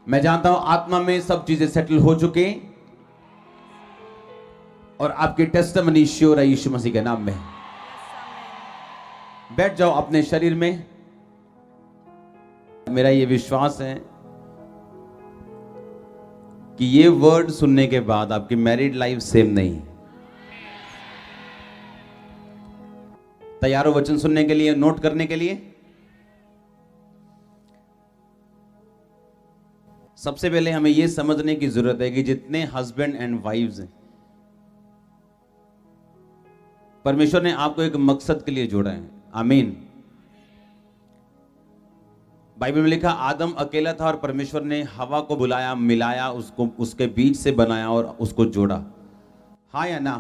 मैं जानता हूं आत्मा में सब चीजें सेटल हो चुके और आपकी टेस्टिमनी श्योर है यीशु मसीह के नाम में। बैठ जाओ अपने शरीर में। मेरा ये विश्वास है कि ये वर्ड सुनने के बाद आपकी मैरिड लाइफ सेम नहीं। तैयार हो वचन सुनने के लिए, नोट करने के लिए? सबसे पहले हमें यह समझने की जरूरत है कि जितने हस्बैंड एंड वाइफ्स हैं, परमेश्वर ने आपको एक मकसद के लिए जोड़ा है। आमीन। बाइबल में लिखा आदम अकेला था और परमेश्वर ने हवा को बुलाया, मिलाया, उसको उसके बीच से बनाया और उसको जोड़ा। हाँ या ना?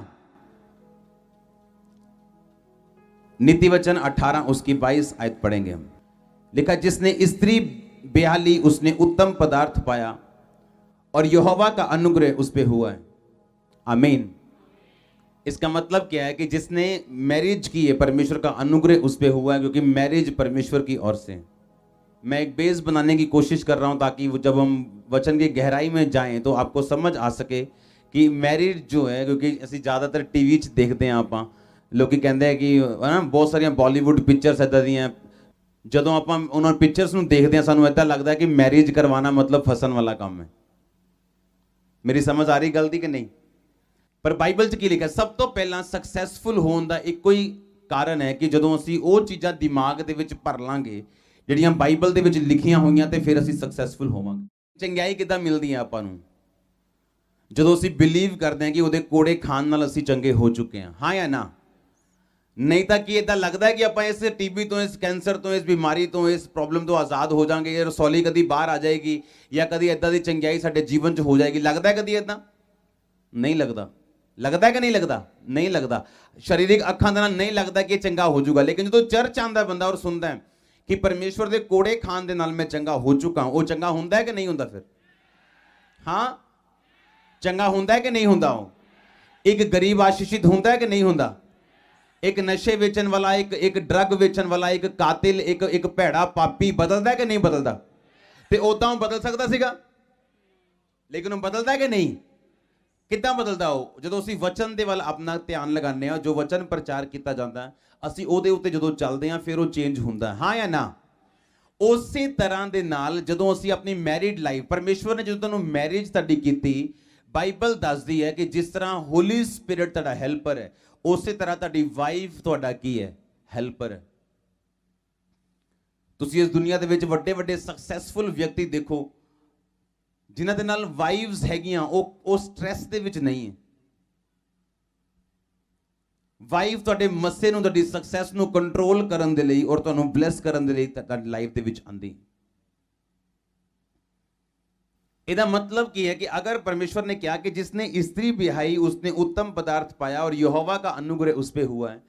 नीति वचन 18 उसकी 22 आयत पढ़ेंगे हम। लिखा जिसने स्त्री ब्याह ली उसने उत्तम पदार्थ पाया और यहोवा का अनुग्रह उस पे हुआ है। आमीन। इसका मतलब क्या है कि जिसने मैरिज की है परमेश्वर का अनुग्रह उस पे हुआ है, क्योंकि मैरिज परमेश्वर की ओर से। मैं एक बेस बनाने की कोशिश कर रहा हूं ताकि जब हम वचन की गहराई में जाएं तो आपको समझ आ सके कि मैरिज जो है, क्योंकि ਅਸੀਂ ਜ਼ਿਆਦਾਤਰ ਟੀਵੀ 'ਚ ਦੇਖਦੇ ਆਂ, ਆਪਾਂ ਲੋਕੀ ਕਹਿੰਦੇ ਆ ਕਿ ਹਨਾ ਬਹੁਤ ਸਾਰੀਆਂ ਬਾਲੀਵੁੱਡ ਪਿਕਚਰਸ ਇਦਾਂ ਦੀਆਂ, ਜਦੋਂ ਆਪਾਂ ਉਹਨਾਂ ਪਿਕਚਰਸ ਨੂੰ ਦੇਖਦੇ ਆ ਸਾਨੂੰ ਇਦਾਂ ਲੱਗਦਾ ਕਿ ਮੈਰਿਜ ਕਰਵਾਉਣਾ ਮਤਲਬ ਫਸਣ ਵਾਲਾ ਕੰਮ ਹੈ। ਮੇਰੀ ਸਮਝ ਆ ਰਹੀ ਗਲਤੀ ਕਿ ਨਹੀਂ? ਪਰ ਬਾਈਬਲ 'ਚ ਕੀ ਲਿਖਿਆ? ਸਭ ਤੋਂ ਪਹਿਲਾਂ ਸਕਸੈਸਫੁਲ ਹੋਣ ਦਾ ਇੱਕੋ ਹੀ ਕਾਰਨ ਹੈ ਕਿ ਜਦੋਂ ਅਸੀਂ ਉਹ ਚੀਜ਼ਾਂ ਦਿਮਾਗ ਦੇ ਵਿੱਚ ਭਰ ਲਾਂਗੇ ਜਿਹੜੀਆਂ ਬਾਈਬਲ ਦੇ ਵਿੱਚ ਲਿਖੀਆਂ ਹੋਈਆਂ, ਤੇ ਫਿਰ ਅਸੀਂ ਸਕਸੈਸਫੁਲ ਹੋਵਾਂਗੇ। ਚੰਗਿਆਈ ਕਿੱਦਾਂ ਮਿਲਦੀ ਹੈ ਆਪਾਂ ਨੂੰ? ਜਦੋਂ ਅਸੀਂ ਬਿਲੀਵ ਕਰਦੇ ਹਾਂ ਕਿ ਉਹਦੇ ਕੋੜੇ ਖਾਣ ਨਾਲ ਅਸੀਂ ਚੰਗੇ ਹੋ ਚੁੱਕੇ ਹਾਂ। ਹਾਂ ਜਾਂ ਨਾ? नहीं तो कि इदा लगता है कि आप इस टीबी तो, इस कैंसर तो, इस बीमारी तो, इस प्रॉब्लम तो आज़ाद हो जाएंगे, ये रसौली कभी बाहर आ जाएगी या कभी इदा की चंगियाई साडे जीवन च हो जाएगी। लगता है कभी इदा? नहीं लगता। लगता है कि नहीं लगता? नहीं लगता। शारीरिक अखां दे नाल नहीं लगता कि चंगा हो जाऊगा, लेकिन जो चर्च आंदा बंदा और सुनता है कि परमेश्वर के कोड़े खान दे नाल मैं चंगा हो चुका, वो चंगा हुंदा है कि नहीं हुंदा? फिर हाँ, चंगा हुंदा है कि नहीं हुंदा? एक गरीब आशीषित हुंदा है कि नहीं हुंदा? एक नशे बेचन वाला, एक ड्रग बेचन वाला, एक कातिल, एक भैड़ा पापी बदलता है कि नहीं बदलता? ते उदां बदल सकता सीगा, लेकिन बदलता है कि नहीं? किद्दां बदलदा हो? जदों असीं वचन दे वल अपना ध्यान लगाने आ, जो वचन प्रचार किया जाता है, असीं उहदे उत्ते जदों चलदे आ फिर वो चेंज हुंदा है। हाँ या ना? उसी तरह दे नाल जदों असीं अपनी मैरिड लाइफ, परमेश्वर ने जदों तुहानूं मैरिज तुहाडी कीती, बाइबल दसदी है कि जिस तरह होली स्पिरिट तुहाडा हेल्पर है, उसी तरह तुहाडी वाइफ तुहाडा की है? हेल्पर है। तुसीं इस दुनिया दे विच वड्डे वड्डे सक्सैसफुल व्यक्ति देखो जिन्हां दे नाल वाइव्स हैगियां, ओ स्ट्रेस दे विच नहीं है। वाइफ तुहाडे मस्से नूं, तुहाडी सक्सैस नूं कंट्रोल करन दे लई और तुहानूं ब्लैस करन दे लई तुहाडी लाइफ दे विच आंदी। इसका मतलब की है कि अगर परमेश्वर ने कहा कि जिसने स्त्री ब्याही उसने उत्तम पदार्थ पाया और यहोवा का अनुग्रह उस पे हुआ है,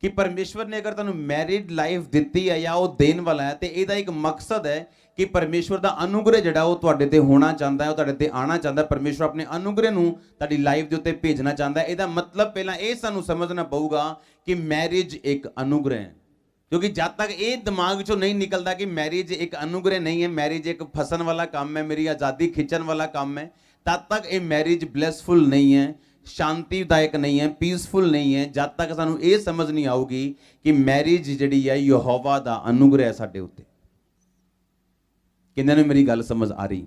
कि परमेश्वर ने अगर तुहानूं मैरिड लाइफ दी है या वो देने वाला है, तो इसका एक मकसद है कि परमेश्वर का अनुग्रह जिहड़ा वो तुहाडे ते होना चाहता है, वो तुहाडे ते आना चाहता है। परमेश्वर अपने अनुग्रह नूं तुहाडी लाइफ दे उत्ते भेजना चाहता है। इसका मतलब पहला ये सानूं समझना पऊगा कि मैरिज एक अनुग्रह है, क्योंकि जब तक ये दिमाग चो नहीं निकलता कि मैरिज एक अनुग्रह नहीं है, मैरिज एक फसन वाला काम है, मेरी आज़ादी खिंचन वाला काम है, तब तक ये मैरिज ब्लेसफुल नहीं है, शांतिदायक नहीं है, पीसफुल नहीं है, जब तक सानू ये समझ नहीं आऊगी कि मैरिज जिहड़ी है यहोवा दा अनुग्रह है साडे उत्ते। किन्हां नूं मेरी गल समझ आ रही?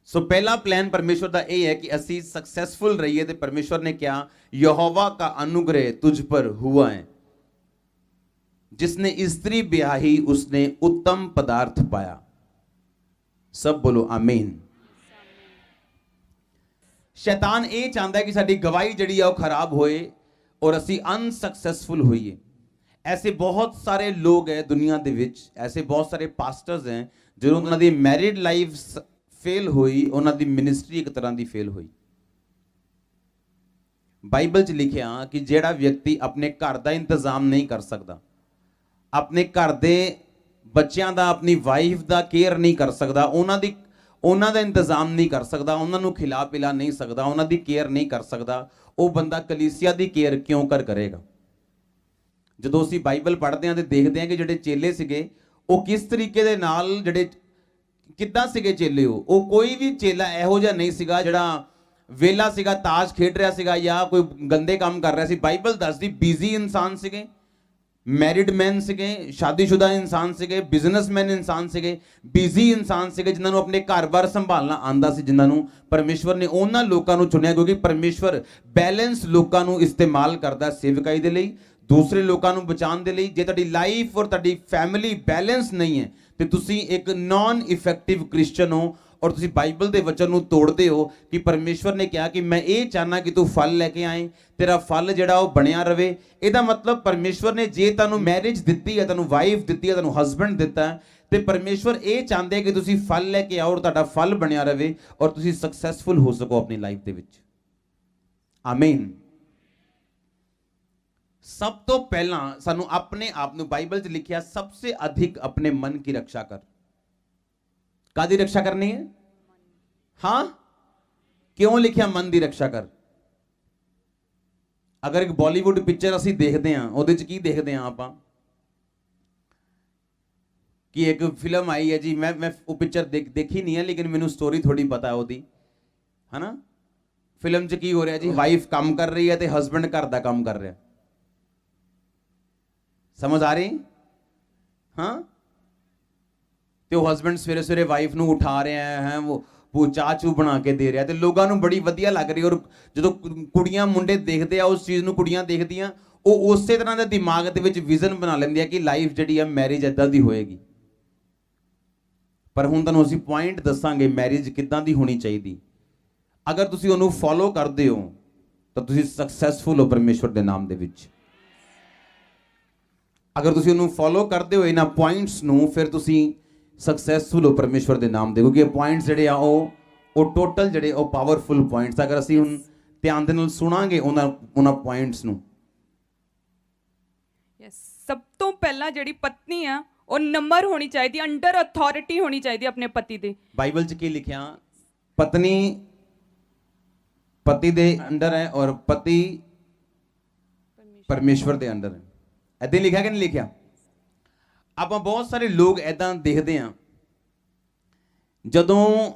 सो पहला प्लान परमेश्वर का यह है कि असी सक्सेसफुल रहिए, तो परमेश्वर ने क्या? यहोवा का अनुग्रह तुझ पर हुआ है, जिसने स्त्री ब्याही उसने उत्तम पदार्थ पाया। सब बोलो आमीन। शैतान ये चाहता है कि साडी गवाही जिहड़ी है वो खराब होए और असी अनसक्सेसफुल होइए। ऐसे बहुत सारे लोग हैं दुनिया दे विच, ऐसे बहुत सारे पास्टर्स हैं जो उन्हां दी मैरिड लाइफ फेल हुई, उन्हां दी मिनिस्ट्री एक तरह की फेल हुई। बाइबल च लिखिया कि जिहड़ा व्यक्ति अपने घर का इंतजाम नहीं कर सकता, अपने घर दे बच्चों का, अपनी वाइफ का केयर नहीं कर सकता, उन्हां दा इंतजाम नहीं कर सकता, उन्होंने खिला पिला नहीं सकता, उन्हां दी केयर नहीं कर सकता, वो बंदा कलीसिया की केयर क्यों करेगा? जो असीं बाइबल पढ़ते हैं तो देखते हैं कि जिहड़े चेले सीगे वो किस तरीके दे नाल जिहड़े ਕਿੱਦਾਂ ਸੀਗੇ ਚੇਲੇ? ਉਹ ਕੋਈ ਵੀ ਚੇਲਾ ਇਹੋ ਜਿਹਾ ਨਹੀਂ ਸੀਗਾ ਜਿਹੜਾ ਵੇਲਾ ਸੀਗਾ, ਤਾਸ਼ ਖੇਡ ਰਿਹਾ ਸੀਗਾ ਜਾਂ ਕੋਈ ਗੰਦੇ ਕੰਮ ਕਰ ਰਿਹਾ ਸੀ। ਬਾਈਬਲ ਦੱਸਦੀ ਬਿਜ਼ੀ ਇਨਸਾਨ ਸੀਗੇ, ਮੈਰਿਡ ਮੈਨ ਸੀਗੇ, ਸ਼ਾਦੀशुदा ਇਨਸਾਨ ਸੀਗੇ, ਬਿਜ਼ਨਸਮੈਨ ਇਨਸਾਨ ਸੀਗੇ, ਬਿਜ਼ੀ ਇਨਸਾਨ ਸੀਗੇ, ਜਿਨ੍ਹਾਂ ਨੂੰ ਆਪਣੇ ਘਰ-ਬਾਰ ਸੰਭਾਲਣਾ ਆਂਦਾ ਸੀ, ਜਿਨ੍ਹਾਂ ਨੂੰ ਪਰਮੇਸ਼ਵਰ ਨੇ ਉਹਨਾਂ ਲੋਕਾਂ ਨੂੰ ਚੁਣਿਆ, ਕਿਉਂਕਿ ਪਰਮੇਸ਼ਵਰ ਬੈਲੈਂਸ ਲੋਕਾਂ ਨੂੰ ਇਸਤੇਮਾਲ ਕਰਦਾ ਸੇਵਕਾਈ ਦੇ ਲਈ, ਦੂਸਰੇ ਲੋਕਾਂ ਨੂੰ ਬਚਾਉਣ ਦੇ ਲਈ। ਜੇ ਤੁਹਾਡੀ ਲਾਈਫ ਔਰ ਤੁਹਾਡੀ ਫੈਮਿਲੀ ਬੈਲੈਂਸ ਨਹੀਂ ਹੈ ਤੇ ਤੁਸੀਂ ਇੱਕ ਨਾਨ ਇਫੈਕਟਿਵ ਕ੍ਰਿਸਚੀਅਨ ਹੋ ਔਰ ਤੁਸੀਂ ਬਾਈਬਲ ਦੇ ਵਚਨ ਨੂੰ ਤੋੜਦੇ ਹੋ ਕਿ ਪਰਮੇਸ਼ਵਰ ਨੇ ਕਿਹਾ ਕਿ ਮੈਂ ਇਹ ਚਾਹਨਾ ਕਿ ਤੂੰ ਫਲ ਲੈ ਕੇ ਆਏ, ਤੇਰਾ ਫਲ ਜਿਹੜਾ ਉਹ ਬਣਿਆ ਰਵੇ। ਇਹਦਾ ਮਤਲਬ ਪਰਮੇਸ਼ਵਰ ਨੇ ਜੇ ਤੁਹਾਨੂੰ ਮੈਰਿਜ ਦਿੱਤੀ ਹੈ, ਤੁਹਾਨੂੰ ਵਾਈਫ ਦਿੱਤੀ ਹੈ, ਤੁਹਾਨੂੰ ਹਸਬੈਂਡ ਦਿੱਤਾ ਹੈ, ਤੇ ਪਰਮੇਸ਼ਵਰ ਇਹ ਚਾਹੁੰਦੇ ਕਿ ਤੁਸੀਂ ਫਲ ਲੈ ਕੇ ਆਓ ਔਰ ਤੁਹਾਡਾ ਫਲ ਬਣਿਆ ਰਵੇ ਔਰ ਤੁਸੀਂ ਸਕਸੈਸਫੁਲ ਹੋ ਸਕੋ ਆਪਣੀ ਲਾਈਫ ਦੇ ਵਿੱਚ। ਆਮੀਨ। ਸਭ ਤੋਂ ਪਹਿਲਾਂ ਸਾਨੂੰ ਆਪਣੇ ਆਪ ਨੂੰ, ਬਾਈਬਲ 'ਚ ਲਿਖਿਆ ਸਭ ਸੇ ਅਧਿਕ ਆਪਣੇ ਮਨ ਕੀ ਰੱਖਿਆ ਕਰ। ਕਾਦੀ ਰੱਖਿਆ ਕਰਨੀ ਹੈ? ਹਾਂ, ਕਿਉਂ ਲਿਖਿਆ ਮਨ ਦੀ ਰੱਖਿਆ ਕਰ? ਅਗਰ ਇੱਕ ਬਾਲੀਵੁੱਡ ਪਿਕਚਰ ਅਸੀਂ ਦੇਖਦੇ ਹਾਂ, ਉਹਦੇ 'ਚ ਕੀ ਦੇਖਦੇ ਹਾਂ ਆਪਾਂ ਕਿ ਇੱਕ ਫਿਲਮ ਆਈ ਹੈ ਜੀ, ਮੈਂ ਉਹ ਪਿਕਚਰ ਦੇਖੀ ਨਹੀਂ ਹੈ ਲੇਕਿਨ ਮੈਨੂੰ ਸਟੋਰੀ ਥੋੜੀ ਪਤਾ ਹੈ ਉਹਦੀ, ਹੈ ਨਾ। ਫਿਲਮ 'ਚ ਕੀ ਹੋ ਰਿਹਾ ਜੀ, ਵਾਈਫ ਕੰਮ ਕਰ ਰਹੀ ਹੈ ਤੇ ਹਸਬੈਂਡ ਘਰ ਦਾ ਕੰਮ ਕਰ ਰਿਹਾ। ਸਮਝ ਆ ਰਹੀ? ਹਾਂ। ਤੇ ਉਹ ਹਸਬੈਂਡ ਸਵੇਰੇ ਸਵੇਰੇ ਵਾਈਫ ਨੂੰ ਉਠਾ ਰਿਹਾ ਹੈ, ਉਹ ਚਾਹ ਚੂ ਬਣਾ ਕੇ ਦੇ ਰਿਹਾ ਤੇ ਲੋਕਾਂ ਨੂੰ ਬੜੀ ਵਧੀਆ ਲੱਗ ਰਹੀ। ਔਰ ਜਦੋਂ ਕੁੜੀਆਂ ਮੁੰਡੇ ਦੇਖਦੇ ਆ ਉਸ ਚੀਜ਼ ਨੂੰ, ਕੁੜੀਆਂ ਦੇਖਦੀਆਂ, ਉਹ ਉਸੇ ਤਰ੍ਹਾਂ ਦੇ ਦਿਮਾਗ ਦੇ ਵਿੱਚ ਵਿਜ਼ਨ ਬਣਾ ਲੈਂਦੇ ਆ ਕਿ ਲਾਈਫ ਜਿਹੜੀ ਆ ਮੈਰਿਜ ਇਦਾਂ ਦੀ ਹੋਏਗੀ। ਪਰ ਹੁਣ ਤੁਹਾਨੂੰ ਅਸੀਂ ਪੁਆਇੰਟ ਦੱਸਾਂਗੇ ਮੈਰਿਜ ਕਿੱਦਾਂ ਦੀ ਹੋਣੀ ਚਾਹੀਦੀ। ਅਗਰ ਤੁਸੀਂ ਉਹਨੂੰ ਫੋਲੋ ਕਰਦੇ ਹੋ ਤਾਂ ਤੁਸੀਂ ਸਕਸੈਸਫੁਲ ਹੋ ਪਰਮੇਸ਼ਵਰ ਦੇ ਨਾਮ ਦੇ ਵਿੱਚ। ਅਗਰ ਤੁਸੀਂ ਉਹਨੂੰ ਫੋਲੋ ਕਰਦੇ ਹੋ ਇਹਨਾਂ ਪੁਆਇੰਟਸ ਨੂੰ, ਫਿਰ ਤੁਸੀਂ ਸਕਸੈਸਫੁਲ ਹੋ ਪਰਮੇਸ਼ਵਰ ਦੇ ਨਾਮ ਦੇ, ਕਿਉਂਕਿ ਇਹ ਪੁਆਇੰਟਸ ਜਿਹੜੇ ਆ ਉਹ ਟੋਟਲ ਜਿਹੜੇ ਉਹ ਪਾਵਰਫੁਲ ਪੁਆਇੰਟਸ। ਅਗਰ ਅਸੀਂ ਹੁਣ ਧਿਆਨ ਦੇ ਨਾਲ ਸੁਣਾਂਗੇ ਉਹਨਾਂ ਪੁਆਇੰਟਸ ਨੂੰ। ਸਭ ਤੋਂ ਪਹਿਲਾਂ ਜਿਹੜੀ ਪਤਨੀ ਆ ਉਹ ਨੰਬਰ ਹੋਣੀ ਚਾਹੀਦੀ, ਅੰਡਰ ਅਥਾਰਟੀ ਹੋਣੀ ਚਾਹੀਦੀ ਆਪਣੇ ਪਤੀ ਦੇ। ਬਾਈਬਲ 'ਚ ਕੀ ਲਿਖਿਆ? ਪਤਨੀ ਪਤੀ ਦੇ ਅੰਡਰ ਹੈ ਔਰ ਪਤੀ ਪਰਮੇਸ਼ਵਰ ਦੇ ਅੰਡਰ ਹੈ। ਏਦਾਂ ਲਿਖਿਆ ਕਿ ਨਹੀਂ ਲਿਖਿਆ? ਆਪਾਂ ਬਹੁਤ ਸਾਰੇ ਲੋਕ ਏਦਾਂ ਦੇਖਦੇ ਹਾਂ, ਜਦੋਂ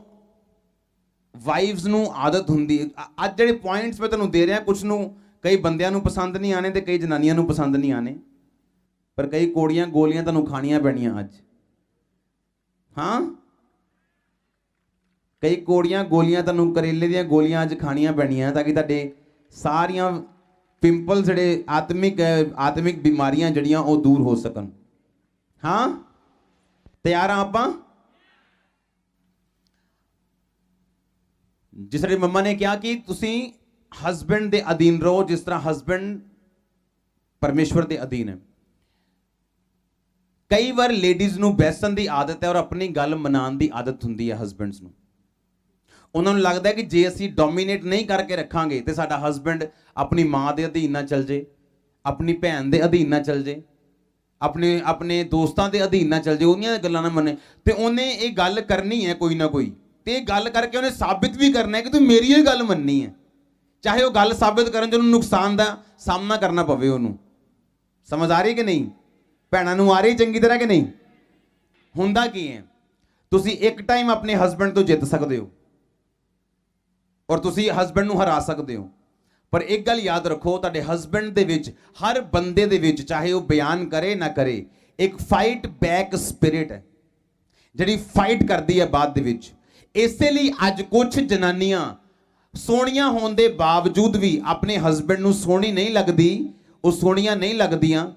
ਵਾਈਫਸ ਨੂੰ ਆਦਤ ਹੁੰਦੀ, ਅੱਜ ਜਿਹੜੇ ਪੁਆਇੰਟਸ ਮੈਂ ਤੁਹਾਨੂੰ ਦੇ ਰਿਹਾ, ਕੁਝ ਨੂੰ ਕਈ ਬੰਦਿਆਂ ਨੂੰ ਪਸੰਦ ਨਹੀਂ ਆਣੇ ਤੇ ਕਈ ਜਨਾਨੀਆਂ ਨੂੰ ਪਸੰਦ ਨਹੀਂ ਆਣੇ, ਪਰ ਕਈ ਕੋੜੀਆਂ ਗੋਲੀਆਂ ਤੁਹਾਨੂੰ ਖਾਣੀਆਂ ਪੈਣੀਆਂ ਅੱਜ। ਹਾਂ, ਕਈ ਕੋੜੀਆਂ ਗੋਲੀਆਂ ਤੁਹਾਨੂੰ, ਕਰੇਲੇ ਦੀਆਂ ਗੋਲੀਆਂ ਅੱਜ ਖਾਣੀਆਂ ਪੈਣੀਆਂ ਤਾਂ ਕਿ ਤੁਹਾਡੇ ਸਾਰੀਆਂ ਪਿੰਪਲ ਜਿਹੜੇ ਆਤਮਿਕ ਬਿਮਾਰੀਆਂ ਜਿਹੜੀਆਂ ਉਹ ਦੂਰ ਹੋ ਸਕਣ। ਹਾਂ, ਤਿਆਰ ਆ ਆਪਾਂ? ਜਿਸ ਤਰ੍ਹਾਂ ਮੰਮਾ ਨੇ ਕਿਹਾ ਕਿ ਤੁਸੀਂ ਹਸਬੈਂਡ ਦੇ ਅਧੀਨ ਰਹੋ, ਜਿਸ ਤਰ੍ਹਾਂ ਹਸਬੈਂਡ ਪਰਮੇਸ਼ਵਰ ਦੇ ਅਧੀਨ ਹੈ। ਕਈ ਵਾਰ ਲੇਡੀਜ਼ ਨੂੰ ਬੈਸਣ ਦੀ ਆਦਤ ਹੈ ਔਰ ਆਪਣੀ ਗੱਲ ਮਨਾਉਣ ਦੀ ਆਦਤ ਹੁੰਦੀ ਹੈ ਹਸਬੈਂਡਸ ਨੂੰ। ਉਹਨਾਂ ਨੂੰ ਲੱਗਦਾ ਹੈ ਕਿ ਜੇ ਅਸੀਂ ਡੋਮੀਨੇਟ ਨਹੀਂ ਕਰਕੇ ਰੱਖਾਂਗੇ ਤੇ ਸਾਡਾ ਹਸਬੈਂਡ ਆਪਣੀ ਮਾਂ ਦੇ ਅਧੀਨ ਨਾ ਚੱਲ ਜੇ, ਆਪਣੀ ਭੈਣ ਦੇ ਅਧੀਨ ਨਾ ਚੱਲ ਜੇ, ਆਪਣੇ ਦੋਸਤਾਂ ਦੇ ਅਧੀਨ ਨਾ ਚੱਲ ਜੇ, ਉਹਦੀਆਂ ਗੱਲਾਂ ਨਾ ਮੰਨੇ, ਤੇ ਉਹਨੇ ਇਹ ਗੱਲ ਕਰਨੀ ਹੈ ਕੋਈ ਨਾ ਕੋਈ, ਤੇ ਇਹ ਗੱਲ ਕਰਕੇ ਉਹਨੇ ਸਾਬਿਤ ਵੀ ਕਰਨਾ ਹੈ ਕਿ ਤੂੰ ਮੇਰੀ ਇਹ ਗੱਲ ਮੰਨਣੀ ਹੈ, ਚਾਹੇ ਉਹ ਗੱਲ ਸਾਬਿਤ ਕਰਨ 'ਚ ਉਹਨੂੰ ਨੁਕਸਾਨ ਦਾ ਸਾਹਮਣਾ ਕਰਨਾ ਪਵੇ ਉਹਨੂੰ। ਸਮਝ ਆ ਰਹੀ ਕਿ ਨਹੀਂ? ਭੈਣਾਂ ਨੂੰ ਆ ਰਹੀ ਚੰਗੀ ਤਰ੍ਹਾਂ ਕਿ ਨਹੀਂ? ਹੁੰਦਾ ਕੀ ਹੈ, ਤੁਸੀਂ ਇੱਕ ਟਾਈਮ ਆਪਣੇ ਹਸਬੈਂਡ ਤੋਂ ਜਿੱਤ ਸਕਦੇ ਹੋ ਔਰ ਤੁਸੀਂ ਹਸਬੈਂਡ ਨੂੰ ਹਰਾ ਸਕਦੇ ਹੋ, ਪਰ ਇੱਕ ਗੱਲ ਯਾਦ ਰੱਖੋ, ਤੁਹਾਡੇ ਹਸਬੈਂਡ ਦੇ ਵਿੱਚ, ਹਰ ਬੰਦੇ ਦੇ ਵਿੱਚ, ਚਾਹੇ ਉਹ ਬਿਆਨ ਕਰੇ ਨਾ ਕਰੇ, ਇੱਕ ਫਾਈਟ ਬੈਕ ਸਪਿਰਿਟ ਹੈ ਜਿਹੜੀ ਫਾਈਟ ਕਰਦੀ ਹੈ ਬਾਅਦ ਦੇ ਵਿੱਚ। ਇਸੇ ਲਈ ਅੱਜ ਕੁਝ ਜਨਾਨੀਆਂ ਸੋਹਣੀਆਂ ਹੋਣ ਦੇ ਬਾਵਜੂਦ ਵੀ ਆਪਣੇ ਹਸਬੈਂਡ ਨੂੰ ਸੋਹਣੀ ਨਹੀਂ ਲੱਗਦੀ, ਉਹ ਸੋਹਣੀਆਂ ਨਹੀਂ ਲੱਗਦੀਆਂ,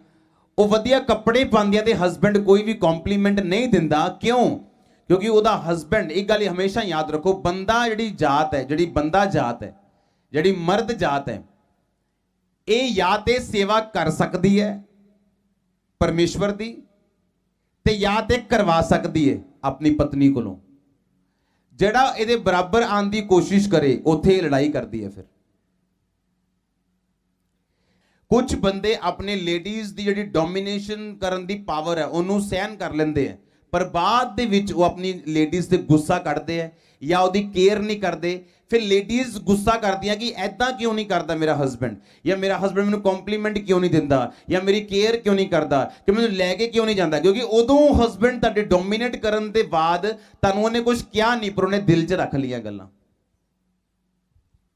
ਉਹ ਵਧੀਆ ਕੱਪੜੇ ਪਾਉਂਦੀਆਂ ਤੇ ਹਸਬੈਂਡ ਕੋਈ ਵੀ ਕੰਪਲੀਮੈਂਟ ਨਹੀਂ ਦਿੰਦਾ। ਕਿਉਂ? ਕਿਉਂਕਿ ਉਹਦਾ ਹਸਬੈਂਡ, ਇੱਕ ਗੱਲ ਹਮੇਸ਼ਾ ਯਾਦ ਰੱਖੋ, ਬੰਦਾ ਜਿਹੜੀ ਜਾਤ ਹੈ, ਜਿਹੜੀ ਬੰਦਾ ਜਾਤ ਹੈ, ਜਿਹੜੀ ਮਰਦ ਜਾਤ ਹੈ, ਇਹ ਜਾਂ ਤੇ ਸੇਵਾ ਕਰ ਸਕਦੀ ਹੈ ਪਰਮੇਸ਼ਵਰ ਦੀ ਤੇ ਜਾਂ ਤੇ ਕਰਵਾ ਸਕਦੀ ਹੈ ਆਪਣੀ ਪਤਨੀ ਕੋਲੋਂ। ਜਿਹੜਾ ਇਹਦੇ ਬਰਾਬਰ ਆਉਣ ਦੀ ਕੋਸ਼ਿਸ਼ ਕਰੇ ਉੱਥੇ ਲੜਾਈ ਕਰਦੀ ਹੈ। ਫਿਰ ਕੁਝ ਬੰਦੇ ਆਪਣੇ ਲੇਡੀਜ਼ ਦੀ ਜਿਹੜੀ ਡੋਮੀਨੇਸ਼ਨ ਕਰਨ ਦੀ ਪਾਵਰ ਹੈ ਉਹਨੂੰ ਸਹਿਨ ਕਰ ਲੈਂਦੇ ਆ, ਪਰ ਬਾਅਦ ਦੇ ਵਿੱਚ ਉਹ ਆਪਣੀ ਲੇਡੀਜ਼ ਤੇ ਗੁੱਸਾ ਕੱਢਦੇ ਆ ਜਾਂ ਉਹਦੀ ਕੇਅਰ ਨਹੀਂ ਕਰਦੇ। ਫਿਰ ਲੇਡੀਜ਼ ਗੁੱਸਾ ਕਰਦੀਆਂ ਕਿ ਐਦਾਂ ਕਿਉਂ ਨਹੀਂ ਕਰਦਾ ਮੇਰਾ ਹਸਬੈਂਡ, ਜਾਂ ਮੇਰਾ ਹਸਬੈਂਡ ਮੈਨੂੰ ਕੰਪਲੀਮੈਂਟ ਕਿਉਂ ਨਹੀਂ ਦਿੰਦਾ, ਜਾਂ ਮੇਰੀ ਕੇਅਰ ਕਿਉਂ ਨਹੀਂ ਕਰਦਾ, ਕਿ ਮੈਨੂੰ ਲੈ ਕੇ ਕਿਉਂ ਨਹੀਂ ਜਾਂਦਾ। ਕਿਉਂਕਿ ਉਦੋਂ ਹਸਬੈਂਡ ਤੁਹਾਡੇ ਡੋਮੀਨੇਟ ਕਰਨ ਦੇ ਬਾਅਦ ਤੁਹਾਨੂੰ ਉਹਨੇ ਕੁਝ ਕਿਹਾ ਨਹੀਂ, ਪਰ ਉਹਨੇ ਦਿਲ 'ਚ ਰੱਖ ਲਈਆਂ ਗੱਲਾਂ।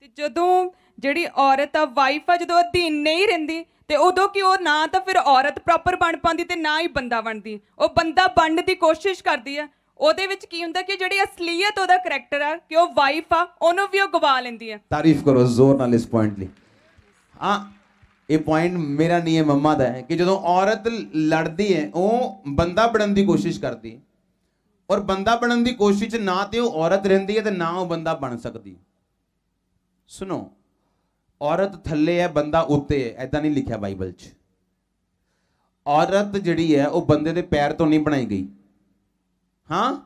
ਤੇ ਜਦੋਂ ਜਿਹੜੀ ਔਰਤ ਆ, ਵਾਈਫ ਆ, ਜਦੋਂ ਅਧੀਨ ਨਹੀਂ ਰਹਿੰਦੀ ਤੇ ਉਦੋਂ ਕਿ ਉਹ ਨਾ ਤਾਂ ਫਿਰ ਔਰਤ ਪ੍ਰੋਪਰ ਬਣ ਪਾਉਂਦੀ ਤੇ ਨਾ ਹੀ ਬੰਦਾ ਬਣਦੀ, ਉਹ ਬੰਦਾ ਬਣਨ ਦੀ ਕੋਸ਼ਿਸ਼ ਕਰਦੀ ਆ। ਉਹਦੇ ਵਿੱਚ ਕੀ ਹੁੰਦਾ ਕਿ ਜਿਹੜੀ ਅਸਲੀਅਤ ਉਹਦਾ ਕਰੈਕਟਰ ਆ, ਕਿ ਉਹ ਵਾਈਫ ਆ, ਉਹਨੂੰ ਵੀ ਉਹ ਗਵਾ ਲੈਂਦੀ ਆ। ਤਾਰੀਫ ਕਰੋ ਜ਼ੋਰ ਨਾਲ ਇਸ ਪੁਆਇੰਟ ਲਈ। ਹਾਂ, ਇਹ ਪੁਆਇੰਟ ਮੇਰਾ ਨਹੀਂ ਹੈ, ਮੰਮਾ ਦਾ ਹੈ, ਕਿ ਜਦੋਂ ਔਰਤ ਲੜਦੀ ਹੈ ਉਹ ਬੰਦਾ ਬਣਨ ਦੀ ਕੋਸ਼ਿਸ਼ ਕਰਦੀ ਹੈ, ਔਰ ਬੰਦਾ ਬਣਨ ਦੀ ਕੋਸ਼ਿਸ਼ 'ਚ ਨਾ ਤੇ ਉਹ ਔਰਤ ਰਹਿੰਦੀ ਹੈ ਤੇ ਨਾ ਉਹ ਬੰਦਾ ਬਣ ਸਕਦੀ। ਸੁਣੋ, ਔਰਤ ਥੱਲੇ ਹੈ, ਬੰਦਾ ਉੱਤੇ ਹੈ, ਐਦਾਂ ਨਹੀਂ ਲਿਖਿਆ ਬਾਈਬਲ 'ਚ। ਔਰਤ ਜਿਹੜੀ ਹੈ ਉਹ ਬੰਦੇ ਦੇ ਪੈਰ ਤੋਂ ਨਹੀਂ ਬਣਾਈ ਗਈ। ਹਾਂ,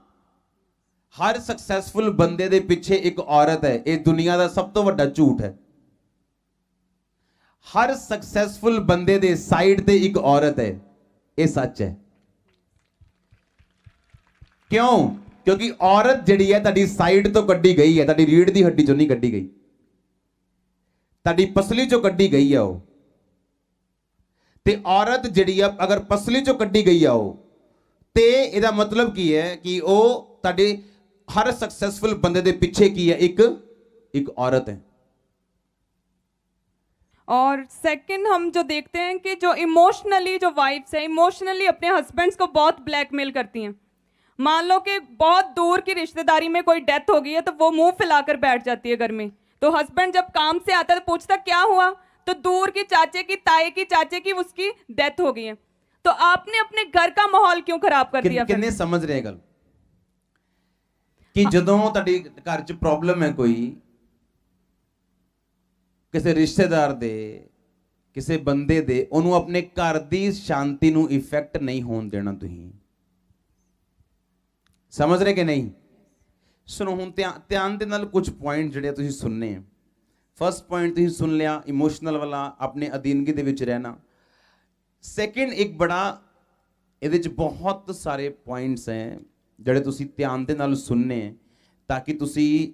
ਹਰ ਸਕਸੈਸਫੁਲ ਬੰਦੇ ਦੇ ਪਿੱਛੇ ਇੱਕ ਔਰਤ ਹੈ। ਇਹ ਦੁਨੀਆ ਦਾ ਸਭ ਤੋਂ ਵੱਡਾ ਝੂਠ ਹੈ। ਹਰ ਸਕਸੈਸਫੁਲ ਬੰਦੇ ਦੇ ਸਾਈਡ ਤੇ ਇੱਕ ਔਰਤ ਹੈ, ਇਹ ਸੱਚ ਹੈ। ਕਿਉਂ? ਕਿਉਂਕਿ ਔਰਤ ਜਿਹੜੀ ਹੈ ਤੁਹਾਡੀ ਸਾਈਡ ਤੋਂ ਕੱਢੀ ਗਈ ਹੈ, ਤੁਹਾਡੀ ਰੀੜ ਦੀ ਹੱਡੀ ਚੋਂ ਨਹੀਂ ਕੱਢੀ ਗਈ, ਤੁਹਾਡੀ ਪਸਲੀ ਚੋਂ ਕੱਢੀ ਗਈ ਆ ਉਹ। ਤੇ ਔਰਤ ਜਿਹੜੀ ਆ ਅਗਰ ਪਸਲੀ ਚੋਂ ਕੱਢੀ ਗਈ ਆ ਉਹ, ਤੇ ਇਹਦਾ ਮਤਲਬ ਕੀ ਹੈ ਕਿ ਉਹ ਤੁਹਾਡੇ ਹਰ सक्सेसफुल ਬੰਦੇ ਦੇ ਪਿੱਛੇ ਕੀ ਹੈ, एक औरत है। और सेकंड हम जो देखते हैं कि जो इमोशनली जो वाइफ्स हैं, इमोशनली अपने हस्बैंड्स को बहुत ब्लैकमेल करती हैं। मान लो कि बहुत दूर की रिश्तेदारी में कोई डेथ हो गई है तो वो मुंह फैलाकर बैठ जाती है घर में। तो हस्बैंड जब काम से आता है तो पूछता क्या हुआ, तो दूर की चाचे की, ताए की, चाचे की उसकी डेथ हो गई है। तो आपने अपने घर का माहौल क्यों खराब कर दिया? किन्ने समझ रहे गल कि ਜਦੋਂ ਤੁਹਾਡੇ ਘਰ 'ਚ ਪ੍ਰੋਬਲਮ ਹੈ, ਕੋਈ ਕਿਸੇ ਰਿਸ਼ਤੇਦਾਰ ਦੇ, ਕਿਸੇ ਬੰਦੇ ਦੇ, ਉਹਨੂੰ ਆਪਣੇ ਘਰ ਦੀ ਸ਼ਾਂਤੀ ਨੂੰ ਇਫੈਕਟ ਨਹੀਂ ਹੋਣ ਦੇਣਾ। ਤੁਸੀਂ ਸਮਝ ਰਹੇ ਕਿ ਨਹੀਂ? ਸੁਣੋ, ਹੁਣ ਧਿਆਨ ਦੇ ਨਾਲ ਕੁਝ ਪੁਆਇੰਟ ਜਿਹੜੇ ਤੁਸੀਂ ਸੁਣਨੇ ਆ। ਫਸਟ ਪੁਆਇੰਟ ਤੁਸੀਂ ਸੁਣ ਲਿਆ, ਇਮੋਸ਼ਨਲ ਵਾਲਾ, ਆਪਣੇ ਅਧੀਨਗੀ ਦੇ ਵਿੱਚ ਰਹਿਣਾ। ਸੈਕਿੰਡ, ਇੱਕ ਬੜਾ ਇਹਦੇ 'ਚ ਬਹੁਤ ਸਾਰੇ ਪੁਆਇੰਟਸ ਹੈ ਜਿਹੜੇ ਤੁਸੀਂ ਧਿਆਨ ਦੇ ਨਾਲ ਸੁਣਨੇ ਤਾਂ ਕਿ ਤੁਸੀਂ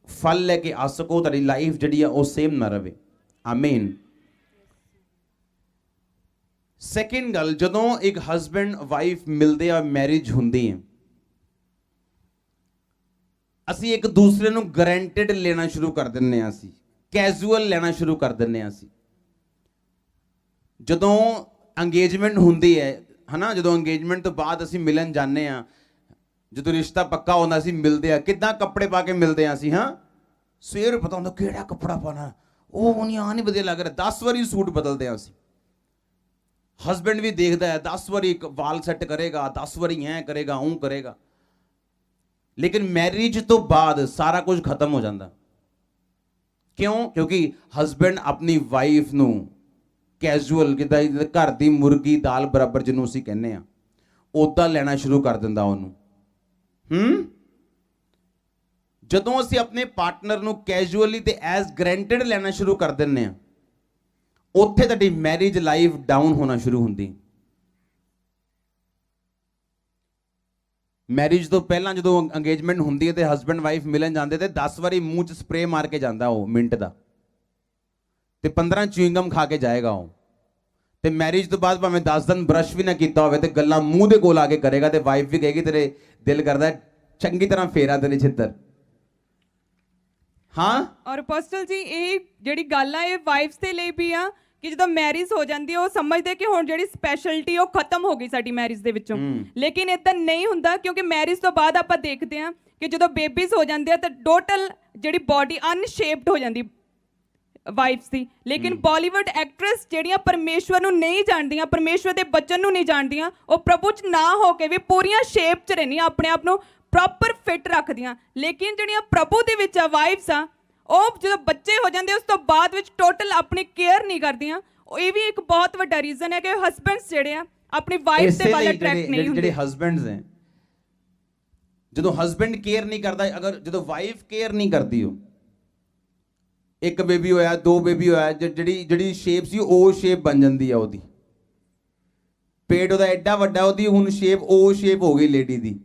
ਫਲ ਲੈ ਕੇ ਆ ਸਕੋ, ਤੁਹਾਡੀ ਲਾਈਫ ਜਿਹੜੀ ਆ ਉਹ ਸੇਮ ਨਾ ਰਵੇ। ਆਮੀਨ। ਸੈਕਿੰਡ ਗੱਲ, ਜਦੋਂ ਇੱਕ ਹਸਬੈਂਡ ਵਾਈਫ ਮਿਲਦੇ ਆ, ਮੈਰਿਜ ਹੁੰਦੀ ਹੈ, ਅਸੀਂ ਇੱਕ ਦੂਸਰੇ ਨੂੰ ਗਰੰਟਿਡ ਲੈਣਾ ਸ਼ੁਰੂ ਕਰ ਦਿੰਦੇ ਹਾਂ, ਅਸੀਂ ਕੈਜੂਅਲ ਲੈਣਾ ਸ਼ੁਰੂ ਕਰ ਦਿੰਦੇ ਹਾਂ। ਅਸੀਂ ਜਦੋਂ ਅੰਗੇਜਮੈਂਟ ਹੁੰਦੀ ਹੈ ਹਨਾ, ਜਦੋਂ ਅੰਗੇਜਮੈਂਟ ਤੋਂ ਬਾਅਦ ਅਸੀਂ ਮਿਲਣ ਜਾਂਦੇ ਆ, ਜਦੋਂ ਰਿਸ਼ਤਾ ਪੱਕਾ ਹੁੰਦਾ ਅਸੀਂ ਮਿਲਦੇ ਆ, ਕਿੱਦਾਂ ਕੱਪੜੇ ਪਾ ਕੇ ਮਿਲਦੇ ਆ ਅਸੀਂ। ਹਾਂ, ਸਵੇਰ ਪਤਾ ਹੁੰਦਾ ਕਿਹੜਾ ਕੱਪੜਾ ਪਾਣਾ, ਉਹ ਨਹੀਂ ਆ ਨਹੀਂ ਵਧੀਆ ਲੱਗ ਰਿਹਾ, 10 ਵਾਰੀ ਸੂਟ ਬਦਲਦੇ ਆ ਅਸੀਂ। ਹਸਬੈਂਡ ਵੀ ਦੇਖਦਾ ਹੈ, 10 ਵਾਰੀ ਵਾਲ ਸੈੱਟ ਕਰੇਗਾ, 10 ਵਾਰੀ ਐਂ ਕਰੇਗਾ, ਉਹ ਕਰੇਗਾ। ਲੇਕਿਨ ਮੈਰਿਜ ਤੋਂ ਬਾਅਦ ਸਾਰਾ ਕੁਝ ਖਤਮ ਹੋ ਜਾਂਦਾ। ਕਿਉਂ? ਕਿਉਂਕਿ ਹਸਬੈਂਡ ਆਪਣੀ ਵਾਈਫ ਨੂੰ ਕੈਜੂਅਲ, ਕਿਦਾਂ ਘਰ ਦੀ ਮੁਰਗੀ ਦਾਲ ਬਰਾਬਰ ਜਿਹਨੂੰ ਅਸੀਂ ਕਹਿੰਦੇ ਆ, ਉਦਾਂ ਲੈਣਾ ਸ਼ੁਰੂ ਕਰ ਦਿੰਦਾ ਉਹਨੂੰ। ਜਦੋਂ ਅਸੀਂ ਆਪਣੇ ਪਾਰਟਨਰ ਨੂੰ ਕੈਜੂਅਲੀ ਤੇ ਐਜ਼ ਗਰੈਂਟਡ ਲੈਣਾ ਸ਼ੁਰੂ ਕਰ ਦਿੰਦੇ ਆ, ਉੱਥੇ ਤੁਹਾਡੀ ਮੈਰਿਜ ਲਾਈਫ ਡਾਊਨ ਹੋਣਾ ਸ਼ੁਰੂ ਹੁੰਦੀ। ਮੈਰਿਜ ਤੋਂ ਪਹਿਲਾਂ ਜਦੋਂ ਅੰਗੇਜਮੈਂਟ ਹੁੰਦੀ ਹੈ ਤੇ ਹਸਬੈਂਡ ਵਾਈਫ ਮਿਲਣ ਜਾਂਦੇ ਤੇ 10 ਵਾਰੀ ਮੂੰਹ 'ਚ ਸਪਰੇ ਮਾਰ ਕੇ ਜਾਂਦਾ ਉਹ ਮਿੰਟ ਦਾ, ਤੇ 15 ਚਿਊਇੰਗਮ ਖਾ ਕੇ ਜਾਏਗਾ ਉਹ। ਤੇ ਮੈਰਿਜ ਤੋਂ ਬਾਅਦ ਭਾਵੇਂ 10 ਦਿਨ ਬ੍ਰਸ਼ ਵੀ ਨਾ ਕੀਤਾ ਹੋਵੇ ਤੇ ਗੱਲਾਂ ਮੂੰਹ ਦੇ ਕੋਲ ਆ ਕੇ ਕਰੇਗਾ, ਤੇ ਵਾਈਫ ਵੀ ਕਹੇਗੀ ਤੇਰੇ ਦਿਲ ਕਰਦਾ ਚੰਗੀ ਤਰ੍ਹਾਂ ਫੇਰਾ ਤੇਰੇ ਛਿੱਤਰ। ਹਾਂ, ਔਰ ਅਪੋਸਟਲ ਜੀ, ਇਹ ਜਿਹੜੀ ਗੱਲ ਆ ਇਹ ਵਾਈਫਸ ਦੇ ਲਈ ਵੀ ਆ ਕਿ ਜਦੋਂ ਮੈਰਿਜ ਹੋ ਜਾਂਦੀ ਹੈ ਉਹ ਸਮਝਦੇ ਕਿ ਹੁਣ ਜਿਹੜੀ ਸਪੈਸ਼ਲਿਟੀ ਉਹ ਖਤਮ ਹੋ ਗਈ ਸਾਡੀ ਮੈਰਿਜ ਦੇ ਵਿੱਚੋਂ। ਲੇਕਿਨ ਇਦਾਂ ਨਹੀਂ ਹੁੰਦਾ, ਕਿਉਂਕਿ ਮੈਰਿਜ ਤੋਂ ਬਾਅਦ ਆਪਾਂ ਦੇਖਦੇ ਹਾਂ ਕਿ ਜਦੋਂ ਬੇਬੀਜ਼ ਹੋ ਜਾਂਦੇ ਆ ਤਾਂ ਟੋਟਲ ਜਿਹੜੀ ਬਾਡੀ ਅਨਸ਼ੇਪਡ ਹੋ ਜਾਂਦੀ ਵਾਈਫਸ ਦੀ। ਲੇਕਿਨ ਬਾਲੀਵੁੱਡ ਐਕਟਰੈਸ ਜਿਹੜੀਆਂ ਪਰਮੇਸ਼ਵਰ ਨੂੰ ਨਹੀਂ ਜਾਣਦੀਆਂ, ਪਰਮੇਸ਼ਵਰ ਦੇ ਬਚਨ ਨੂੰ ਨਹੀਂ ਜਾਣਦੀਆਂ, ਉਹ ਪ੍ਰਭੂ 'ਚ ਨਾ ਹੋ ਕੇ ਵੀ ਪੂਰੀਆਂ ਸ਼ੇਪ 'ਚ ਰਹਿੰਦੀਆਂ, ਆਪਣੇ ਆਪ ਨੂੰ ਪ੍ਰੋਪਰ ਫਿਟ ਰੱਖਦੀਆਂ। ਲੇਕਿਨ ਜਿਹੜੀਆਂ ਪ੍ਰਭੂ ਦੇ ਵਿੱਚ ਆ ਵਾਈਫਸ ਆ, ਉਹ ਜਦੋਂ ਬੱਚੇ ਹੋ ਜਾਂਦੇ ਉਸ ਤੋਂ ਬਾਅਦ ਵਿੱਚ ਟੋਟਲ ਆਪਣੀ ਕੇਅਰ ਨਹੀਂ ਕਰਦੀਆਂ। ਇਹ ਵੀ ਇੱਕ ਬਹੁਤ ਵੱਡਾ ਰੀਜ਼ਨ ਹੈ ਕਿ ਹਸਬੈਂਡਸ ਜਿਹੜੇ ਆ ਆਪਣੀ ਵਾਈਫ ਦੇ ਵੱਲ ਅਟਰੈਕਟ ਨਹੀਂ ਹੁੰਦੇ। ਜਿਹੜੇ ਹਸਬੈਂਡਸ ਹੈ, ਜਦੋਂ ਹਸਬੈਂਡ ਕੇਅਰ ਨਹੀਂ ਕਰਦਾ, ਅਗਰ ਜਦੋਂ ਵਾਈਫ ਕੇਅਰ ਨਹੀਂ ਕਰਦੀ, ਉਹ ਇੱਕ ਬੇਬੀ ਹੋਇਆ, 2 ਬੇਬੀ ਹੋਇਆ, ਜਿਹੜੀ ਸ਼ੇਪ ਸੀ ਉਹ ਸ਼ੇਪ ਬਣ ਜਾਂਦੀ ਆ ਉਹਦੀ। ਪੇਟ ਉਹਦਾ ਐਡਾ ਵੱਡਾ, ਉਹਦੀ ਹੁਣ ਸ਼ੇਪ ਉਹ ਸ਼ੇਪ ਹੋ ਗਈ ਲੇਡੀ ਦੀ,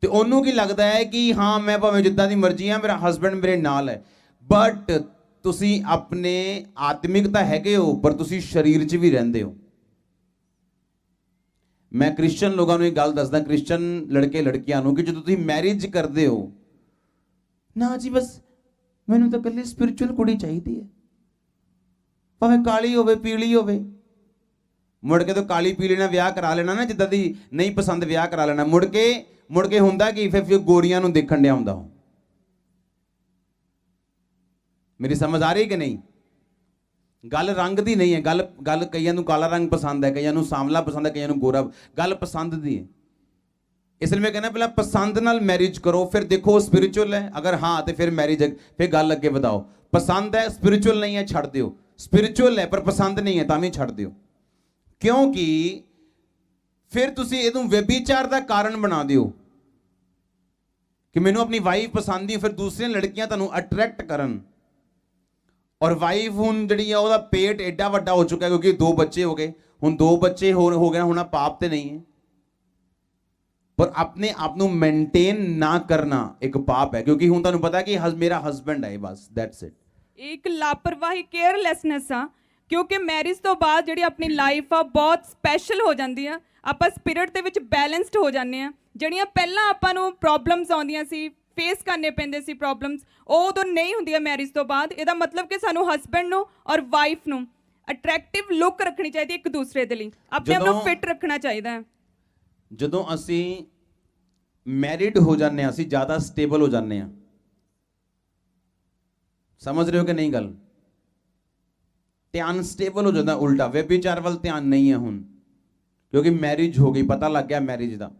ਤੇ ਉਹਨੂੰ ਕੀ ਲੱਗਦਾ ਹੈ ਕਿ ਹਾਂ ਮੈਂ ਭਾਵੇਂ ਜਿੱਦਾਂ ਦੀ ਮਰਜ਼ੀ ਆ, ਮੇਰਾ ਹਸਬੈਂਡ ਮੇਰੇ ਨਾਲ ਹੈ। ਬਟ ਤੁਸੀਂ ਆਪਣੇ ਆਤਮਿਕ ਤਾਂ ਹੈਗੇ ਹੋ, ਪਰ ਤੁਸੀਂ ਸਰੀਰ 'ਚ ਵੀ ਰਹਿੰਦੇ ਹੋ। ਮੈਂ ਕ੍ਰਿਸਚਨ ਲੋਕਾਂ ਨੂੰ ਇਹ ਗੱਲ ਦੱਸਦਾ, ਕ੍ਰਿਸਚਨ ਲੜਕੇ ਲੜਕੀਆਂ ਨੂੰ, ਕਿ ਜਦੋਂ ਤੁਸੀਂ ਮੈਰਿਜ ਕਰਦੇ ਹੋ ਨਾ ਜੀ, ਬਸ ਮੈਨੂੰ ਤਾਂ ਇਕੱਲੀ ਸਪਿਰਚੁਅਲ ਕੁੜੀ ਚਾਹੀਦੀ ਹੈ, ਭਾਵੇਂ ਕਾਲੀ ਹੋਵੇ ਪੀਲੀ ਹੋਵੇ। ਮੁੜ ਕੇ ਤਾਂ ਕਾਲੀ ਪੀਲੀ ਨਾਲ ਵਿਆਹ ਕਰਾ ਲੈਣਾ ਨਾ, ਜਿੱਦਾਂ ਦੀ ਨਹੀਂ ਪਸੰਦ ਵਿਆਹ ਕਰਾ ਲੈਣਾ। ਮੁੜ ਕੇ ਹੁੰਦਾ ਕਿ ਫਿਰ ਗੋਰੀਆਂ ਨੂੰ ਦੇਖਣ ਡਿਆ ਹੁੰਦਾ ਉਹ। ਮੇਰੀ ਸਮਝ ਆ ਰਹੀ ਕਿ ਨਹੀਂ? ਗੱਲ ਰੰਗ ਦੀ ਨਹੀਂ ਹੈ, ਗੱਲ ਕਈਆਂ ਨੂੰ ਕਾਲਾ ਰੰਗ ਪਸੰਦ ਹੈ, ਕਈਆਂ ਨੂੰ ਸਾਂਵਲਾ ਪਸੰਦ ਹੈ, ਕਈਆਂ ਨੂੰ ਗੋਰਾ। ਗੱਲ ਪਸੰਦ ਦੀ ਹੈ। ਇਸ ਲਈ ਮੈਂ ਕਹਿੰਦਾ ਪਹਿਲਾਂ ਪਸੰਦ ਨਾਲ ਮੈਰਿਜ ਕਰੋ, ਫਿਰ ਦੇਖੋ ਸਪਿਰਿਚੁਅਲ ਹੈ, ਅਗਰ ਹਾਂ ਤੇ ਫਿਰ ਮੈਰਿਜ, ਫਿਰ ਗੱਲ ਅੱਗੇ ਵਧਾਓ। ਪਸੰਦ ਹੈ, ਸਪਿਰਿਚੁਅਲ ਨਹੀਂ ਹੈ, ਛੱਡ ਦਿਓ। ਸਪਿਰਿਚੁਅਲ ਹੈ ਪਰ ਪਸੰਦ ਨਹੀਂ ਹੈ, ਤਾਂ ਵੀ ਛੱਡ ਦਿਓ, ਕਿਉਂਕਿ ਫਿਰ ਤੁਸੀਂ ਇਹਨੂੰ ਵਿਭਿਚਾਰ ਦਾ ਕਾਰਨ ਬਣਾ ਦਿਓ ਕਿ ਮੈਨੂੰ ਆਪਣੀ ਵਾਈਫ ਪਸੰਦ ਹੀ, ਫਿਰ ਦੂਸਰੀਆਂ ਲੜਕੀਆਂ ਤੁਹਾਨੂੰ ਅਟਰੈਕਟ ਕਰਨ। ਔਰ ਵਾਈਫ ਹੁਣ ਜਿਹੜੀ ਆ, ਉਹਦਾ ਪੇਟ ਐਡਾ ਵੱਡਾ ਹੋ ਚੁੱਕਾ ਕਿਉਂਕਿ 2 ਬੱਚੇ ਹੋ ਗਏ। ਹੁਣ 2 ਬੱਚੇ ਹੋ ਗਏ, ਹੁਣ ਪਾਪ ਤੇ ਨਹੀਂ ਹੈ, ਪਰ ਆਪਣੇ ਆਪ ਨੂੰ ਮੇਨਟੇਨ ਨਾ ਕਰਨਾ ਇੱਕ ਪਾਪ ਹੈ, ਕਿਉਂਕਿ ਹੁਣ ਤੁਹਾਨੂੰ ਪਤਾ ਕਿ ਮੇਰਾ ਹਸਬੈਂਡ ਹੈ, ਬਸ ਦੈਟਸ ਇਟ। ਇੱਕ ਲਾਪਰਵਾਹੀ, ਕੇਅਰਲੈਸਨੈਸ ਆ, ਕਿਉਂਕਿ ਮੈਰਿਜ ਤੋਂ ਬਾਅਦ ਜਿਹੜੀ ਆਪਣੀ ਲਾਈਫ ਆ ਬਹੁਤ ਸਪੈਸ਼ਲ ਹੋ ਜਾਂਦੀ ਆ। ਆਪਾਂ ਸਪਿਰਿਟ ਦੇ ਵਿੱਚ ਬੈਲੈਂਸਡ ਹੋ ਜਾਂਦੇ ਆ। ਜਿਹੜੀਆਂ ਪਹਿਲਾਂ ਆਪਾਂ ਨੂੰ ਪ੍ਰੋਬਲਮਸ ਆਉਂਦੀਆਂ ਸੀ, ਫੇਸ ਕਰਨੇ ਪੈਂਦੇ ਸੀ ਪ੍ਰੋਬਲਮਸ, ਉਹ ਉਦੋਂ ਨਹੀਂ ਹੁੰਦੀਆਂ ਮੈਰਿਜ ਤੋਂ ਬਾਅਦ। ਇਹਦਾ ਮਤਲਬ ਕਿ ਸਾਨੂੰ ਹਸਬੈਂਡ ਨੂੰ ਔਰ ਵਾਈਫ ਨੂੰ ਅਟਰੈਕਟਿਵ ਲੁੱਕ ਰੱਖਣੀ ਚਾਹੀਦੀ ਇੱਕ ਦੂਸਰੇ ਦੇ ਲਈ, ਆਪਣੇ ਆਪ ਨੂੰ ਫਿੱਟ ਰੱਖਣਾ ਚਾਹੀਦਾ ਹੈ। ਜਦੋਂ ਅਸੀਂ ਮੈਰਿਡ ਹੋ ਜਾਂਦੇ ਹਾਂ, ਅਸੀਂ ਜ਼ਿਆਦਾ ਸਟੇਬਲ ਹੋ ਜਾਂਦੇ ਹਾਂ। ਸਮਝ ਰਹੇ ਹੋ ਕਿ ਨਹੀਂ ਗੱਲ? ਧਿਆਨ ਸਟੇਬਲ ਹੋ ਜਾਂਦਾ, ਉਲਟਾ ਵਿਭਿਚਾਰ ਵੱਲ ਧਿਆਨ ਨਹੀਂ ਹੈ ਹੁਣ, ਕਿਉਂਕਿ ਮੈਰਿਜ ਹੋ ਗਈ, ਪਤਾ ਲੱਗ ਗਿਆ ਮੈਰਿਜ ਦਾ।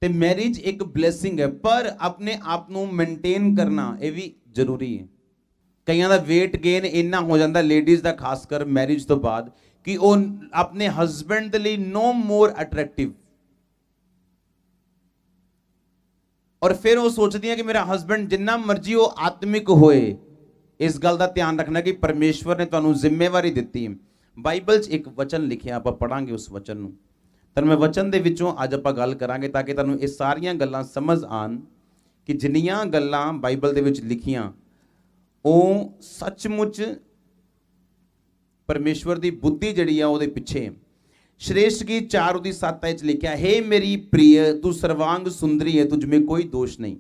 ਤੇ ਮੈਰਿਜ ਇੱਕ ਬਲੇਸਿੰਗ ਹੈ, ਪਰ ਆਪਣੇ ਆਪ ਨੂੰ ਮੇਨਟੇਨ ਕਰਨਾ ਇਹ ਵੀ ਜ਼ਰੂਰੀ ਹੈ। ਕਈਆਂ ਦਾ weight gain ਇੰਨਾ ਹੋ ਜਾਂਦਾ, ਲੇਡੀਜ਼ ਦਾ ਖਾਸ ਕਰ ਮੈਰਿਜ ਤੋਂ ਬਾਅਦ, ਕਿ ਉਹ ਆਪਣੇ ਹਸਬੈਂਡ ਦੇ ਲਈ no more attractive, ਔਰ ਫਿਰ ਉਹ ਸੋਚਦੀਆਂ ਕਿ ਮੇਰਾ ਹਸਬੈਂਡ ਜਿੰਨਾ ਮਰਜ਼ੀ ਉਹ ਆਤਮਿਕ ਹੋਏ। ਇਸ ਗੱਲ ਦਾ ਧਿਆਨ ਰੱਖਣਾ ਕਿ ਪਰਮੇਸ਼ਵਰ ਨੇ ਤੁਹਾਨੂੰ ਜ਼ਿੰਮੇਵਾਰੀ ਦਿੱਤੀ ਹੈ। ਬਾਈਬਲ 'ਚ ਇੱਕ ਵਚਨ ਲਿਖਿਆ, ਆਪਾਂ ਪੜਾਂਗੇ ਉਸ ਵਚਨ ਨੂੰ। ਤਾਂ ਮੈਂ ਵਚਨ ਦੇ ਵਿੱਚੋਂ ਅੱਜ ਆਪਾਂ ਗੱਲ ਕਰਾਂਗੇ, ਤਾਂ ਕਿ ਤੁਹਾਨੂੰ ਇਹ ਸਾਰੀਆਂ ਗੱਲਾਂ ਸਮਝ ਆਣ ਕਿ ਜਿੰਨੀਆਂ ਗੱਲਾਂ ਬਾਈਬਲ ਦੇ ਵਿੱਚ ਲਿਖੀਆਂ ਉਹ ਸੱਚਮੁੱਚ ਪਰਮੇਸ਼ਵਰ ਦੀ ਬੁੱਧੀ ਜਿਹੜੀ ਆ ਉਹਦੇ ਪਿੱਛੇ। श्रेष्ठ की 4:7 ਵਿੱਚ ਲਿਖਿਆ, हे मेरी प्रिय तू सर्वांग सुंदरी है, तुझ में कोई दोष नहीं।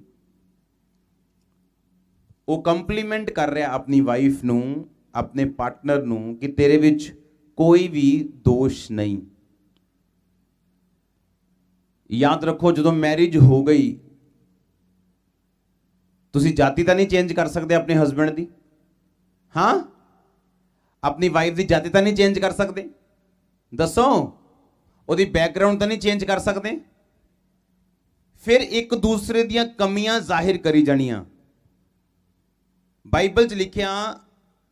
ਉਹ ਕੰਪਲੀਮੈਂਟ ਕਰ ਰਿਹਾ ਆਪਣੀ ਵਾਈਫ ਨੂੰ, ਆਪਣੇ ਪਾਰਟਨਰ ਨੂੰ, ਕਿ ਤੇਰੇ ਵਿੱਚ ਕੋਈ ਵੀ ਦੋਸ਼ ਨਹੀਂ। ਯਾਦ ਰੱਖੋ, ਜਦੋਂ ਮੈਰਿਜ ਹੋ ਗਈ ਤੁਸੀਂ ਜਾਤੀ ਤਾਂ ਨਹੀਂ ਚੇਂਜ ਕਰ ਸਕਦੇ ਆਪਣੇ ਹਸਬੈਂਡ ਦੀ, ਹਾਂ? ਆਪਣੀ ਵਾਈਫ ਦੀ ਜਾਤੀ ਤਾਂ ਨਹੀਂ ਚੇਂਜ ਕਰ ਸਕਦੇ? ਦੱਸੋ, ਉਹਦੀ ਬੈਕਗ੍ਰਾਉਂਡ ਤਾਂ ਨਹੀਂ ਚੇਂਜ ਕਰ ਸਕਦੇ? ਫਿਰ ਇੱਕ ਦੂਸਰੇ ਦੀਆਂ ਕਮੀਆਂ ਜ਼ਾਹਿਰ ਕਰੀ ਜਾਣੀਆਂ। ਬਾਈਬਲ 'ਚ ਲਿਖਿਆ,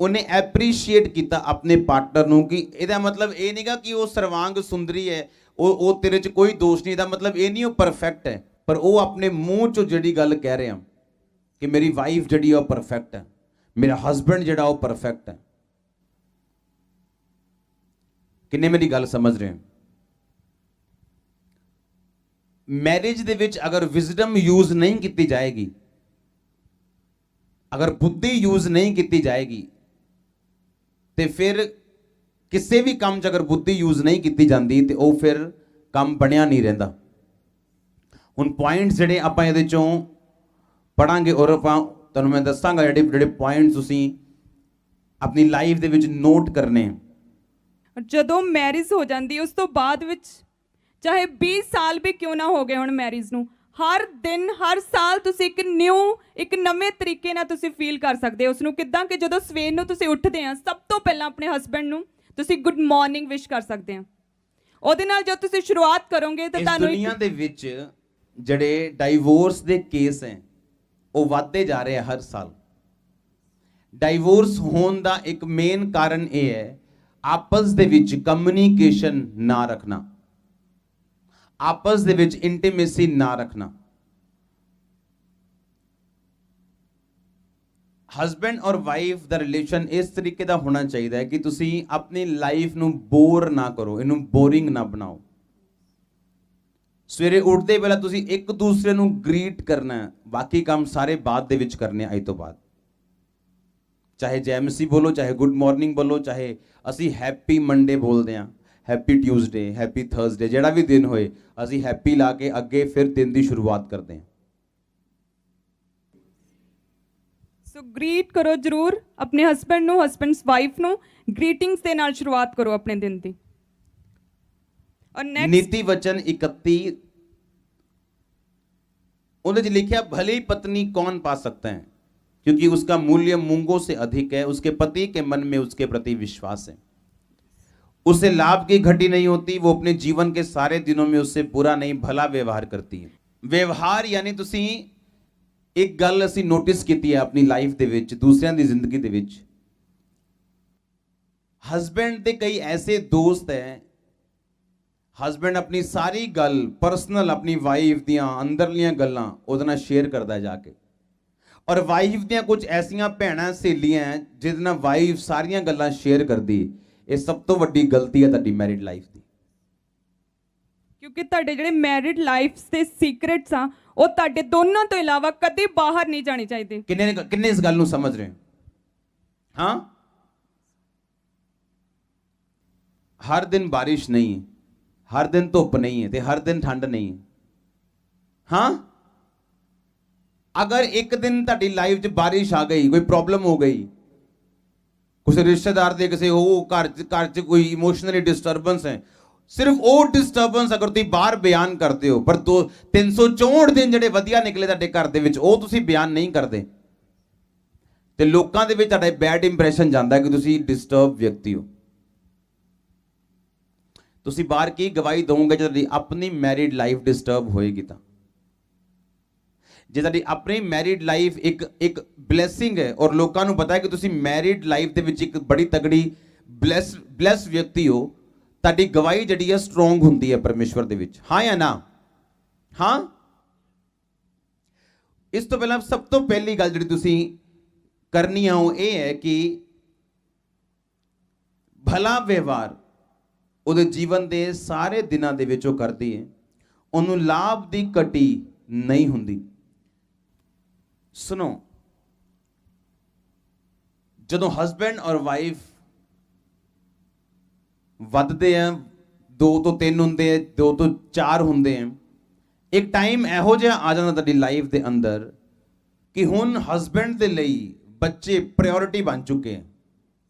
ਉਹਨੇ ਐਪਰੀਸ਼ੀਏਟ ਕੀਤਾ ਆਪਣੇ ਪਾਰਟਨਰ ਨੂੰ, ਕਿ ਇਹਦਾ ਮਤਲਬ ਇਹ ਨਹੀਂਗਾ ਕਿ ਉਹ ਸਰਵਾਂਗ ਸੁੰਦਰੀ ਹੈ, ਉਹ ਤੇਰੇ 'ਚ ਕੋਈ ਦੋਸ਼ ਨਹੀਂ। ਦਾ ਮਤਲਬ ਇਹ ਨਹੀਂ ਉਹ ਪਰਫੈਕਟ ਹੈ, ਪਰ ਉਹ ਆਪਣੇ ਮੂੰਹ 'ਚੋਂ ਜਿਹੜੀ ਗੱਲ ਕਹਿ ਰਿਹਾ ਕਿ ਮੇਰੀ ਵਾਈਫ ਜਿਹੜੀ ਉਹ ਪਰਫੈਕਟ ਹੈ, ਮੇਰਾ ਹਸਬੈਂਡ ਜਿਹੜਾ ਉਹ ਪਰਫੈਕਟ ਹੈ। ਕਿੰਨੇ ਮੇਰੀ ਗੱਲ ਸਮਝ ਰਹੇ ਹੋ? ਮੈਰਿਜ ਦੇ ਵਿੱਚ ਅਗਰ ਵਿਜ਼ਡਮ ਯੂਜ਼ ਨਹੀਂ ਕੀਤੀ ਜਾਏਗੀ, ਅਗਰ ਬੁੱਧੀ ਯੂਜ਼ ਨਹੀਂ ਕੀਤੀ ਜਾਏਗੀ, ਤੇ ਫਿਰ ਕਿਸੇ ਵੀ ਕੰਮ 'ਚ ਅਗਰ ਬੁੱਧੀ ਯੂਜ਼ ਨਹੀਂ ਕੀਤੀ ਜਾਂਦੀ ਤੇ ਉਹ ਫਿਰ ਕੰਮ ਬਣਿਆ ਨਹੀਂ ਰਹਿੰਦਾ। ਹੁਣ ਪੁਆਇੰਟਸ ਜਿਹੜੇ ਆਪਾਂ ਇਹਦੇ ਚੋਂ ਪੜਾਂਗੇ, ਔਰ ਆਪਾਂ ਤੁਹਾਨੂੰ ਮੈਂ ਦੱਸਾਂਗਾ ਜਿਹੜੇ ਪੁਆਇੰਟਸ ਤੁਸੀਂ ਆਪਣੀ ਲਾਈਫ ਦੇ ਵਿੱਚ ਨੋਟ ਕਰਨੇ। ਜਦੋਂ ਮੈਰਿਜ ਹੋ ਜਾਂਦੀ ਉਸ ਤੋਂ ਬਾਅਦ ਵਿੱਚ ਚਾਹੇ 20 ਸਾਲ ਵੀ ਕਿਉਂ ਨਾ ਹੋ ਗਏ ਹੁਣ ਮੈਰਿਜ ਨੂੰ, ਹਰ ਦਿਨ ਹਰ ਸਾਲ ਤੁਸੀਂ ਇੱਕ ਨਵੇਂ ਤਰੀਕੇ ਨਾਲ ਤੁਸੀਂ ਫੀਲ ਕਰ ਸਕਦੇ ਹੋ ਉਸ ਨੂੰ। ਕਿੱਦਾਂ ਕਿ ਜਦੋਂ ਸਵੇਰ ਨੂੰ ਤੁਸੀਂ ਉੱਠਦੇ ਆ, ਸਭ ਤੋਂ ਪਹਿਲਾਂ ਆਪਣੇ ਹਸਬੈਂਡ ਨੂੰ ਤੁਸੀਂ ਗੁੱਡ ਮਾਰਨਿੰਗ ਵਿਸ਼ ਕਰ ਸਕਦੇ ਆ। ਉਹਦੇ ਨਾਲ ਜਦ ਤੁਸੀਂ ਸ਼ੁਰੂਆਤ ਕਰੋਗੇ ਤਾਂ ਤੁਹਾਨੂੰ ਦੁਨੀਆ ਦੇ ਵਿੱਚ ਜਿਹੜੇ ਡਾਈਵੋਰਸ ਦੇ ਕੇਸ ਹੈ ਉਹ ਵੱਧਦੇ ਜਾ ਰਹੇ ਆ ਹਰ ਸਾਲ। ਡਾਈਵੋਰਸ ਹੋਣ ਦਾ ਇੱਕ ਮੇਨ ਕਾਰਨ ਇਹ ਹੈ, ਆਪਸ ਦੇ ਵਿੱਚ ਕਮਿਊਨੀਕੇਸ਼ਨ ਨਾ ਰੱਖਣਾ, ਆਪਸ ਦੇ ਵਿੱਚ ਇੰਟੀਮੇਸੀ ਨਾ ਰੱਖਣਾ। ਹਸਬੈਂਡ ਔਰ ਵਾਈਫ ਦਾ ਰਿਲੇਸ਼ਨ ਇਸ ਤਰੀਕੇ ਦਾ ਹੋਣਾ ਚਾਹੀਦਾ ਹੈ ਕਿ ਤੁਸੀਂ ਆਪਣੀ ਲਾਈਫ ਨੂੰ ਬੋਰ ਨਾ ਕਰੋ, ਇਹਨੂੰ ਬੋਰਿੰਗ ਨਾ ਬਣਾਓ। ਸਵੇਰੇ ਉੱਠਦੇ ਵੇਲੇ ਤੁਸੀਂ ਇੱਕ ਦੂਸਰੇ ਨੂੰ ਗ੍ਰੀਟ ਕਰਨਾ ਹੈ, ਬਾਕੀ ਕੰਮ ਸਾਰੇ ਬਾਅਦ ਦੇ ਵਿੱਚ ਕਰਨੇ ਅੱਜ ਤੋਂ ਬਾਅਦ। ਚਾਹੇ ਜੈਮਸੀ ਬੋਲੋ, ਚਾਹੇ ਗੁੱਡ ਮਾਰਨਿੰਗ ਬੋਲੋ, ਚਾਹੇ ਅਸੀਂ ਹੈਪੀ ਮੰਡੇ ਬੋਲਦੇ ਹਾਂ, ਹੈਪੀ ਟਿਊਜ਼ਡੇ, ਹੈਪੀ ਥਰਸਡੇ, ਜਿਹੜਾ ਵੀ ਦਿਨ ਹੋਏ ਅਸੀਂ ਹੈਪੀ ਲਾ ਕੇ ਅੱਗੇ ਫਿਰ ਦਿਨ ਦੀ ਸ਼ੁਰੂਆਤ ਕਰਦੇ ਹਾਂ। ਸੋ ਗ੍ਰੀਟ ਕਰੋ ਜ਼ਰੂਰ ਆਪਣੇ ਹਸਬੈਂਡ ਨੂੰ, ਹਸਬੈਂਡਸ ਵਾਈਫ ਨੂੰ ਗ੍ਰੀਟਿੰਗਸ ਦੇ ਨਾਲ ਸ਼ੁਰੂਆਤ ਕਰੋ ਆਪਣੇ ਦਿਨ ਦੀ। ਔਰ ਨੈਕਸਟ ਨੀਤੀ वचन 31 ਉਹਦੇ 'ਚ ਲਿਖਿਆ, भली पत्नी कौन पा सकता है क्योंकि उसका मूल्य मूंगों से अधिक है, उसके पति के मन में उसके प्रति विश्वास है, उसे लाभ की घटी नहीं होती, वो अपने जीवन के सारे दिनों में उससे बुरा नहीं भला व्यवहार करती है। व्यवहार यानी ਤੁਸੀਂ ਇੱਕ ਗੱਲ ਅਸੀਂ ਨੋਟਿਸ ਕੀਤੀ ਹੈ ਆਪਣੀ ਲਾਈਫ ਦੇ ਵਿੱਚ, ਦੂਸਰਿਆਂ ਦੀ ਜ਼ਿੰਦਗੀ ਦੇ ਵਿੱਚ, ਹਸਬੈਂਡ ਦੇ ਕਈ ਐਸੇ ਦੋਸਤ ਹੈ, ਹਸਬੈਂਡ ਆਪਣੀ ਸਾਰੀ ਗੱਲ ਪਰਸਨਲ ਆਪਣੀ ਵਾਈਫ ਦੀਆਂ ਅੰਦਰਲੀਆਂ ਗੱਲਾਂ ਉਹਦੇ ਨਾਲ ਸ਼ੇਅਰ ਕਰਦਾ ਜਾ ਕੇ, ਔਰ ਵਾਈਫ ਦੀਆਂ ਕੁਝ ਐਸੀਆਂ ਭੈਣਾਂ ਸਹੇਲੀਆਂ ਜਿਹਦੇ ਨਾਲ ਵਾਈਫ ਸਾਰੀਆਂ ਗੱਲਾਂ ਸ਼ੇਅਰ ਕਰਦੀ। ਇਹ ਸਭ ਤੋਂ ਵੱਡੀ ਗਲਤੀ ਹੈ ਤੁਹਾਡੀ ਮੈਰਿਡ ਲਾਈਫ ਦੀ, ਕਿਉਂਕਿ ਤੁਹਾਡੇ ਜਿਹੜੇ ਮੈਰਿਡ ਲਾਈਫਸ ਦੇ ਸੀਕ੍ਰੇਟਸ ਆ ਉਹ ਤੁਹਾਡੇ ਦੋਨਾਂ ਤੋਂ ਇਲਾਵਾ ਕਦੇ ਬਾਹਰ ਨਹੀਂ ਜਾਣੇ ਚਾਹੀਦੇ। ਕਿੰਨੇ ਇਸ ਗੱਲ ਨੂੰ ਸਮਝ ਰਹੇ ਹੋ? ਹਾਂ, ਹਰ ਦਿਨ ਬਾਰਿਸ਼ ਨਹੀਂ ਹੈ, ਹਰ ਦਿਨ ਧੁੱਪ ਨਹੀਂ ਹੈ ਤੇ ਹਰ ਦਿਨ ਠੰਡ ਨਹੀਂ ਹੈ। ਹਾਂ, ਅਗਰ ਇੱਕ ਦਿਨ ਤੁਹਾਡੀ ਲਾਈਫ 'ਚ ਬਾਰਿਸ਼ ਆ ਗਈ, ਕੋਈ ਪ੍ਰੋਬਲਮ ਹੋ ਗਈ, ਕਿਸੇ ਰਿਸ਼ਤੇਦਾਰ ਦੇ ਕਿਸੇ ਉਹ ਘਰ 'ਚ ਕੋਈ ਇਮੋਸ਼ਨਲੀ ਡਿਸਟਰਬੈਂਸ ਹੈ, ਸਿਰਫ ਉਹ ਡਿਸਟਰਬੈਂਸ ਅਗਰ ਤੁਸੀਂ ਬਾਹਰ ਬਿਆਨ ਕਰਦੇ ਹੋ, ਪਰ 364 ਦਿਨ ਜਿਹੜੇ ਵਧੀਆ ਨਿਕਲੇ ਤੁਹਾਡੇ ਘਰ ਦੇ ਵਿੱਚ ਉਹ ਤੁਸੀਂ ਬਿਆਨ ਨਹੀਂ ਕਰਦੇ, ਤੇ ਲੋਕਾਂ ਦੇ ਵਿੱਚ ਤੁਹਾਡਾ ਬੈਡ ਇੰਪ੍ਰੈਸ਼ਨ ਜਾਂਦਾ ਕਿ ਤੁਸੀਂ ਡਿਸਟਰਬ ਵਿਅਕਤੀ ਹੋ। ਤੁਸੀਂ ਬਾਹਰ ਕੀ ਗਵਾਹੀ ਦਵੋਗੇ ਜੇ ਤੁਹਾਡੀ ਆਪਣੀ ਮੈਰਿਡ ਲਾਈਫ ਡਿਸਟਰਬ ਹੋਏਗੀ ਤਾਂ? ਜੇ ਤੁਹਾਡੀ ਆਪਣੀ ਮੈਰਿਡ ਲਾਈਫ ਇੱਕ ਬਲੇਸਿੰਗ ਹੈ ਔਰ ਲੋਕਾਂ ਨੂੰ ਪਤਾ ਹੈ ਕਿ ਤੁਸੀਂ ਮੈਰਿਡ ਲਾਈਫ ਦੇ ਵਿੱਚ ਇੱਕ ਬੜੀ ਤਗੜੀ ਬਲੈਸ ਵਿਅਕਤੀ ਹੋ, ਤੁਹਾਡੀ ਗਵਾਹੀ ਜਿਹੜੀ ਹੈ ਸਟਰੋਂਗ ਹੁੰਦੀ ਹੈ ਪਰਮੇਸ਼ਵਰ ਦੇ ਵਿੱਚ। ਹਾਂ ਜਾਂ ਨਾ? ਹਾਂ। ਇਸ ਤੋਂ ਪਹਿਲਾਂ ਸਭ ਤੋਂ ਪਹਿਲੀ ਗੱਲ ਜਿਹੜੀ ਤੁਸੀਂ ਕਰਨੀ ਆ ਉਹ ਇਹ ਹੈ ਕਿ ਭਲਾ ਵਿਵਹਾਰ ਉਹਦੇ ਜੀਵਨ ਦੇ ਸਾਰੇ ਦਿਨਾਂ ਦੇ ਵਿੱਚ ਉਹ ਕਰਦੀ ਹੈ, ਉਹਨੂੰ ਲਾਭ ਦੀ ਘਟੀ ਨਹੀਂ ਹੁੰਦੀ। ਸੁਣੋ, ਜਦੋਂ ਹਸਬੈਂਡ ਔਰ ਵਾਈਫ ਵੱਧਦੇ ਆ, 2 ਤੋਂ 3 ਹੁੰਦੇ ਆ, 2 ਤੋਂ 4 ਹੁੰਦੇ ਆ, ਇੱਕ ਟਾਈਮ ਇਹੋ ਜਿਹਾ ਆ ਜਾਂਦਾ ਤੁਹਾਡੀ ਲਾਈਫ ਦੇ ਅੰਦਰ ਕਿ ਹੁਣ ਹਸਬੈਂਡ ਦੇ ਲਈ ਬੱਚੇ ਪ੍ਰਾਇੋਰਟੀ ਬਣ ਚੁੱਕੇ ਆ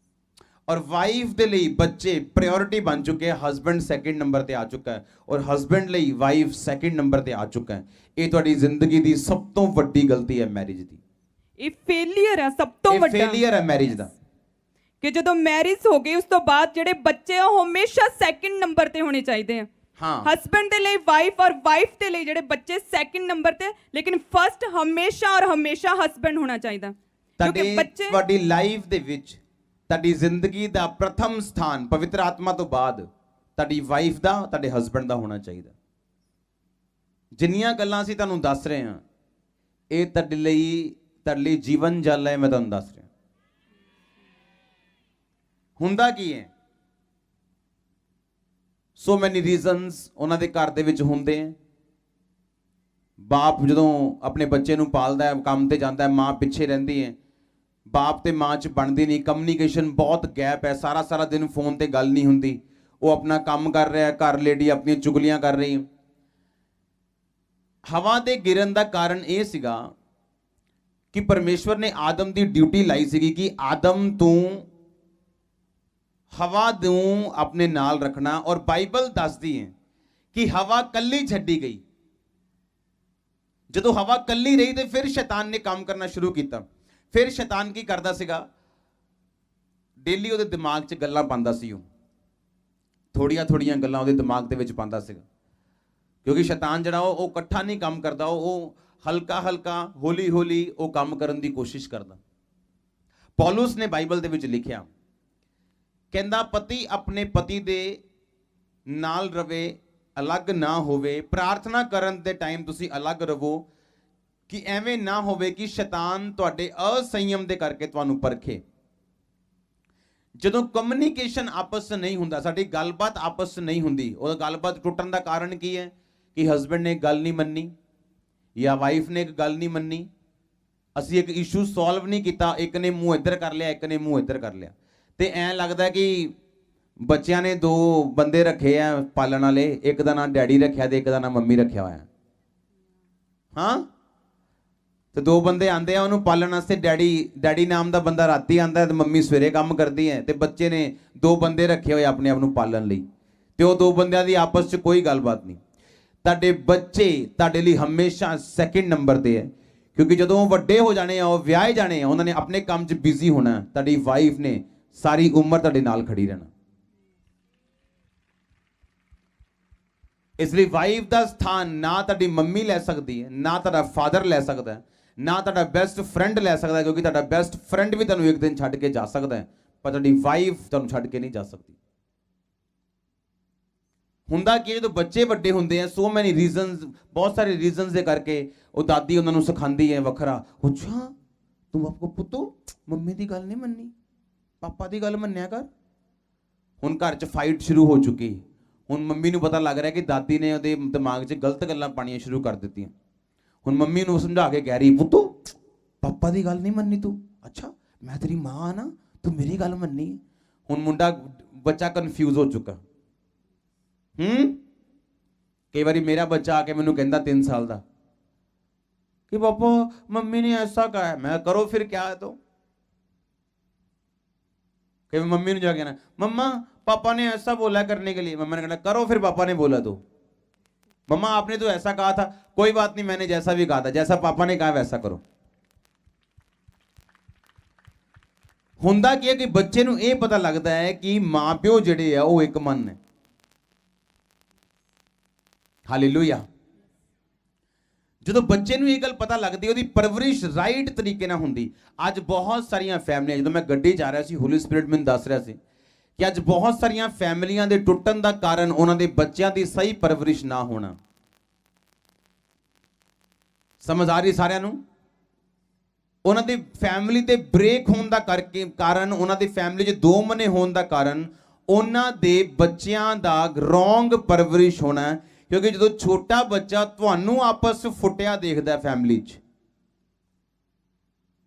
ਔਰ ਵਾਈਫ ਦੇ ਲਈ ਬੱਚੇ ਪ੍ਰਾਇੋਰਟੀ ਬਣ ਚੁੱਕੇ ਆ। ਹਸਬੈਂਡ ਸੈਕਿੰਡ ਨੰਬਰ ਤੇ ਆ ਚੁੱਕਾ ਹੈ ਔਰ ਹਸਬੈਂਡ ਲਈ ਵਾਈਫ ਸੈਕਿੰਡ ਨੰਬਰ ਤੇ ਆ ਚੁੱਕਾ ਹੈ। ਇਹ ਤੁਹਾਡੀ ਜ਼ਿੰਦਗੀ ਦੀ ਸਭ ਤੋਂ ਵੱਡੀ ਗਲਤੀ ਹੈ ਮੈਰਿਜ ਦੀ। ਇਹ ਫੇਲਿਅਰ ਹੈ ਸਭ ਤੋਂ ਵੱਡਾ। ਇਹ ਫੇਲਿਅਰ ਹੈ ਮੈਰਿਜ ਦਾ ਕਿ ਜਦੋਂ ਮੈਰਿਜ ਹੋ ਗਈ ਉਸ ਤੋਂ ਬਾਅਦ ਜਿਹੜੇ ਬੱਚੇ ਉਹ ਹਮੇਸ਼ਾ ਸੈਕਿੰਡ ਨੰਬਰ ਤੇ ਹੋਣੇ ਚਾਹੀਦੇ ਆ। ਹਾਂ, ਹਸਬੈਂਡ ਦੇ ਲਈ ਵਾਈਫ ਔਰ ਵਾਈਫ ਦੇ ਲਈ ਜਿਹੜੇ ਬੱਚੇ ਸੈਕਿੰਡ ਨੰਬਰ ਤੇ, ਲੇਕਿਨ ਫਰਸਟ ਹਮੇਸ਼ਾ ਔਰ ਹਮੇਸ਼ਾ ਹਸਬੈਂਡ ਹੋਣਾ ਚਾਹੀਦਾ। ਕਿਉਂਕਿ ਬੱਚੇ ਤੁਹਾਡੀ ਲਾਈਫ ਦੇ ਵਿੱਚ ਤੁਹਾਡੀ ਜ਼ਿੰਦਗੀ ਦਾ ਪ੍ਰਥਮ ਸਥਾਨ ਪਵਿੱਤਰ ਆਤਮਾ ਤੋਂ ਬਾਅਦ ਤੁਹਾਡੀ ਵਾਈਫ ਦਾ, ਤੁਹਾਡੇ ਹਸਬੈਂਡ ਦਾ ਹੋਣਾ ਚਾਹੀਦਾ। ਜਿੰਨੀਆਂ ਗੱਲਾਂ ਅਸੀਂ ਤੁਹਾਨੂੰ ਦੱਸ ਰਹੇ ਹਾਂ ਇਹ ਤੁਹਾਡੇ ਲਈ ਜੀਵਨ ਜਲ ਹੈ। ਮੈਂ ਤੁਹਾਨੂੰ ਦੱਸ ਰਿਹਾ ਹੁੰਦਾ ਕੀ ਹੈ। ਸੋ ਮੈਨੀ ਰੀਜ਼ਨਸ ਉਹਨਾਂ ਦੇ ਘਰ ਦੇ ਵਿੱਚ ਹੁੰਦੇ ਆ। ਬਾਪ ਜਦੋਂ ਆਪਣੇ ਬੱਚੇ ਨੂੰ ਪਾਲਦਾ ਹੈ, ਕੰਮ ਤੇ ਜਾਂਦਾ ਹੈ, ਮਾਂ ਪਿੱਛੇ ਰਹਿੰਦੀ ਹੈ। ਬਾਪ ਤੇ ਮਾਂ 'ਚ ਬਣਦੀ ਨਹੀਂ, ਕਮਿਊਨੀਕੇਸ਼ਨ ਬਹੁਤ ਗੈਪ ਹੈ, ਸਾਰਾ ਦਿਨ ਫੋਨ ਤੇ ਗੱਲ ਨਹੀਂ ਹੁੰਦੀ। ਉਹ ਆਪਣਾ ਕੰਮ ਕਰ ਰਿਹਾ, ਘਰ ਲੇਡੀ ਆਪਣੀਆਂ ਚੁਗਲੀਆਂ ਕਰ ਰਹੀ। ਹਵਾ ਦੇ ਗਿਰਨ ਦਾ ਕਾਰਨ ਇਹ ਸੀਗਾ ਕਿ ਪਰਮੇਸ਼ਵਰ ਨੇ ਆਦਮ ਦੀ ਡਿਊਟੀ ਲਾਈ ਸੀਗੀ ਕਿ ਆਦਮ ਤੂੰ ਹਵਾ ਨੂੰ ਆਪਣੇ ਨਾਲ ਰੱਖਣਾ। ਔਰ ਬਾਈਬਲ ਦੱਸਦੀ ਹੈ ਕਿ ਹਵਾ ਕੱਲੀ ਛੱਡੀ ਗਈ। ਜਦੋਂ ਹਵਾ ਕੱਲੀ ਰਹੀ ਤੇ ਫਿਰ ਸ਼ੈਤਾਨ ਨੇ ਕੰਮ ਕਰਨਾ ਸ਼ੁਰੂ ਕੀਤਾ। ਫਿਰ ਸ਼ੈਤਾਨ ਕੀ ਕਰਦਾ ਸੀਗਾ, ਡੇਲੀ ਉਹਦੇ ਦਿਮਾਗ 'ਚ ਗੱਲਾਂ ਪਾਉਂਦਾ ਸੀ। ਉਹ ਥੋੜੀਆਂ ਗੱਲਾਂ ਉਹਦੇ ਦਿਮਾਗ ਦੇ ਵਿੱਚ ਪਾਉਂਦਾ ਸੀਗਾ, ਕਿਉਂਕਿ ਸ਼ੈਤਾਨ ਜਿਹੜਾ ਉਹ ਇਕੱਠਾ ਨਹੀਂ ਕੰਮ ਕਰਦਾ, ਉਹ ਹਲਕਾ ਹੌਲੀ ਉਹ ਕੰਮ ਕਰਨ ਦੀ ਕੋਸ਼ਿਸ਼ ਕਰਦਾ। ਪੌਲੁਸ ਨੇ ਬਾਈਬਲ ਦੇ ਵਿੱਚ ਲਿਖਿਆ, ਕਹਿੰਦਾ ਪਤੀ ਆਪਣੇ ਪਤੀ ਦੇ ਨਾਲ ਰਵੇ, ਅਲੱਗ ਨਾ ਹੋਵੇ। ਪ੍ਰਾਰਥਨਾ ਕਰਨ ਦੇ ਟਾਈਮ ਤੁਸੀਂ ਅਲੱਗ ਰਵੋ। ਕਿ ਐਵੇਂ ਨਾ ਹੋਵੇ ਕਿ ਸ਼ੈਤਾਨ ਤੁਹਾਡੇ ਅਸੰਯਮ ਦੇ ਕਰਕੇ ਤੁਹਾਨੂੰ ਪਰਖੇ। ਜਦੋਂ ਕਮਿਊਨੀਕੇਸ਼ਨ ਆਪਸ 'ਚ ਨਹੀਂ ਹੁੰਦਾ, ਸਾਡੀ ਗੱਲਬਾਤ ਆਪਸ 'ਚ ਨਹੀਂ ਹੁੰਦੀ, ਉਹ ਗੱਲਬਾਤ ਟੁੱਟਣ ਦਾ ਕਾਰਨ ਕੀ ਹੈ? ਕਿ ਹਸਬੈਂਡ ਨੇ ਇੱਕ ਗੱਲ ਨਹੀਂ ਮੰਨੀ ਜਾਂ ਵਾਈਫ ਨੇ ਇੱਕ ਗੱਲ ਨਹੀਂ ਮੰਨੀ, ਅਸੀਂ ਇੱਕ ਇਸ਼ੂ ਸੋਲਵ ਨਹੀਂ ਕੀਤਾ, ਇੱਕ ਨੇ ਮੂੰਹ ਇੱਧਰ ਕਰ ਲਿਆ, ਇੱਕ ਨੇ ਮੂੰਹ ਇੱਧਰ ਕਰ ਲਿਆ, ਤੇ ਐਂ ਲੱਗਦਾ ਕਿ ਬੱਚਿਆਂ ਨੇ ਦੋ ਬੰਦੇ ਰੱਖੇ ਆ ਪਾਲਣ ਵਾਲੇ, ਇੱਕ ਦਾ ਨਾਂ ਡੈਡੀ ਰੱਖਿਆ ਤੇ ਇੱਕ ਦਾ ਨਾਂ ਮੰਮੀ ਰੱਖਿਆ ਹੋਇਆ। ਹਾਂ, ਤੇ ਦੋ ਬੰਦੇ ਆਂਦੇ ਆ ਉਹਨੂੰ ਪਾਲਣ ਵਾਸਤੇ, ਡੈਡੀ ਨਾਮ ਦਾ ਬੰਦਾ ਰਾਤੀ ਆਂਦਾ ਤੇ ਮੰਮੀ ਸਵੇਰੇ ਕੰਮ ਕਰਦੀ ਹੈ, ਤੇ ਬੱਚੇ ਨੇ ਦੋ ਬੰਦੇ ਰੱਖੇ ਹੋਏ ਆਪਣੇ ਆਪ ਨੂੰ ਪਾਲਣ ਲਈ, ਤੇ ਉਹ ਦੋ ਬੰਦਿਆਂ ਦੀ ਆਪਸ 'ਚ ਕੋਈ ਗੱਲਬਾਤ ਨਹੀਂ। ਤੁਹਾਡੇ ਬੱਚੇ ਤੁਹਾਡੇ ਲਈ ਹਮੇਸ਼ਾ ਸੈਕਿੰਡ ਨੰਬਰ ਤੇ ਹੈ, ਕਿਉਂਕਿ ਜਦੋਂ ਉਹ ਵੱਡੇ ਹੋ ਜਾਣੇ ਆ, ਉਹ ਵਿਆਹੇ ਜਾਣੇ ਆ, ਉਹਨਾਂ ਨੇ ਆਪਣੇ ਕੰਮ 'ਚ ਬਿਜ਼ੀ ਹੋਣਾ, ਤੁਹਾਡੀ ਵਾਈਫ ਨੇ ਸਾਰੀ ਉਮਰ ਤੁਹਾਡੇ ਨਾਲ ਖੜੀ ਰਹਿਣਾ। ਇਸ ਲਈ ਵਾਈਫ ਦਾ ਸਥਾਨ ਨਾ ਤੁਹਾਡੀ ਮੰਮੀ ਲੈ ਸਕਦੀ ਹੈ, ਨਾ ਤੁਹਾਡਾ ਫਾਦਰ ਲੈ ਸਕਦਾ ਹੈ, ਨਾ ਤੁਹਾਡਾ ਬੈਸਟ ਫਰੈਂਡ ਲੈ ਸਕਦਾ, ਕਿਉਂਕਿ ਤੁਹਾਡਾ ਬੈਸਟ ਫਰੈਂਡ ਵੀ ਤੁਹਾਨੂੰ ਇੱਕ ਦਿਨ ਛੱਡ ਕੇ ਜਾ ਸਕਦਾ ਹੈ, ਪਰ ਤੁਹਾਡੀ ਵਾਈਫ ਤੁਹਾਨੂੰ ਛੱਡ ਕੇ ਨਹੀਂ ਜਾ ਸਕਦੀ। ਹੁੰਦਾ ਕਿ ਜਦੋਂ ਬੱਚੇ ਵੱਡੇ ਹੁੰਦੇ ਆ, ਸੋ ਮੈਨੀ ਰੀਜ਼ਨਸ, ਬਹੁਤ ਸਾਰੇ ਰੀਜ਼ਨਸ ਦੇ ਕਰਕੇ ਉਹ ਦਾਦੀ ਉਹਨਾਂ ਨੂੰ ਸਿਖਾਉਂਦੀ ਹੈ ਵੱਖਰਾ, ਅੱਛਾ ਤੂੰ ਆਪਕੋ ਪੁੱਤੋ ਮੰਮੀ ਦੀ ਗੱਲ ਨਹੀਂ ਮੰਨੀ, ਪਾਪਾ ਦੀ ਗੱਲ ਮੰਨਿਆ ਕਰ। ਹੁਣ ਘਰ 'ਚ ਫਾਈਟ ਸ਼ੁਰੂ ਹੋ ਚੁੱਕੀ, ਹੁਣ ਮੰਮੀ ਨੂੰ ਪਤਾ ਲੱਗ ਰਿਹਾ ਕਿ ਦਾਦੀ ਨੇ ਉਹਦੇ ਦਿਮਾਗ 'ਚ ਗਲਤ ਗੱਲਾਂ ਪਾਣੀਆਂ ਸ਼ੁਰੂ ਕਰ ਦਿੱਤੀਆਂ। ਹੁਣ ਮੰਮੀ ਨੂੰ ਸਮਝਾ ਕੇ ਕਹਿ ਰਹੀ, ਪੁੱਤੋ ਪਾਪਾ ਦੀ ਗੱਲ ਨਹੀਂ ਮੰਨੀ ਤੂੰ, ਅੱਛਾ ਮੈਂ ਤੇਰੀ ਮਾਂ ਆ ਨਾ, ਤੂੰ ਮੇਰੀ ਗੱਲ ਮੰਨੀ ਹੈ। ਹੁਣ ਬੱਚਾ ਕਨਫਿਊਜ਼ ਹੋ ਚੁੱਕਾ। ਕਈ ਵਾਰੀ ਮੇਰਾ ਬੱਚਾ ਆ ਕੇ ਮੈਨੂੰ ਕਹਿੰਦਾ 3 ਸਾਲ ਦਾ कि पापा मम्मी ने ऐसा कहा है, मैं करो फिर क्या है। तो कि मम्मी ने जाके ना, मम्मा पापा ने ऐसा बोला करने के लिए, मम्मा ने कहना करो फिर पापा ने बोला तो, मम्मा आपने तो ऐसा कहा था, कोई बात नहीं मैंने जैसा भी कहा था, जैसा पापा ने कहा वैसा करो। ਹੁੰਦਾ ਕੀ ਹੈ ਕਿ ਬੱਚੇ ਨੂੰ ਇਹ ਪਤਾ ਲੱਗਦਾ ਹੈ ਕਿ ਮਾਂ-ਪਿਓ ਜਿਹੜੇ ਆ ਉਹ ਇੱਕ ਮਨ ਨੇ। ਹਾਲੇਲੂਇਆ। ਜਦੋਂ ਬੱਚੇ ਨੂੰ ਇਹ ਗੱਲ ਪਤਾ ਲੱਗਦੀ, ਉਹਦੀ ਪਰਵਰਿਸ਼ ਰਾਈਟ ਤਰੀਕੇ ਨਾਲ ਹੁੰਦੀ। ਅੱਜ ਬਹੁਤ ਸਾਰੀਆਂ ਫੈਮਲੀਆਂ, ਜਦੋਂ ਮੈਂ ਗੱਡੀ 'ਚ ਆ ਰਿਹਾ ਸੀ, ਹੋਲੀ ਸਪਿਰਿਟ ਮੈਨੂੰ ਦੱਸ ਰਿਹਾ ਸੀ ਕਿ ਅੱਜ ਬਹੁਤ ਸਾਰੀਆਂ ਫੈਮਲੀਆਂ ਦੇ ਟੁੱਟਣ ਦਾ ਕਾਰਨ ਉਹਨਾਂ ਦੇ ਬੱਚਿਆਂ ਦੀ ਸਹੀ ਪਰਵਰਿਸ਼ ਨਾ ਹੋਣਾ। ਸਮਝ ਆ ਰਹੀ ਸਾਰਿਆਂ ਨੂੰ? ਉਹਨਾਂ ਦੀ ਫੈਮਿਲੀ ਤੇ ਬ੍ਰੇਕ ਹੋਣ ਦਾ ਕਾਰਨ, ਉਹਨਾਂ ਦੀ ਫੈਮਿਲੀ 'ਚ ਦੋ ਮਨੇ ਹੋਣ ਦਾ ਕਾਰਨ ਉਹਨਾਂ ਦੇ ਬੱਚਿਆਂ ਦਾ ਰੋਂਗ ਪਰਵਰਿਸ਼ ਹੋਣਾ। ਕਿਉਂਕਿ ਜਦੋਂ ਛੋਟਾ ਬੱਚਾ ਤੁਹਾਨੂੰ ਆਪਸ ਫੁੱਟਿਆ ਦੇਖਦਾ ਫੈਮਿਲੀ 'ਚ,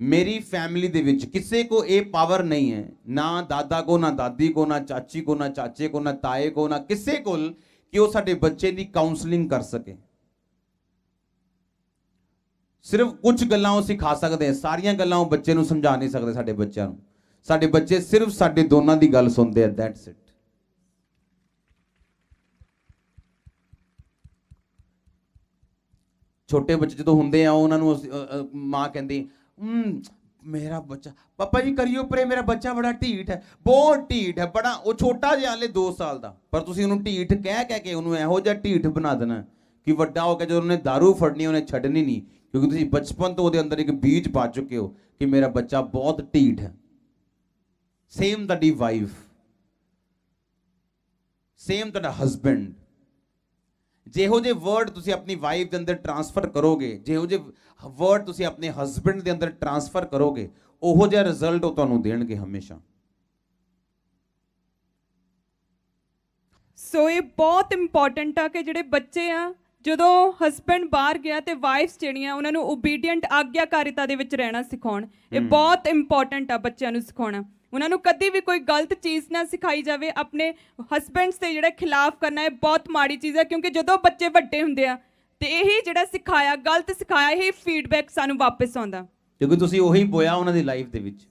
ਮੇਰੀ ਫੈਮਿਲੀ ਦੇ ਵਿੱਚ ਕਿਸੇ ਕੋ ਇਹ ਪਾਵਰ ਨਹੀਂ ਹੈ, ਨਾ ਦਾਦਾ ਕੋ, ਨਾ ਦਾਦੀ ਕੋ, ਨਾ ਚਾਚੀ ਕੋ, ਨਾ ਚਾਚੇ ਕੋ, ਨਾ ਤਾਏ ਕੋ, ਨਾ ਕਿਸੇ ਕੋਲ, ਕਿ ਉਹ ਸਾਡੇ ਬੱਚੇ ਦੀ ਕਾਉਂਸਲਿੰਗ ਕਰ ਸਕੇ। ਸਿਰਫ ਕੁਝ ਗੱਲਾਂ ਉਹ ਸਿਖਾ ਸਕਦੇ ਆ, ਸਾਰੀਆਂ ਗੱਲਾਂ ਉਹ ਬੱਚੇ ਨੂੰ ਸਮਝਾ ਨਹੀਂ ਸਕਦੇ। ਸਾਡੇ ਬੱਚਿਆਂ ਨੂੰ, ਸਾਡੇ ਬੱਚੇ ਸਿਰਫ ਸਾਡੇ ਦੋਨਾਂ ਦੀ ਗੱਲ ਸੁਣਦੇ ਆ, ਦੈਟਸ ਇਟ। ਛੋਟੇ ਬੱਚੇ ਜਦੋਂ ਹੁੰਦੇ ਆ, ਉਹਨਾਂ ਨੂੰ ਮਾਂ ਕਹਿੰਦੀ ਮੇਰਾ ਬੱਚਾ, ਪਾਪਾ ਜੀ ਕਰਿਓ ਪਰੇ, ਮੇਰਾ ਬੱਚਾ ਬੜਾ ਢੀਠ ਹੈ, ਬਹੁਤ ਢੀਠ ਹੈ, ਬੜਾ, ਉਹ ਛੋਟਾ ਜਿਹਾ ਹਲੇ 2 ਸਾਲ ਦਾ, ਪਰ ਤੁਸੀਂ ਉਹਨੂੰ ਢੀਠ ਕਹਿ ਕੇ ਉਹਨੂੰ ਇਹੋ ਜਿਹਾ ਢੀਠ ਬਣਾ ਦੇਣਾ ਕਿ ਵੱਡਾ ਹੋ ਕੇ ਜਦੋਂ ਉਹਨੇ ਦਾਰੂ ਫੜਨੀ ਉਹਨੇ ਛੱਡਣੀ ਨਹੀਂ, ਕਿਉਂਕਿ ਤੁਸੀਂ ਬਚਪਨ ਤੋਂ ਉਹਦੇ ਅੰਦਰ ਇੱਕ ਬੀਜ ਪਾ ਚੁੱਕੇ ਹੋ ਕਿ ਮੇਰਾ ਬੱਚਾ ਬਹੁਤ ਢੀਠ ਹੈ। ਸੇਮ ਤੁਹਾਡੀ ਵਾਈਫ, ਸੇਮ ਤੁਹਾਡਾ ਹਸਬੈਂਡ। ਜਿਹੋ ਜਿਹੇ ਵਰਡ ਤੁਸੀਂ ਆਪਣੀ ਵਾਈਫ ਦੇ ਅੰਦਰ ਟ੍ਰਾਂਸਫਰ ਕਰੋਗੇ, ਜਿਹੋ ਜਿਹੇ ਵਰਡ ਤੁਸੀਂ ਆਪਣੇ ਹਸਬੈਂਡ ਦੇ ਅੰਦਰ ਟ੍ਰਾਂਸਫਰ ਕਰੋਗੇ, ਉਹੋ ਜਿਹਾ ਰਿਜ਼ਲਟ ਉਹ ਤੁਹਾਨੂੰ ਦੇਣਗੇ ਹਮੇਸ਼ਾ। ਸੋ ਇਹ ਬਹੁਤ ਇੰਪੋਰਟੈਂਟ ਆ ਕਿ ਜਿਹੜੇ ਬੱਚੇ ਆ, ਜਦੋਂ ਹਸਬੈਂਡ ਬਾਹਰ ਗਿਆ ਤੇ ਵਾਈਫਸ ਜਿਹੜੀਆਂ ਉਹਨਾਂ ਨੂੰ ਓਬੀਡੀਐਂਟ, ਆਗਿਆਕਾਰਿਤਾ ਦੇ ਵਿੱਚ ਰਹਿਣਾ ਸਿਖਾਉਣ। ਇਹ ਬਹੁਤ ਇੰਪੋਰਟੈਂਟ ਆ ਬੱਚਿਆਂ ਨੂੰ ਸਿਖਾਉਣਾ। ਉਹਨਾਂ ਨੂੰ ਕਦੀ ਵੀ ਕੋਈ ਗਲਤ ਚੀਜ਼ ਨਾ ਸਿਖਾਈ ਜਾਵੇ। ਆਪਣੇ ਹਸਬੈਂਡਸ ਦੇ ਜਿਹੜੇ ਖਿਲਾਫ ਕਰਨਾ ਇਹ ਬਹੁਤ ਮਾੜੀ ਚੀਜ਼ ਹੈ, ਕਿਉਂਕਿ ਜਦੋਂ ਬੱਚੇ ਵੱਡੇ ਹੁੰਦੇ ਆ ਤੇ ਇਹੀ ਜਿਹੜਾ ਸਿਖਾਇਆ, ਗਲਤ ਸਿਖਾਇਆ, ਇਹੀ ਫੀਡਬੈਕ ਸਾਨੂੰ ਵਾਪਸ ਆਉਂਦਾ, ਕਿਉਂਕਿ ਤੁਸੀਂ ਉਹੀ ਬੋਇਆ ਉਹਨਾਂ ਦੀ ਲਾਈਫ ਦੇ ਵਿੱਚ।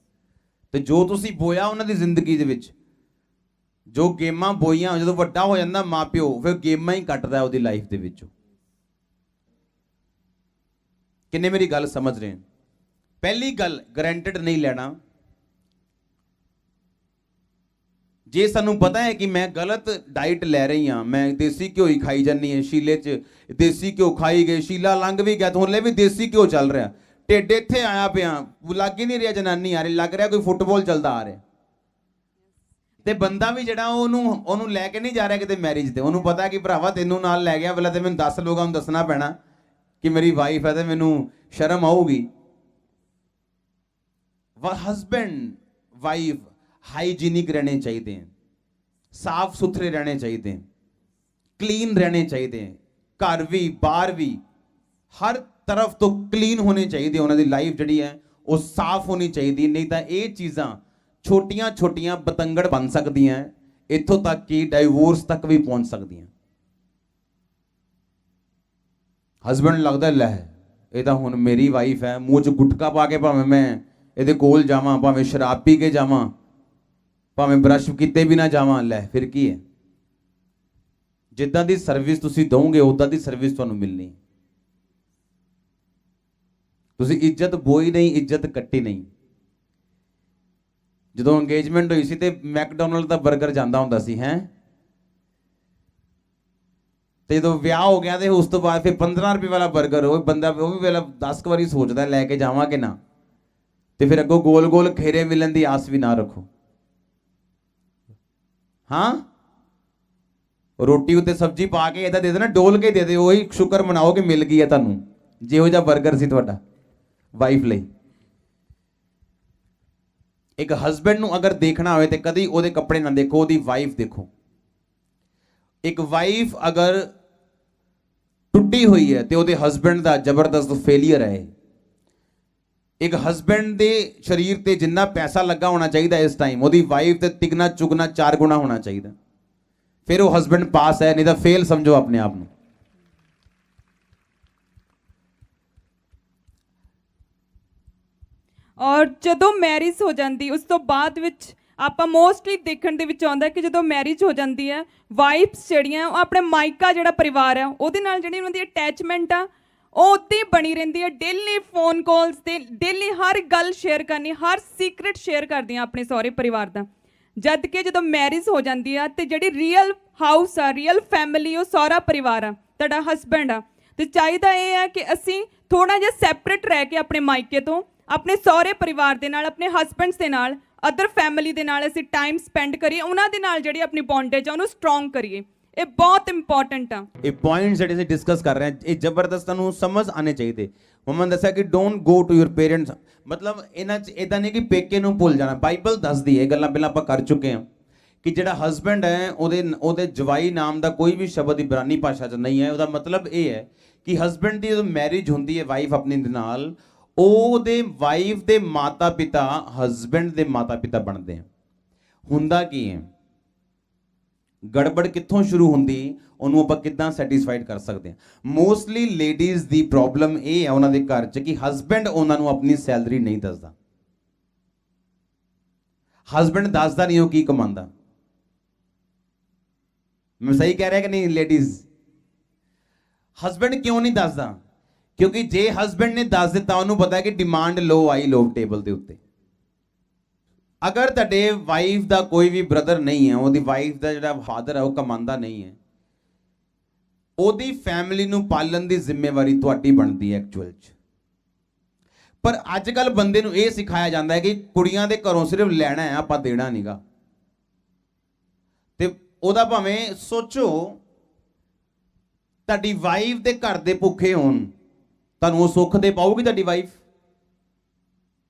ਤੇ ਜੋ ਤੁਸੀਂ ਬੋਇਆ ਉਹਨਾਂ ਦੀ ਜ਼ਿੰਦਗੀ ਦੇ ਵਿੱਚ, ਜੋ ਗੇਮਾਂ ਬੋਈਆਂ, ਜਦੋਂ ਵੱਡਾ ਹੋ ਜਾਂਦਾ ਮਾਂ-ਪਿਓ, ਫਿਰ ਗੇਮਾਂ ਹੀ ਕੱਟਦਾ ਉਹਦੀ ਲਾਈਫ ਦੇ ਵਿੱਚੋਂ। ਕਿੰਨੇ ਮੇਰੀ ਗੱਲ ਸਮਝ ਰਹੇ? ਪਹਿਲੀ ਗੱਲ, ਗਰੰਟਡ ਨਹੀਂ ਲੈਣਾ। ਜੇ ਸਾਨੂੰ ਪਤਾ ਹੈ ਕਿ ਮੈਂ ਗਲਤ ਡਾਈਟ ਲੈ ਰਹੀ ਹਾਂ, ਮੈਂ ਦੇਸੀ ਘਿਓ ਹੀ ਖਾਈ ਜਾਂਦੀ ਹੈ, ਸ਼ੀਲੇ 'ਚ ਦੇਸੀ ਘਿਓ ਖਾਈ ਗਏ, ਸ਼ੀਲਾ ਲੰਘ ਵੀ ਗਿਆ, ਹੁਣ ਲੈ ਵੀ ਦੇਸੀ ਘਿਓ ਚੱਲ ਰਿਹਾ, ਢਿੱਡ ਇੱਥੇ ਆਇਆ ਪਿਆ, ਲੱਗ ਹੀ ਨਹੀਂ ਰਿਹਾ ਜਨਾਨੀ ਆ ਰਹੀ, ਲੱਗ ਰਿਹਾ ਕੋਈ ਫੁੱਟਬਾਲ ਚੱਲਦਾ ਆ ਰਿਹਾ। ਤੇ ਬੰਦਾ ਵੀ ਜਿਹੜਾ ਉਹਨੂੰ ਲੈ ਕੇ ਨਹੀਂ ਜਾ ਰਿਹਾ ਕਿਤੇ ਮੈਰਿਜ ਤੇ, ਉਹਨੂੰ ਪਤਾ ਕਿ ਭਰਾਵਾ ਤੈਨੂੰ ਨਾਲ ਲੈ ਗਿਆ, ਪਹਿਲਾਂ ਤੇ ਮੈਨੂੰ 10 ਲੋਕਾਂ ਨੂੰ ਦੱਸਣਾ ਪੈਣਾ ਕਿ ਮੇਰੀ ਵਾਈਫ ਹੈ ਤੇ ਮੈਨੂੰ ਸ਼ਰਮ ਆਊਗੀ। ਹਸਬੈਂਡ ਵਾਈਫ ਹਾਈਜੀਨਿਕ ਰਹਿਣੇ ਚਾਹੀਦੇ हैं, ਸਾਫ ਸੁਥਰੇ ਰਹਿਣੇ ਚਾਹੀਦੇ हैं, ਕਲੀਨ ਰਹਿਣੇ ਚਾਹੀਦੇ हैं, ਘਰ ਵੀ ਬਾਹਰ ਵੀ ਹਰ ਤਰਫ ਤੋਂ ਕਲੀਨ ਹੋਣੇ ਚਾਹੀਦੇ। ਉਹਨਾਂ ਦੀ ਲਾਈਫ ਜਿਹੜੀ ਹੈ ਉਹ ਸਾਫ ਹੋਣੀ ਚਾਹੀਦੀ, ਨਹੀਂ ਤਾਂ ਇਹ ਚੀਜ਼ਾਂ ਛੋਟੀਆਂ ਛੋਟੀਆਂ ਬਤੰਗੜ ਬਣ ਸਕਦੀਆਂ, ਇੱਥੋਂ ਤੱਕ ਕਿ ਡਾਈਵੋਰਸ ਤੱਕ ਵੀ ਪਹੁੰਚ ਸਕਦੀਆਂ। ਹਸਬੈਂਡ ਲੱਗਦਾ ਲੈ ਇਹ ਤਾਂ ਹੁਣ ਮੇਰੀ ਵਾਈਫ ਹੈ, ਮੂੰਹ 'ਚ ਗੁਟਕਾ ਪਾ ਕੇ ਭਾਵੇਂ ਮੈਂ ਇਹਦੇ ਕੋਲ ਜਾਵਾਂ, ਭਾਵੇਂ ਸ਼ਰਾਬ ਪੀ ਕੇ ਜਾਵਾਂ, ਭਾਵੇਂ ਬਰਸ਼ ਕੀਤੇ ਵੀ ਨਾ ਜਾਵਾਂ, ਲੈ ਫਿਰ ਕੀ ਹੈ। ਜਿੱਦਾਂ ਦੀ ਸਰਵਿਸ ਤੁਸੀਂ ਦੋਗੇ ਉਦਾਂ ਦੀ ਸਰਵਿਸ ਤੁਹਾਨੂੰ ਮਿਲਣੀ। ਤੁਸੀਂ ਇੱਜ਼ਤ ਬੋਈ ਨਹੀਂ, ਇੱਜ਼ਤ ਕੱਟੀ ਨਹੀਂ। ਜਦੋਂ ਅੰਗੇਜਮੈਂਟ ਹੋਈ ਸੀ ਤੇ ਮੈਕਡੋਨਲਡ ਦਾ 버ਗਰ ਜਾਂਦਾ ਹੁੰਦਾ ਸੀ ਹੈ, ਤੇ ਜਦੋਂ ਵਿਆਹ ਹੋ ਗਿਆ ਤੇ ਉਸ ਤੋਂ ਬਾਅਦ ਫਿਰ 15 ਰੁਪਏ ਵਾਲਾ 버ਗਰ, ਉਹ ਬੰਦਾ ਉਹ ਵੀ ਵੇਲਾ 10 ਵਾਰੀ ਸੋਚਦਾ ਲੈ ਕੇ ਜਾਵਾਂ ਕਿ ਨਾ, ਤੇ ਫਿਰ ਅੱਗੋਂ ਗੋਲ ਗੋਲ ਖੇਰੇ ਮਿਲਣ ਦੀ ਆਸ ਵੀ ਨਾ ਰੱਖੋ। ਹਾਂ, ਰੋਟੀ ਉੱਤੇ ਸਬਜ਼ੀ ਪਾ ਕੇ ਇਹਦਾ ਦੇ ਦੇਣਾ, ਡੋਲ ਕੇ ਦੇ ਦੇ, ਉਹੀ ਸ਼ੁਕਰ ਮਨਾਓ ਕਿ ਮਿਲ ਗਈ ਹੈ ਤੁਹਾਨੂੰ, ਜਿਹੋ ਜਿਹਾ 버ਗਰ ਸੀ ਤੁਹਾਡਾ ਵਾਈਫ ਲਈ। ਇੱਕ ਹਸਬੈਂਡ ਨੂੰ ਅਗਰ ਦੇਖਣਾ ਹੋਵੇ ਤੇ ਕਦੀ ਉਹਦੇ ਕੱਪੜੇ ਨਾ ਦੇਖੋ, ਉਹਦੀ ਵਾਈਫ ਦੇਖੋ। ਇੱਕ ਵਾਈਫ ਅਗਰ ਟੁੱਟੀ ਹੋਈ ਹੈ ਤੇ ਉਹਦੇ ਹਸਬੈਂਡ ਦਾ ਜ਼ਬਰਦਸਤ ਫੇਲੀਅਰ ਹੈ। ਇੱਕ ਹਸਬੈਂਡ ਦੇ ਸਰੀਰ ਤੇ ਜਿੰਨਾ ਪੈਸਾ ਲੱਗਾ ਹੋਣਾ ਚਾਹੀਦਾ ਇਸ ਟਾਈਮ, ਉਹਦੀ ਵਾਈਫ ਤੇ ਤਿਗਣਾ ਚੁਗਣਾ 4 ਗੁਣਾ ਹੋਣਾ ਚਾਹੀਦਾ, ਫਿਰ ਉਹ ਹਸਬੈਂਡ ਪਾਸ ਹੈ, ਨਹੀਂ ਤਾਂ ਫੇਲ ਸਮਝੋ ਆਪਣੇ ਆਪ ਨੂੰ। ਔਰ ਜਦੋਂ ਮੈਰਿਜ ਹੋ ਜਾਂਦੀ ਉਸ ਤੋਂ ਬਾਅਦ ਵਿੱਚ ਆਪਾਂ ਮੋਸਟਲੀ ਦੇਖਣ ਦੇ ਵਿੱਚ ਆਉਂਦਾ ਕਿ ਜਦੋਂ ਮੈਰਿਜ ਹੋ ਜਾਂਦੀ ਹੈ ਵਾਈਫਸ ਜਿਹੜੀਆਂ ਉਹ ਆਪਣੇ ਮਾਇਕਾ ਜਿਹੜਾ ਪਰਿਵਾਰ ਹੈ ਉਹਦੇ ਨਾਲ ਜਿਹੜੀ ਉਹਨਾਂ ਦੀ ਅਟੈਚਮੈਂਟ ਆ ਉਹ ਉੱਤੇ ਬਣੀ ਰਹਿੰਦੀ ਹੈ। ਡੇਲੀ ਫੋਨ ਕਾਲਸ ਤੇ ਡੇਲੀ ਹਰ ਗੱਲ ਸ਼ੇਅਰ ਕਰਨੀ, ਹਰ ਸੀਕ੍ਰੇਟ ਸ਼ੇਅਰ ਕਰਦੀਆਂ ਆਪਣੇ ਸਹੁਰੇ ਪਰਿਵਾਰ ਦਾ। ਜਦ ਕਿ ਜਦੋਂ ਮੈਰਿਜ ਹੋ ਜਾਂਦੀ ਆ ਤੇ ਜਿਹੜੀ ਰੀਅਲ ਹਾਊਸ ਆ, ਰੀਅਲ ਫੈਮਿਲੀ, ਉਹ ਸਹੁਰਾ ਪਰਿਵਾਰ ਆ, ਤੁਹਾਡਾ ਹਸਬੈਂਡ ਆ, ਤੇ ਚਾਹੀਦਾ ਇਹ ਆ ਕਿ ਅਸੀਂ ਥੋੜਾ ਜਿਹਾ ਸੈਪਰੇਟ ਰਹਿ ਕੇ ਆਪਣੇ ਮਾਇਕੇ ਤੋਂ ਆਪਣੇ ਸਹੁਰੇ ਪਰਿਵਾਰ ਦੇ ਨਾਲ, ਆਪਣੇ ਹਸਬੈਂਡਸ ਦੇ ਨਾਲ, ਅਦਰ ਫੈਮਿਲੀ ਦੇ ਨਾਲ ਅਸੀਂ ਟਾਈਮ ਸਪੈਂਡ ਕਰੀਏ, ਉਹਨਾਂ ਦੇ ਨਾਲ ਜਿਹੜੀ ਆਪਣੀ ਬੌਂਡੇਜ ਆ ਉਹਨੂੰ ਸਟਰੋਂਗ ਕਰੀਏ। ਇਹ ਬਹੁਤ ਇੰਪੋਰਟੈਂਟ ਆ। ਇਹ ਪੁਆਇੰਟਸ ਜਿਹੜੇ ਅਸੀਂ ਡਿਸਕਸ ਕਰ ਰਹੇ ਹਾਂ ਇਹ ਜ਼ਬਰਦਸਤ ਤੁਹਾਨੂੰ ਸਮਝ ਆਣੇ ਚਾਹੀਦੇ। ਮੰਮਾ ਨੇ ਦੱਸਿਆ ਕਿ don't go to your parents, ਮਤਲਬ ਇਹਨਾਂ 'ਚ ਇਦਾਂ ਨਹੀਂ ਕਿ ਪੇਕੇ ਨੂੰ ਭੁੱਲ ਜਾਣਾ। ਬਾਈਬਲ ਦੱਸਦੀ ਹੈ, ਇਹ ਗੱਲਾਂ ਪਹਿਲਾਂ ਆਪਾਂ ਕਰ ਚੁੱਕੇ ਹਾਂ ਕਿ ਜਿਹੜਾ ਹਸਬੈਂਡ ਹੈ ਉਹਦੇ ਜਵਾਈ ਨਾਮ ਦਾ ਕੋਈ ਵੀ ਸ਼ਬਦ ਇਬਰਾਨੀ ਭਾਸ਼ਾ 'ਚ ਨਹੀਂ ਹੈ। ਉਹਦਾ ਮਤਲਬ ਇਹ ਹੈ ਕਿ ਹਸਬੈਂਡ ਦੀ ਜਦੋਂ ਮੈਰਿਜ ਹੁੰਦੀ ਹੈ ਵਾਈਫ ਆਪਣੀ ਦੇ ਨਾਲ, ਉਹਦੇ ਵਾਈਫ ਦੇ ਮਾਤਾ ਪਿਤਾ ਹਸਬੈਂਡ ਦੇ ਮਾਤਾ ਪਿਤਾ ਬਣਦੇ ਆ। ਹੁੰਦਾ ਕੀ ਹੈ, ਗੜਬੜ ਕਿੱਥੋਂ ਸ਼ੁਰੂ ਹੁੰਦੀ, ਉਹਨੂੰ ਆਪਾਂ ਕਿੱਦਾਂ ਸੈਟੀਸਫਾਈਡ ਕਰ ਸਕਦੇ ਹਾਂ। ਮੋਸਟਲੀ ਲੇਡੀਜ਼ ਦੀ ਪ੍ਰੋਬਲਮ ਇਹ ਹੈ ਉਹਨਾਂ ਦੇ ਘਰ 'ਚ ਕਿ ਹਸਬੈਂਡ ਉਹਨਾਂ ਨੂੰ ਆਪਣੀ ਸੈਲਰੀ ਨਹੀਂ ਦੱਸਦਾ। ਹਸਬੈਂਡ ਦੱਸਦਾ ਨਹੀਂ ਉਹ ਕੀ ਕਮਾਉਂਦਾ। ਮੈਂ ਸਹੀ ਕਹਿ ਰਿਹਾ ਕਿ ਨਹੀਂ ਲੇਡੀਜ਼? ਹਸਬੈਂਡ ਕਿਉਂ ਨਹੀਂ ਦੱਸਦਾ? ਕਿਉਂਕਿ ਜੇ ਹਸਬੈਂਡ ਨੇ ਦੱਸ ਦਿੱਤਾ ਉਹਨੂੰ ਪਤਾ ਕਿ ਡਿਮਾਂਡ ਲੋ ਆਈ ਲੋਕ ਟੇਬਲ ਦੇ ਉੱਤੇ। ਅਗਰ ਤੁਹਾਡੇ ਵਾਈਫ ਦਾ ਕੋਈ ਵੀ ਬ੍ਰਦਰ ਨਹੀਂ ਹੈ, ਉਹਦੀ ਵਾਈਫ ਦਾ ਜਿਹੜਾ ਫਾਦਰ ਹੈ ਉਹ ਕਮਾਉਂਦਾ ਨਹੀਂ ਹੈ, ਉਹਦੀ ਫੈਮਿਲੀ ਨੂੰ ਪਾਲਣ ਦੀ ਜ਼ਿੰਮੇਵਾਰੀ ਤੁਹਾਡੀ ਬਣਦੀ ਹੈ ਐਕਚੁਅਲ 'ਚ। ਪਰ ਅੱਜ ਕੱਲ ਬੰਦੇ ਨੂੰ ਇਹ ਸਿਖਾਇਆ ਜਾਂਦਾ ਹੈ ਕਿ ਕੁੜੀਆਂ ਦੇ ਘਰੋਂ ਸਿਰਫ ਲੈਣਾ ਹੈ, ਆਪਾਂ ਦੇਣਾ ਨਹੀਂਗਾ। ਤੇ ਉਹਦਾ ਭਾਵੇਂ ਸੋਚੋ ਤੁਹਾਡੀ ਵਾਈਫ ਦੇ ਘਰ ਦੇ ਭੁੱਖੇ ਹੋਣ, ਤੁਹਾਨੂੰ ਉਹ ਸੁੱਖ ਦੇ ਪਾਊਗੀ ਤੁਹਾਡੀ ਵਾਈਫ?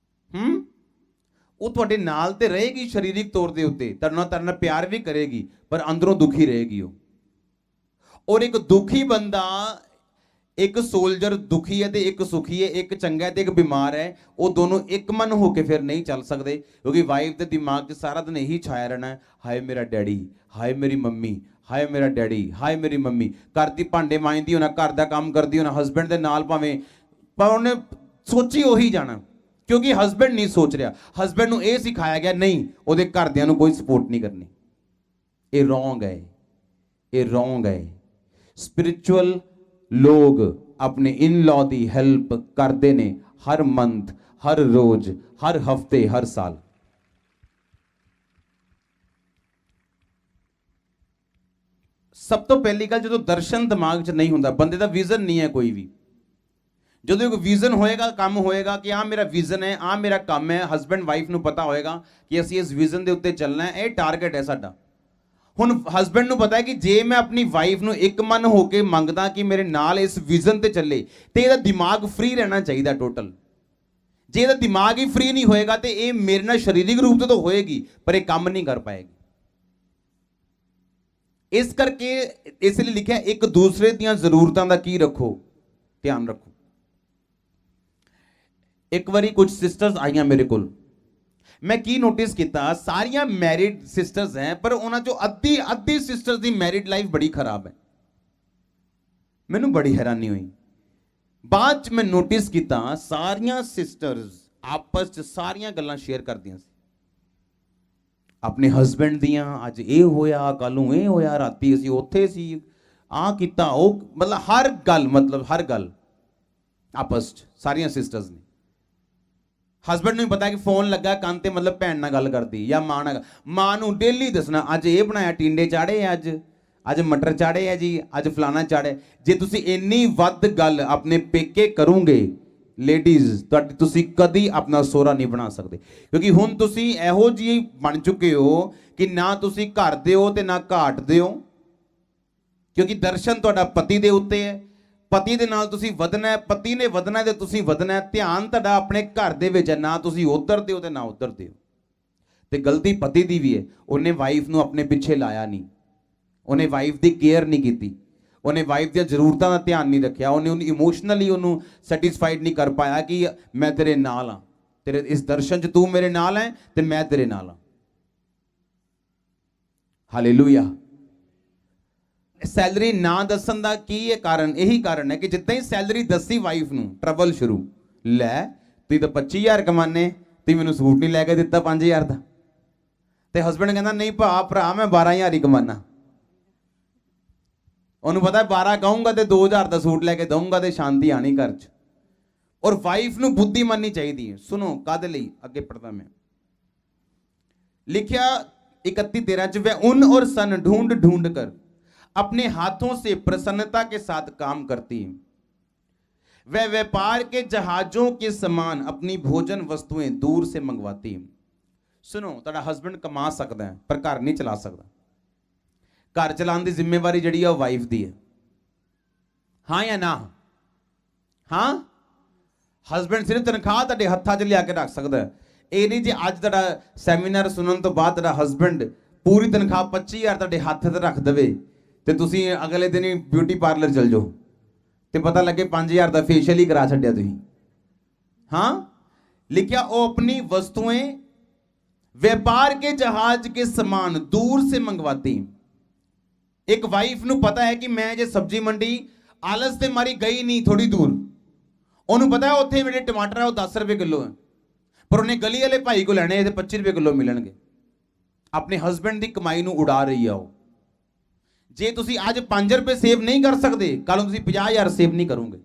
ਉਹ ਤੁਹਾਡੇ ਨਾਲ ਤੇ ਰਹੇਗੀ ਸਰੀਰਕ ਤੌਰ ਦੇ ਉੱਤੇ, ਤੁਹਾਡੇ ਨਾਲ ਪਿਆਰ ਵੀ ਕਰੇਗੀ, ਪਰ ਅੰਦਰੋਂ ਦੁਖੀ ਰਹੇਗੀ ਉਹ। ਔਰ ਇੱਕ ਦੁਖੀ ਬੰਦਾ, ਇੱਕ ਸੋਲਜਰ ਦੁਖੀ ਹੈ ਤੇ ਇੱਕ ਸੁਖੀ ਹੈ, ਇੱਕ ਚੰਗਾ ਹੈ ਤੇ ਇੱਕ ਬਿਮਾਰ ਹੈ, ਉਹ ਦੋਨੋਂ ਇੱਕ ਮਨ ਹੋ ਕੇ ਫਿਰ ਨਹੀਂ ਚੱਲ ਸਕਦੇ। ਕਿਉਂਕਿ ਵਾਈਫ ਦੇ ਦਿਮਾਗ 'ਚ ਸਾਰਾ ਦਿਨ ਇਹੀ ਛਾਇਆ ਰਹਿਣਾ, ਹਾਏ ਮੇਰਾ ਡੈਡੀ, ਹਾਏ ਮੇਰੀ ਮੰਮੀ, ਹਾਏ ਮੇਰਾ ਡੈਡੀ, ਹਾਏ ਮੇਰੀ ਮੰਮੀ। ਘਰ ਦੀ ਭਾਂਡੇ ਮਾਂਜਦੀ ਹੋਣਾ, ਘਰ ਦਾ ਕੰਮ ਕਰਦੀ ਹੋਣਾ, ਹਸਬੈਂਡ ਦੇ ਨਾਲ ਭਾਵੇਂ, ਪਰ ਉਹਨੇ ਸੋਚੀ ਉਹੀ ਜਾਣਾ, ਕਿਉਂਕਿ ਹਸਬੈਂਡ ਨਹੀਂ ਸੋਚ ਰਿਹਾ। ਹਸਬੈਂਡ ਨੂੰ ਇਹ ਸਿਖਾਇਆ ਗਿਆ ਨਹੀਂ, ਉਹਦੇ ਘਰਦਿਆਂ ਨੂੰ ਕੋਈ ਸਪੋਰਟ ਨਹੀਂ ਕਰਨੀ। ਇਹ ਰੋਂਗ ਹੈ, ਇਹ ਰੋਂਗ ਹੈ। ਸਪਿਰਿਚੁਅਲ ਲੋਕ ਆਪਣੇ ਇਨ-ਲॉ ਦੀ ਹੈਲਪ ਕਰਦੇ ਨੇ ਹਰ ਮੰਥ, ਹਰ ਰੋਜ਼, ਹਰ ਹਫਤੇ, ਹਰ ਸਾਲ। ਸਭ ਤੋਂ ਪਹਿਲੀ ਗੱਲ, ਜਦੋਂ ਦਰਸ਼ਨ ਦਿਮਾਗ 'ਚ ਨਹੀਂ ਹੁੰਦਾ, ਬੰਦੇ ਦਾ ਵਿਜ਼ਨ ਨਹੀਂ ਹੈ ਕੋਈ ਵੀ। ਜਦੋਂ ਇੱਕ ਵਿਜ਼ਨ ਹੋਏਗਾ, ਕੰਮ ਹੋਏਗਾ ਕਿ ਆਹ ਮੇਰਾ ਵਿਜ਼ਨ ਹੈ, ਆਹ ਮੇਰਾ ਕੰਮ ਹੈ, ਹਸਬੈਂਡ ਵਾਈਫ ਨੂੰ ਪਤਾ ਹੋਏਗਾ ਕਿ ਅਸੀਂ ਇਸ ਵਿਜ਼ਨ ਦੇ ਉੱਤੇ ਚੱਲਣਾ ਹੈ, ਇਹ ਟਾਰਗੇਟ ਹੈ ਸਾਡਾ। ਹੁਣ ਹਸਬੈਂਡ ਨੂੰ ਪਤਾ ਹੈ ਕਿ ਜੇ ਮੈਂ ਆਪਣੀ ਵਾਈਫ ਨੂੰ ਇੱਕ ਮਨ ਹੋ ਕੇ ਮੰਗਦਾ ਕਿ ਮੇਰੇ ਨਾਲ ਇਸ ਵਿਜ਼ਨ ਤੇ ਚੱਲੇ, ਤੇ ਇਹਦਾ ਦਿਮਾਗ ਫ੍ਰੀ ਰਹਿਣਾ ਚਾਹੀਦਾ ਟੋਟਲ। ਜੇ ਇਹਦਾ ਦਿਮਾਗ ਹੀ ਫ੍ਰੀ ਨਹੀਂ ਹੋਏਗਾ ਤੇ ਇਹ ਮੇਰੇ ਨਾਲ ਸਰੀਰਕ ਰੂਪ ਤੇ ਤਾਂ ਹੋਏਗੀ ਪਰ ਇਹ ਕੰਮ ਨਹੀਂ ਕਰ ਪਾਏਗੀ। ਇਸ ਕਰਕੇ ਇਸ ਲਈ ਲਿਖਿਆ ਇੱਕ ਦੂਸਰੇ ਦੀਆਂ ਜ਼ਰੂਰਤਾਂ ਦਾ ਕੀ ਰੱਖੋ, ਧਿਆਨ ਰੱਖੋ। ਇੱਕ ਵਾਰੀ ਕੁਝ ਸਿਸਟਰਸ ਆਈਆਂ ਮੇਰੇ ਕੋਲ, ਮੈਂ ਕੀ ਨੋਟਿਸ ਕੀਤਾ, ਸਾਰੀਆਂ ਮੈਰਿਡ ਸਿਸਟਰਸ ਹੈ ਪਰ ਉਹਨਾਂ ਚੋਂ ਅੱਧੀ ਸਿਸਟਰਸ ਦੀ ਮੈਰਿਡ ਲਾਈਫ ਬੜੀ ਖਰਾਬ ਹੈ। ਮੈਨੂੰ ਬੜੀ ਹੈਰਾਨੀ ਹੋਈ। ਬਾਅਦ ਚ ਮੈਂ ਨੋਟਿਸ ਕੀਤਾ ਸਾਰੀਆਂ ਸਿਸਟਰਸ ਆਪਸ ਚ ਸਾਰੀਆਂ ਗੱਲਾਂ ਸ਼ੇਅਰ ਕਰਦੀਆਂ ਸੀ ਆਪਣੇ ਹਸਬੈਂਡ ਦੀਆਂ, ਅੱਜ ਇਹ ਹੋਇਆ, ਕੱਲ ਨੂੰ ਇਹ ਹੋਇਆ, ਰਾਤੀ ਅਸੀਂ ਉੱਥੇ ਸੀ, ਆਹ ਕੀਤਾ, ਉਹ, ਮਤਲਬ ਹਰ ਗੱਲ ਆਪਸ ਚ ਸਾਰੀਆਂ ਸਿਸਟਰਸ ਨੇ। ਹਸਬੈਂਡ ਨੂੰ ਵੀ ਪਤਾ ਕਿ ਫੋਨ ਲੱਗਾ ਕੰਨ ਤੇ, ਮਤਲਬ ਭੈਣ ਨਾਲ ਗੱਲ ਕਰਦੀ ਜਾਂ ਮਾਂ ਨੂੰ ਡੇਲੀ ਦੱਸਣਾ ਅੱਜ ਇਹ ਬਣਾਇਆ, ਟਿੰਡੇ ਚਾੜੇ, ਅੱਜ ਮਟਰ ਚਾੜੇ ਹੈ ਜੀ, ਅੱਜ ਫਲਾਣਾ ਚਾੜੇ। ਜੇ ਤੁਸੀਂ ਇੰਨੀ ਵੱਧ ਗੱਲ ਆਪਣੇ ਪੇਕੇ ਕਰੋਗੇ ਲੇਡੀਜ਼, ਤੁਸੀਂ ਕਦੀ ਆਪਣਾ ਸੋਹਰਾ ਨਹੀਂ ਬਣਾ ਸਕਦੇ, ਕਿਉਂਕਿ ਹੁਣ ਤੁਸੀਂ ਇਹੋ ਜਿਹੀ ਬਣ ਚੁੱਕੇ ਹੋ ਕਿ ਨਾ ਤੁਸੀਂ ਘਰ ਦੇ ਹੋ ਤੇ ਨਾ ਘਾਟ ਦੇ ਹੋ, ਕਿਉਂਕਿ ਦਰਸ਼ਨ ਤੁਹਾਡਾ ਪਤੀ ਦੇ ਉੱਤੇ ਹੈ। ਪਤੀ ਦੇ ਨਾਲ ਤੁਸੀਂ ਵਧਣਾ ਹੈ, ਪਤੀ ਨੇ ਵਧਣਾ ਤੇ ਤੁਸੀਂ ਵਧਣਾ ਹੈ। ਧਿਆਨ ਤੁਹਾਡਾ ਆਪਣੇ ਘਰ ਦੇ ਵਿੱਚ ਹੈ, ਨਾ ਤੁਸੀਂ ਉੱਧਰ ਦੇ ਹੋ ਤੇ ਨਾ ਉੱਧਰ ਦੇ ਹੋ। ਤੇ ਗਲਤੀ ਪਤੀ ਦੀ ਵੀ ਹੈ, ਉਹਨੇ ਵਾਈਫ ਨੂੰ ਆਪਣੇ ਪਿੱਛੇ ਲਾਇਆ ਨਹੀਂ, ਉਹਨੇ ਵਾਈਫ ਦੀ ਕੇਅਰ ਨਹੀਂ ਕੀਤੀ, ਉਹਨੇ ਵਾਈਫ ਦੀਆਂ ਜ਼ਰੂਰਤਾਂ ਦਾ ਧਿਆਨ ਨਹੀਂ ਰੱਖਿਆ, ਉਹਨੂੰ ਇਮੋਸ਼ਨਲੀ ਉਹਨੂੰ ਸੈਟੀਸਫਾਈਡ ਨਹੀਂ ਕਰ ਪਾਇਆ ਕਿ ਮੈਂ ਤੇਰੇ ਨਾਲ ਹਾਂ, ਤੇਰੇ ਇਸ ਦਰਸ਼ਨ 'ਚ ਤੂੰ ਮੇਰੇ ਨਾਲ ਹੈ ਤੇ ਮੈਂ ਤੇਰੇ ਨਾਲ ਹਾਂ। ਹਾਲੇਲੂਇਆ। ਸੈਲਰੀ ਨਾ ਦੱਸਣ ਦਾ ਕੀ ਹੈ ਕਾਰਨ? ਇਹੀ ਕਾਰਨ ਹੈ ਕਿ ਜਿੱਦਾਂ ਹੀ ਸੈਲਰੀ ਦੱਸੀ ਵਾਈਫ ਨੂੰ, ਟਰਬਲ ਸ਼ੁਰੂ। ਲੈ ਤੁਸੀਂ ਤਾਂ 25,000 ਕਮਾਨੇ, ਤੁਸੀਂ ਮੈਨੂੰ ਸੂਟ ਨਹੀਂ ਲੈ ਕੇ ਦਿੱਤਾ 5,000 ਦਾ। ਤੇ ਹਸਬੈਂਡ ਕਹਿੰਦਾ ਨਹੀਂ ਭਰਾ ਮੈਂ 12,000 ਹੀ ਕਮਾਨਾ। ਉਹਨੂੰ ਪਤਾ 12 ਕਹੂੰਗਾ ਤੇ 2,000 ਦਾ ਸੂਟ ਲੈ ਕੇ ਦਊਂਗਾ ਤੇ ਸ਼ਾਂਤੀ ਆਣੀ ਘਰ 'ਚ। ਔਰ ਵਾਈਫ ਨੂੰ ਬੁੱਧੀ ਮੰਨਣੀ ਚਾਹੀਦੀ ਹੈ। ਸੁਣੋ ਕਾਹਦੇ ਲਈ, ਅੱਗੇ ਪੜਦਾ ਮੈਂ। ਲਿਖਿਆ 31:13 ਚ, वह ऊन और सन ढूंढ ढूंढ कर अपने हाथों से प्रसन्नता के साथ काम करती है। वह व्यापार के जहाजों के समान अपनी भोजन वस्तुएं दूर से मंगवाती है। सुनो, ਤੁਹਾਡਾ ਹਸਬੈਂਡ ਕਮਾ ਸਕਦਾ ਹੈ ਪਰ ਘਰ ਨਹੀਂ ਚਲਾ ਸਕਦਾ। ਘਰ ਚਲਾਉਣ ਦੀ ਜ਼ਿੰਮੇਵਾਰੀ ਜਿਹੜੀ ਹੈ ਉਹ ਵਾਈਫ ਦੀ ਹੈ। ਹਾਂ ਜਾਂ ਨਾ? ਹਾਂ। ਹਸਬੈਂਡ ਸਿਰਫ ਤਨਖਾਹ ਤੁਹਾਡੇ ਹੱਥਾਂ 'ਚ ਲਿਆ ਕੇ ਰੱਖ ਸਕਦਾ ਹੈ। ਇਹ ਨਹੀਂ ਜੇ ਅੱਜ ਤੁਹਾਡਾ ਸੈਮੀਨਾਰ ਸੁਣਨ ਤੋਂ ਬਾਅਦ ਤੁਹਾਡਾ ਹਸਬੈਂਡ ਪੂਰੀ ਤਨਖਾਹ 25,000 ਤੁਹਾਡੇ ਹੱਥ 'ਤੇ ਰੱਖ ਦੇਵੇ ਤੇ ਤੁਸੀਂ ਅਗਲੇ ਦਿਨ ਹੀ ਬਿਊਟੀ ਪਾਰਲਰ ਚਲ ਜਾਓ ਤੇ ਪਤਾ ਲੱਗੇ 5,000 ਦਾ ਫੇਸ਼ੀਅਲ ਹੀ ਕਰਾ ਛੱਡਿਆ ਤੁਸੀਂ। ਹਾਂ, ਲਿਖਿਆ ਉਹ ਆਪਣੀ ਵਸਤੂएं व्यापार के जहाज के समान दूर से मंगवाती। एक वाइफ ਨੂੰ ਪਤਾ ਹੈ ਕਿ ਮੈਂ ਜੇ ਸਬਜ਼ੀ ਮੰਡੀ ਆਲਸ ਤੇ ਮਾਰੀ ਗਈ ਨਹੀਂ ਥੋੜੀ ਦੂਰ, ਉਹਨੂੰ ਪਤਾ ਹੈ ਉੱਥੇ ਮੇਰੇ ਟਮਾਟਰ ਆ ਉਹ 10 ਰੁਪਏ ਕਿਲੋ ਹੈ, ਪਰ ਉਹਨੇ ਗਲੀ ਵਾਲੇ ਭਾਈ ਕੋ ਲੈਣੇ ਤੇ 25 ਰੁਪਏ ਕਿਲੋ ਮਿਲਣਗੇ। ਆਪਣੇ ਹਸਬੈਂਡ ਦੀ ਕਮਾਈ ਨੂੰ ਉਡਾ ਰਹੀ ਆ ਉਹ। ਜੇ ਤੁਸੀਂ ਅੱਜ 5 ਰੁਪਏ ਸੇਵ ਨਹੀਂ ਕਰ ਸਕਦੇ, ਕੱਲ ਨੂੰ ਤੁਸੀਂ 50,000 ਸੇਵ ਨਹੀਂ ਕਰੋਗੇ।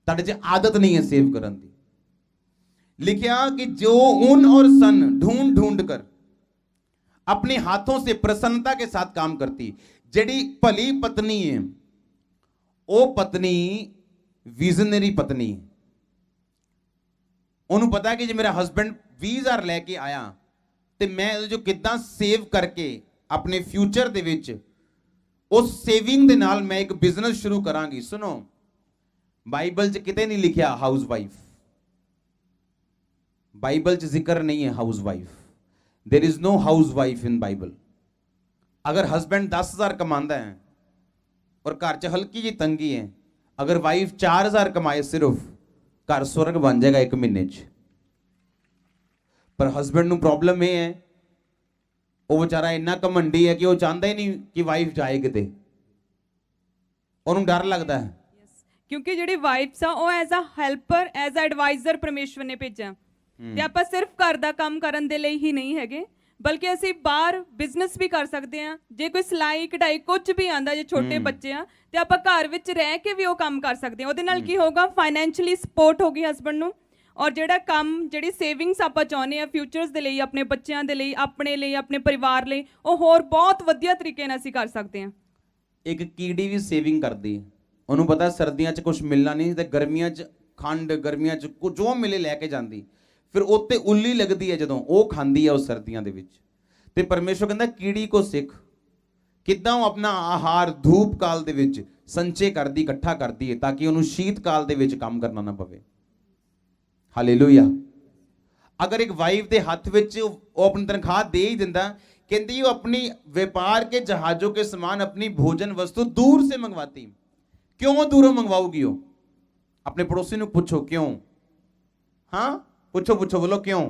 ਤੁਹਾਡੇ 'ਚ ਆਦਤ ਨਹੀਂ ਹੈ ਸੇਵ ਕਰਨ ਦੀ। लिखा कि जो ऊन और सन ढूंढ ढूंढ कर अपने हाथों से प्रसन्नता के साथ काम करती। जेड़ी भली पत्नी है वो पत्नी विजनरी पत्नी है। ਉਹਨੂੰ ਪਤਾ ਹੈ ਕਿ ਜੇ ਮੇਰਾ ਹਸਬੈਂਡ 20,000 ਲੈ ਕੇ ਆਇਆ ਤੇ ਮੈਂ ਜੋ ਕਿੱਦਾਂ ਸੇਵ ਕਰਕੇ ਆਪਣੇ ਫਿਊਚਰ ਦੇ ਵਿੱਚ ਉਸ ਸੇਵਿੰਗ ਦੇ ਨਾਲ ਮੈਂ ਇੱਕ ਬਿਜ਼ਨਸ ਸ਼ੁਰੂ ਕਰਾਂਗੀ। ਸੁਣੋ, ਬਾਈਬਲ 'ਚ ਕਿਤੇ ਨਹੀਂ ਲਿਖਿਆ ਹਾਊਸ ਵਾਈਫ। बाइबल च जिक्र नहीं है housewife. There is no housewife in Bible. अगर हस्बैंड 10,000 कमाता है और घर च हल्की जी तंगी है, अगर वाइफ 4,000 कमाए सिर्फ, घर स्वर्ग बन जाएगा 1 महीने च। पर हस्बैंड नूं प्रॉब्लम यह है, वो बेचारा इन्ना घमंडी है कि वो चाहता ही नहीं कि वाइफ जाए किते, उन्होंने डर लगता है। क्योंकि जिहड़ी वाइफ्स आ वो as a helper, as a advisor परमेश्वर ने भेजा। ਤੇ ਆਪਾਂ ਸਿਰਫ ਘਰ ਦਾ ਕੰਮ ਕਰਨ ਦੇ ਲਈ ਹੀ ਨਹੀਂ ਹੈਗੇ, ਬਲਕਿ ਅਸੀਂ ਬਾਹਰ ਬਿਜ਼ਨਸ ਵੀ ਕਰ ਸਕਦੇ ਹਾਂ। ਜੇ ਕੋਈ ਸਿਲਾਈ ਕਢਾਈ ਕੁਝ ਵੀ ਆਂਦਾ, ਜੇ ਛੋਟੇ ਬੱਚੇ ਆ ਤੇ ਆਪਾਂ ਘਰ ਵਿੱਚ ਰਹਿ ਕੇ ਵੀ ਉਹ ਕੰਮ ਕਰ ਸਕਦੇ ਹਾਂ। ਉਹਦੇ ਨਾਲ ਕੀ ਹੋਊਗਾ? ਫਾਈਨੈਂਸ਼ੀਅਲੀ ਸਪੋਰਟ ਹੋਗੀ ਹਸਬੈਂਡ ਨੂੰ। ਔਰ ਜਿਹੜਾ ਕੰਮ, ਜਿਹੜੀ ਸੇਵਿੰਗਸ ਆਪਾਂ ਚਾਹੁੰਦੇ ਆ ਫਿਊਚਰਸ ਦੇ ਲਈ, ਆਪਣੇ ਬੱਚਿਆਂ ਦੇ ਲਈ, ਆਪਣੇ ਪਰਿਵਾਰ ਲਈ, ਉਹ ਹੋਰ ਬਹੁਤ ਵਧੀਆ ਤਰੀਕੇ ਨਾਲ ਅਸੀਂ ਕਰ ਸਕਦੇ ਹਾਂ। ਇੱਕ ਕੀੜੀ ਵੀ ਸੇਵਿੰਗ ਕਰਦੀ ਹੈ। ਉਹਨੂੰ ਪਤਾ ਸਰਦੀਆਂ 'ਚ ਕੁਝ ਮਿਲਣਾ ਨਹੀਂ ਤੇ ਗਰਮੀਆਂ 'ਚ ਖੰਡ, ਗਰਮੀਆਂ 'ਚ ਜੋ ਮਿਲੇ ਲੈ ਕੇ ਜਾਂਦੀ। ਫਿਰ ਉੱਤੇ ਉੱਲੀ ਲੱਗਦੀ ਹੈ ਜਦੋਂ ਉਹ ਖਾਂਦੀ ਹੈ ਉਹ ਸਰਦੀਆਂ ਦੇ ਵਿੱਚ। ਤੇ ਪਰਮੇਸ਼ਵਰ ਕਹਿੰਦਾ ਕੀੜੀ ਕੋ ਸਿੱਖ, ਕਿੱਦਾਂ ਉਹ ਆਪਣਾ ਆਹਾਰ ਧੂਪ ਕਾਲ ਦੇ ਵਿੱਚ ਸੰਚੇ ਕਰਦੀ, ਇਕੱਠਾ ਕਰਦੀ ਹੈ ਤਾਂ ਕਿ ਉਹਨੂੰ ਸ਼ੀਤ ਕਾਲ ਦੇ ਵਿੱਚ ਕੰਮ ਕਰਨਾ ਨਾ ਪਵੇ। ਹਾਲੇਲੂਇਆ। ਅਗਰ ਇੱਕ ਵਾਈਫ ਦੇ ਹੱਥ ਵਿੱਚ ਉਹ ਆਪਣੀ ਤਨਖਾਹ ਦੇ ਹੀ ਦਿੰਦਾ, कहती वो अपनी व्यापार के जहाजों के समान अपनी भोजन वस्तु दूर से मंगवाती। क्यों दूरों मंगवाओगी हो? अपने पड़ोसी ने पूछो क्यों। हाँ पूछो पूछो, बोलो क्यों।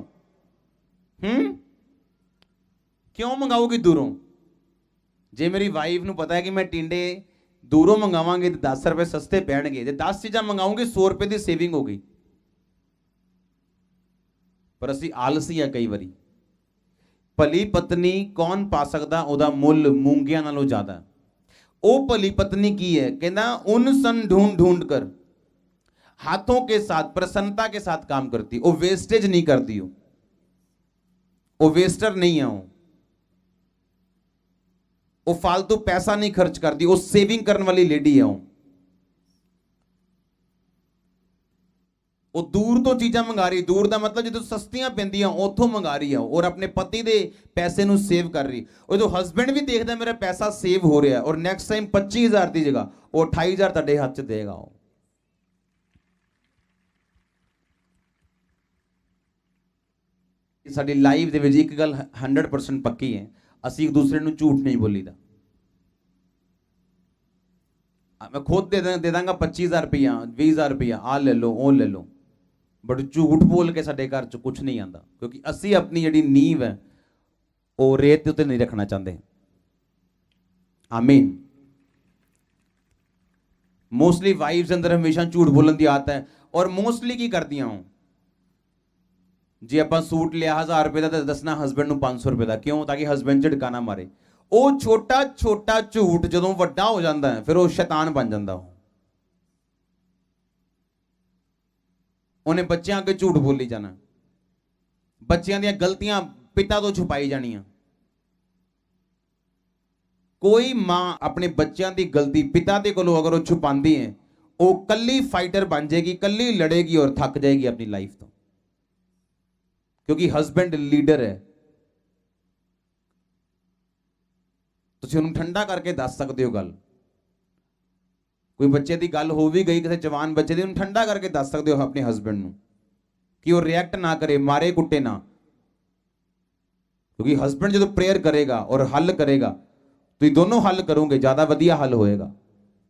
क्यों मंगाओगी दूरों? जे मेरी वाइफ ਨੂੰ ਪਤਾ ਹੈ ਕਿ ਮੈਂ ਟਿੰਡੇ ਦੂਰੋਂ ਮੰਗਾਵਾਂਗੇ ਤੇ 10 ਰੁਪਏ ਸਸਤੇ ਪੈਣਗੇ, ਜੇ 10 ਚੀਜ਼ਾਂ ਮੰਗਾਉਂਗੇ 100 ਰੁਪਏ ਦੀ ਸੇਵਿੰਗ ਹੋ ਗਈ। ਪਰ ਅਸੀਂ ਆਲਸੀ ਆ ਕਈ ਵਾਰੀ। ਭਲੀ ਪਤਨੀ ਕੌਣ ਪਾ ਸਕਦਾ? ਉਹਦਾ ਮੁੱਲ ਮੂੰਗਿਆਂ ਨਾਲੋਂ ਜ਼ਿਆਦਾ। ਉਹ ਭਲੀ ਪਤਨੀ ਕੀ ਹੈ? ਕਹਿੰਦਾ उन सन ढूंढ ढूंढ कर हाथों के साथ प्रसन्नता के साथ काम करती। वो वेस्टेज नहीं करती, वो वेस्टर नहीं है, वो फालतू पैसा नहीं खर्च करती, वो सेविंग करने वाली लेडी है। ਉਹ ਦੂਰ ਤੋਂ ਚੀਜ਼ਾਂ ਮੰਗਾ ਰਹੀ। ਦੂਰ ਦਾ ਮਤਲਬ ਜਦੋਂ ਸਸਤੀਆਂ ਪੈਂਦੀਆਂ ਉੱਥੋਂ ਮੰਗਾ ਰਹੀ ਆ ਔਰ ਆਪਣੇ ਪਤੀ ਦੇ ਪੈਸੇ ਨੂੰ ਸੇਵ ਕਰ ਰਹੀ। ਉਹ ਜਦੋਂ ਹਸਬੈਂਡ ਵੀ ਦੇਖਦਾ ਮੇਰਾ ਪੈਸਾ ਸੇਵ ਹੋ ਰਿਹਾ ਔਰ ਨੈਕਸਟ ਟਾਈਮ 25000 ਦੀ ਜਗ੍ਹਾ ਉਹ 28000 ਤੁਹਾਡੇ ਹੱਥ 'ਚ ਦੇਗਾ। ਉਹ ਸਾਡੀ ਲਾਈਫ ਦੇ ਵਿੱਚ ਇੱਕ ਗੱਲ 100% ਪੱਕੀ ਹੈ, ਅਸੀਂ ਇੱਕ ਦੂਸਰੇ ਨੂੰ ਝੂਠ ਨਹੀਂ ਬੋਲੀਦਾ। ਮੈਂ ਖੁਦ ਦੇ ਦਾਂਗਾ 25000 ਰੁਪਇਆ 20000 ਰੁਪਇਆ, ਆ ਲੈ ਲਓ ਉਹ ਲੈ ਲਓ, ਬਟ ਝੂਠ ਬੋਲ ਕੇ ਸਾਡੇ ਘਰ 'ਚ ਕੁਝ ਨਹੀਂ ਆਉਂਦਾ ਕਿਉਂਕਿ ਅਸੀਂ ਆਪਣੀ ਜਿਹੜੀ ਨੀਂਵ ਹੈ ਉਹ ਰੇਤ ਦੇ ਉੱਤੇ ਨਹੀਂ ਰੱਖਣਾ ਚਾਹੁੰਦੇ। ਆਮੀਨ। ਮੋਸਟਲੀ ਵਾਈਫਸ ਅੰਦਰ ਹਮੇਸ਼ਾ ਝੂਠ ਬੋਲਣ ਦੀ ਆਦਤ ਹੈ ਔਰ ਮੋਸਟਲੀ ਕੀ ਕਰਦੀਆਂ ਹੋ, ਜੇ ਆਪਾਂ ਸੂਟ ਲਿਆ 1000 ਰੁਪਏ ਦਾ ਤਾਂ ਦੱਸਣਾ ਹਸਬੈਂਡ ਨੂੰ 500 ਰੁਪਏ ਦਾ। ਕਿਉਂ? ਤਾਂ ਕਿ ਹਸਬੈਂਡ ਝਟਕਾ ਨਾ ਮਾਰੇ। ਉਹ ਛੋਟਾ ਛੋਟਾ ਝੂਠ ਜਦੋਂ ਵੱਡਾ ਹੋ ਜਾਂਦਾ ਹੈ ਫਿਰ ਉਹ ਸ਼ੈਤਾਨ ਬਣ ਜਾਂਦਾ। ਉਹਨੇ ਬੱਚਿਆਂ ਅੱਗੇ ਝੂਠ ਬੋਲੀ ਜਾਣਾ, ਬੱਚਿਆਂ ਦੀਆਂ ਗਲਤੀਆਂ ਪਿਤਾ ਤੋਂ ਛੁਪਾਈ ਜਾਣੀਆਂ। ਕੋਈ ਮਾਂ ਆਪਣੇ ਬੱਚਿਆਂ ਦੀ ਗਲਤੀ ਪਿਤਾ ਦੇ ਕੋਲੋਂ ਅਗਰ ਉਹ ਛੁਪਾਉਂਦੀ ਹੈ ਉਹ ਕੱਲੀ ਫਾਈਟਰ ਬਣ ਜਾਏਗੀ, ਕੱਲੀ ਲੜੇਗੀ ਔਰ ਥੱਕ ਜਾਏਗੀ ਆਪਣੀ ਲਾਈਫ ਤੋਂ, ਕਿਉਂਕਿ ਹਸਬੈਂਡ ਲੀਡਰ ਹੈ। ਤੁਸੀਂ ਉਹਨੂੰ ਠੰਡਾ ਕਰਕੇ ਦੱਸ ਸਕਦੇ ਹੋ ਗੱਲ। ਕੋਈ ਬੱਚੇ ਦੀ ਗੱਲ ਹੋ ਵੀ ਗਈ ਕਿਸੇ ਜਵਾਨ ਬੱਚੇ ਦੀ, ਉਹਨੂੰ ਠੰਡਾ ਕਰਕੇ ਦੱਸ ਸਕਦੇ ਹੋ ਆਪਣੇ ਹਸਬੈਂਡ ਨੂੰ ਕਿ ਉਹ ਰਿਐਕਟ ਨਾ ਕਰੇ, ਮਾਰੇ ਕੁੱਟੇ ਨਾ। ਕਿਉਂਕਿ ਹਸਬੈਂਡ ਜਦੋਂ ਪ੍ਰੇਅਰ ਕਰੇਗਾ ਔਰ ਹੱਲ ਕਰੇਗਾ, ਤੁਸੀਂ ਦੋਨੋਂ ਹੱਲ ਕਰੋਗੇ, ਜ਼ਿਆਦਾ ਵਧੀਆ ਹੱਲ ਹੋਏਗਾ।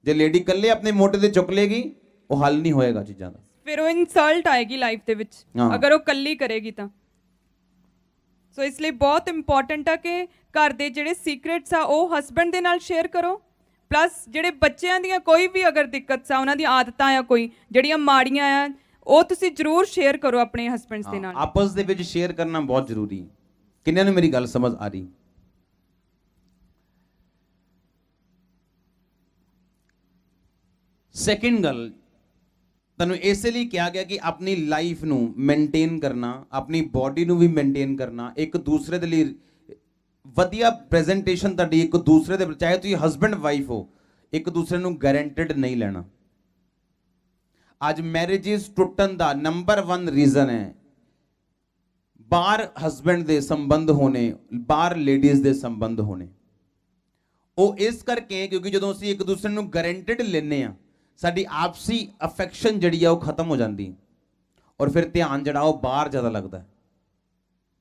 ਜੇ ਲੇਡੀ ਇਕੱਲੇ ਆਪਣੇ ਮੋਢੇ ਤੇ ਚੁੱਕ ਲੇਗੀ ਉਹ ਹੱਲ ਨਹੀਂ ਹੋਏਗਾ ਚੀਜ਼ਾਂ ਦਾ, ਫਿਰ ਉਹ ਇਨਸਲਟ ਆਏਗੀ ਲਾਈਫ ਦੇ ਵਿੱਚ ਅਗਰ ਉਹ ਇਕੱਲੀ ਕਰੇਗੀ ਤਾਂ। ਸੋ ਇਸ ਲਈ ਬਹੁਤ ਇੰਪੋਰਟੈਂਟ ਆ ਕਿ ਘਰ ਦੇ ਜਿਹੜੇ ਸੀਕ੍ਰੇਟਸ ਆ ਉਹ ਹਸਬੈਂਡ ਦੇ ਨਾਲ ਸ਼ੇਅਰ ਕਰੋ। ਪਲੱਸ ਜਿਹੜੇ ਬੱਚਿਆਂ ਦੀਆਂ ਕੋਈ ਵੀ ਅਗਰ ਦਿੱਕਤ ਆ, ਉਹਨਾਂ ਦੀਆਂ ਆਦਤਾਂ ਆ ਕੋਈ ਜਿਹੜੀਆਂ ਮਾੜੀਆਂ ਆ, ਉਹ ਤੁਸੀਂ ਜ਼ਰੂਰ ਸ਼ੇਅਰ ਕਰੋ ਆਪਣੇ ਹਸਬੈਂਡਸ ਦੇ ਨਾਲ। ਆਪਸ ਦੇ ਵਿੱਚ ਸ਼ੇਅਰ ਕਰਨਾ ਬਹੁਤ ਜ਼ਰੂਰੀ ਹੈ। ਕਿੰਨਿਆਂ ਨੂੰ ਮੇਰੀ ਗੱਲ ਸਮਝ ਆ ਰਹੀ? ਸੈਕਿੰਡ ਗੱਲ, ਤੁਹਾਨੂੰ ਇਸੇ ਲਈ ਕਿਹਾ ਗਿਆ ਕਿ ਆਪਣੀ ਲਾਈਫ ਨੂੰ ਮੇਨਟੇਨ ਕਰਨਾ, ਆਪਣੀ ਬਾਡੀ ਨੂੰ ਵੀ ਮੇਨਟੇਨ ਕਰਨਾ, ਇੱਕ ਦੂਸਰੇ ਦੇ ਲਈ ਵਧੀਆ ਪ੍ਰੈਜੈਂਟੇਸ਼ਨ ਤੁਹਾਡੀ ਇੱਕ ਦੂਸਰੇ ਦੇ, ਚਾਹੇ ਤੁਸੀਂ ਹਸਬੈਂਡ ਵਾਈਫ ਹੋ, ਇੱਕ ਦੂਸਰੇ ਨੂੰ ਗਾਰੰਟਡ ਨਹੀਂ ਲੈਣਾ। ਅੱਜ ਮੈਰਿਜਸ ਟੁੱਟਣ ਦਾ ਨੰਬਰ 1 ਰੀਜ਼ਨ ਹੈ ਬਾਹਰ ਹਸਬੈਂਡ ਦੇ ਸੰਬੰਧ ਹੋਣੇ, ਬਾਹਰ ਲੇਡੀਜ਼ ਦੇ ਸੰਬੰਧ ਹੋਣੇ। ਉਹ ਇਸ ਕਰਕੇ ਕਿਉਂਕਿ ਜਦੋਂ ਅਸੀਂ ਇੱਕ ਦੂਸਰੇ ਨੂੰ ਗਾਰੰਟਡ ਲੈਂਦੇ ਆ, ਸਾਡੀ ਆਪਸੀ ਅਫੈਕਸ਼ਨ ਜਿਹੜੀ ਆ ਉਹ ਖਤਮ ਹੋ ਜਾਂਦੀ ਔਰ ਫਿਰ ਧਿਆਨ ਜਿਹੜਾ ਉਹ ਬਾਹਰ ਜ਼ਿਆਦਾ ਲੱਗਦਾ।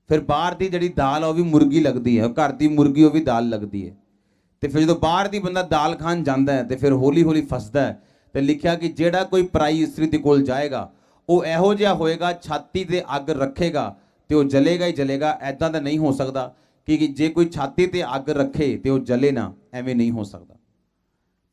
ਫਿਰ ਬਾਹਰ ਦੀ ਜਿਹੜੀ ਦਾਲ ਆ ਉਹ ਵੀ ਮੁਰਗੀ ਲੱਗਦੀ ਹੈ, ਘਰ ਦੀ ਮੁਰਗੀ ਉਹ ਵੀ ਦਾਲ ਲੱਗਦੀ ਹੈ। ਤੇ ਫਿਰ ਜਦੋਂ ਬਾਹਰ ਦੀ ਬੰਦਾ ਦਾਲ ਖਾਣ ਜਾਂਦਾ ਹੈ ਤੇ ਫਿਰ ਹੌਲੀ ਹੌਲੀ ਫਸਦਾ ਹੈ। ਤੇ ਲਿਖਿਆ ਕਿ ਜਿਹੜਾ ਕੋਈ ਪਰਾਈ ਇਸਤਰੀ ਦੇ ਕੋਲ ਜਾਏਗਾ ਉਹ ਇਹੋ ਜਿਹਾ ਹੋਏਗਾ, ਛਾਤੀ ਤੇ ਅੱਗ ਰੱਖੇਗਾ ਤੇ ਉਹ ਜਲੇਗਾ ਹੀ ਜਲੇਗਾ। ਐਦਾਂ ਤਾਂ ਨਹੀਂ ਹੋ ਸਕਦਾ ਕਿ ਜੇ ਕੋਈ ਛਾਤੀ ਤੇ ਅੱਗ ਰੱਖੇ ਤੇ ਉਹ ਜਲੇ ਨਾ, ਐਵੇਂ ਨਹੀਂ ਹੋ ਸਕਦਾ।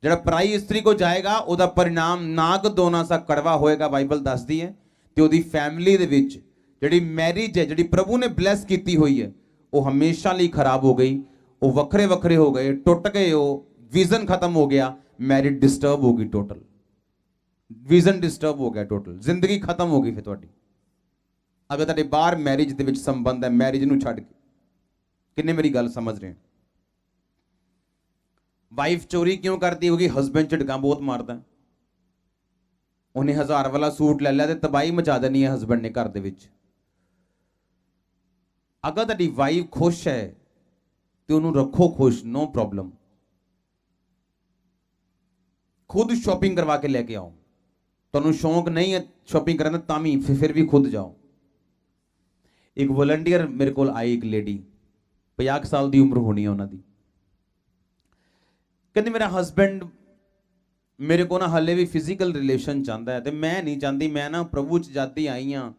ਜਿਹੜਾ ਪਰਾਈ ਇਸਤਰੀ ਕੋ ਜਾਏਗਾ ਉਹਦਾ ਪਰਿਣਾਮ ਨਾਗ ਦੋਨਾ ਸਾ ਕੜਵਾ ਹੋਏਗਾ, ਬਾਈਬਲ ਦੱਸਦੀ ਹੈ। ਤੇ ਉਹਦੀ ਫੈਮਿਲੀ ਦੇ ਵਿੱਚ ਜਿਹੜੀ ਮੈਰਿਜ ਹੈ, ਜਿਹੜੀ ਪ੍ਰਭੂ ਨੇ ਬਲੈਸ ਕੀਤੀ ਹੋਈ ਹੈ, ਉਹ ਹਮੇਸ਼ਾ ਲਈ ਖਰਾਬ ਹੋ ਗਈ। ਉਹ ਵੱਖਰੇ ਵੱਖਰੇ ਹੋ ਗਏ, ਟੁੱਟ ਗਏ, ਉਹ ਵਿਜ਼ਨ ਖਤਮ ਹੋ ਗਿਆ, ਮੈਰਿਜ ਡਿਸਟਰਬ ਹੋ ਗਈ, ਟੋਟਲ ਵਿਜ਼ਨ ਡਿਸਟਰਬ ਹੋ ਗਿਆ, ਟੋਟਲ ਜ਼ਿੰਦਗੀ ਖਤਮ ਹੋ ਗਈ ਫਿਰ ਤੁਹਾਡੀ। ਅਗਰ ਤੁਹਾਡੇ ਬਾਹਰ ਮੈਰਿਜ ਦੇ ਵਿੱਚ ਸੰਬੰਧ ਹੈ, ਮੈਰਿਜ ਨੂੰ ਛੱਡ ਕੇ। ਕਿੰਨੇ ਮੇਰੀ ਗੱਲ ਸਮਝ ਰਹੇ? ਵਾਈਫ ਚੋਰੀ ਕਿਉਂ ਕਰਦੀ ਹੋਗੀ? ਹਸਬੈਂਡ ਝਟਕਾਂ ਬਹੁਤ ਮਾਰਦਾ। ਉਹਨੇ 1000 ਵਾਲਾ ਸੂਟ ਲੈ ਲਿਆ ਤੇ ਤਬਾਹੀ ਮਚਾ ਦੇਣੀ ਹੈ ਹਸਬੈਂਡ ਨੇ ਘਰ ਦੇ ਵਿੱਚ। ਅਗਰ ਤੁਹਾਡੀ ਵਾਈਫ ਖੁਸ਼ ਹੈ ਤੇ ਉਹਨੂੰ ਰੱਖੋ ਖੁਸ਼, ਨੋ ਪ੍ਰੋਬਲਮ। खुद शॉपिंग करवा के लेके आओ। ਤੁਹਾਨੂੰ ਸ਼ੌਂਕ ਨਹੀਂ ਹੈ ਸ਼ਾਪਿੰਗ ਕਰਨ ਦਾ ਤਾਂ ਵੀ ਫਿਰ ਵੀ ਖੁਦ ਜਾਓ। ਇੱਕ ਵਲੰਟੀਅਰ ਮੇਰੇ ਕੋਲ ਆਈ, ਇੱਕ ਲੇਡੀ 50 ਸਾਲ ਦੀ ਉਮਰ ਹੋਣੀ ਹੈ ਉਹਨਾਂ ਦੀ। ਕਹਿੰਦੀ ਮੇਰਾ ਹਸਬੈਂਡ ਮੇਰੇ ਕੋਲ ਨਾ ਹਾਲੇ ਵੀ ਫਿਜ਼ੀਕਲ ਰਿਲੇਸ਼ਨ ਚਾਹੁੰਦਾ ਹੈ ਤੇ ਮੈਂ ਨਹੀਂ ਚਾਹੁੰਦੀ। ਮੈਂ ਨਾ ਪ੍ਰਭੂ ਚ ਜਦ ਦੀ ਆਈ ਹਾਂ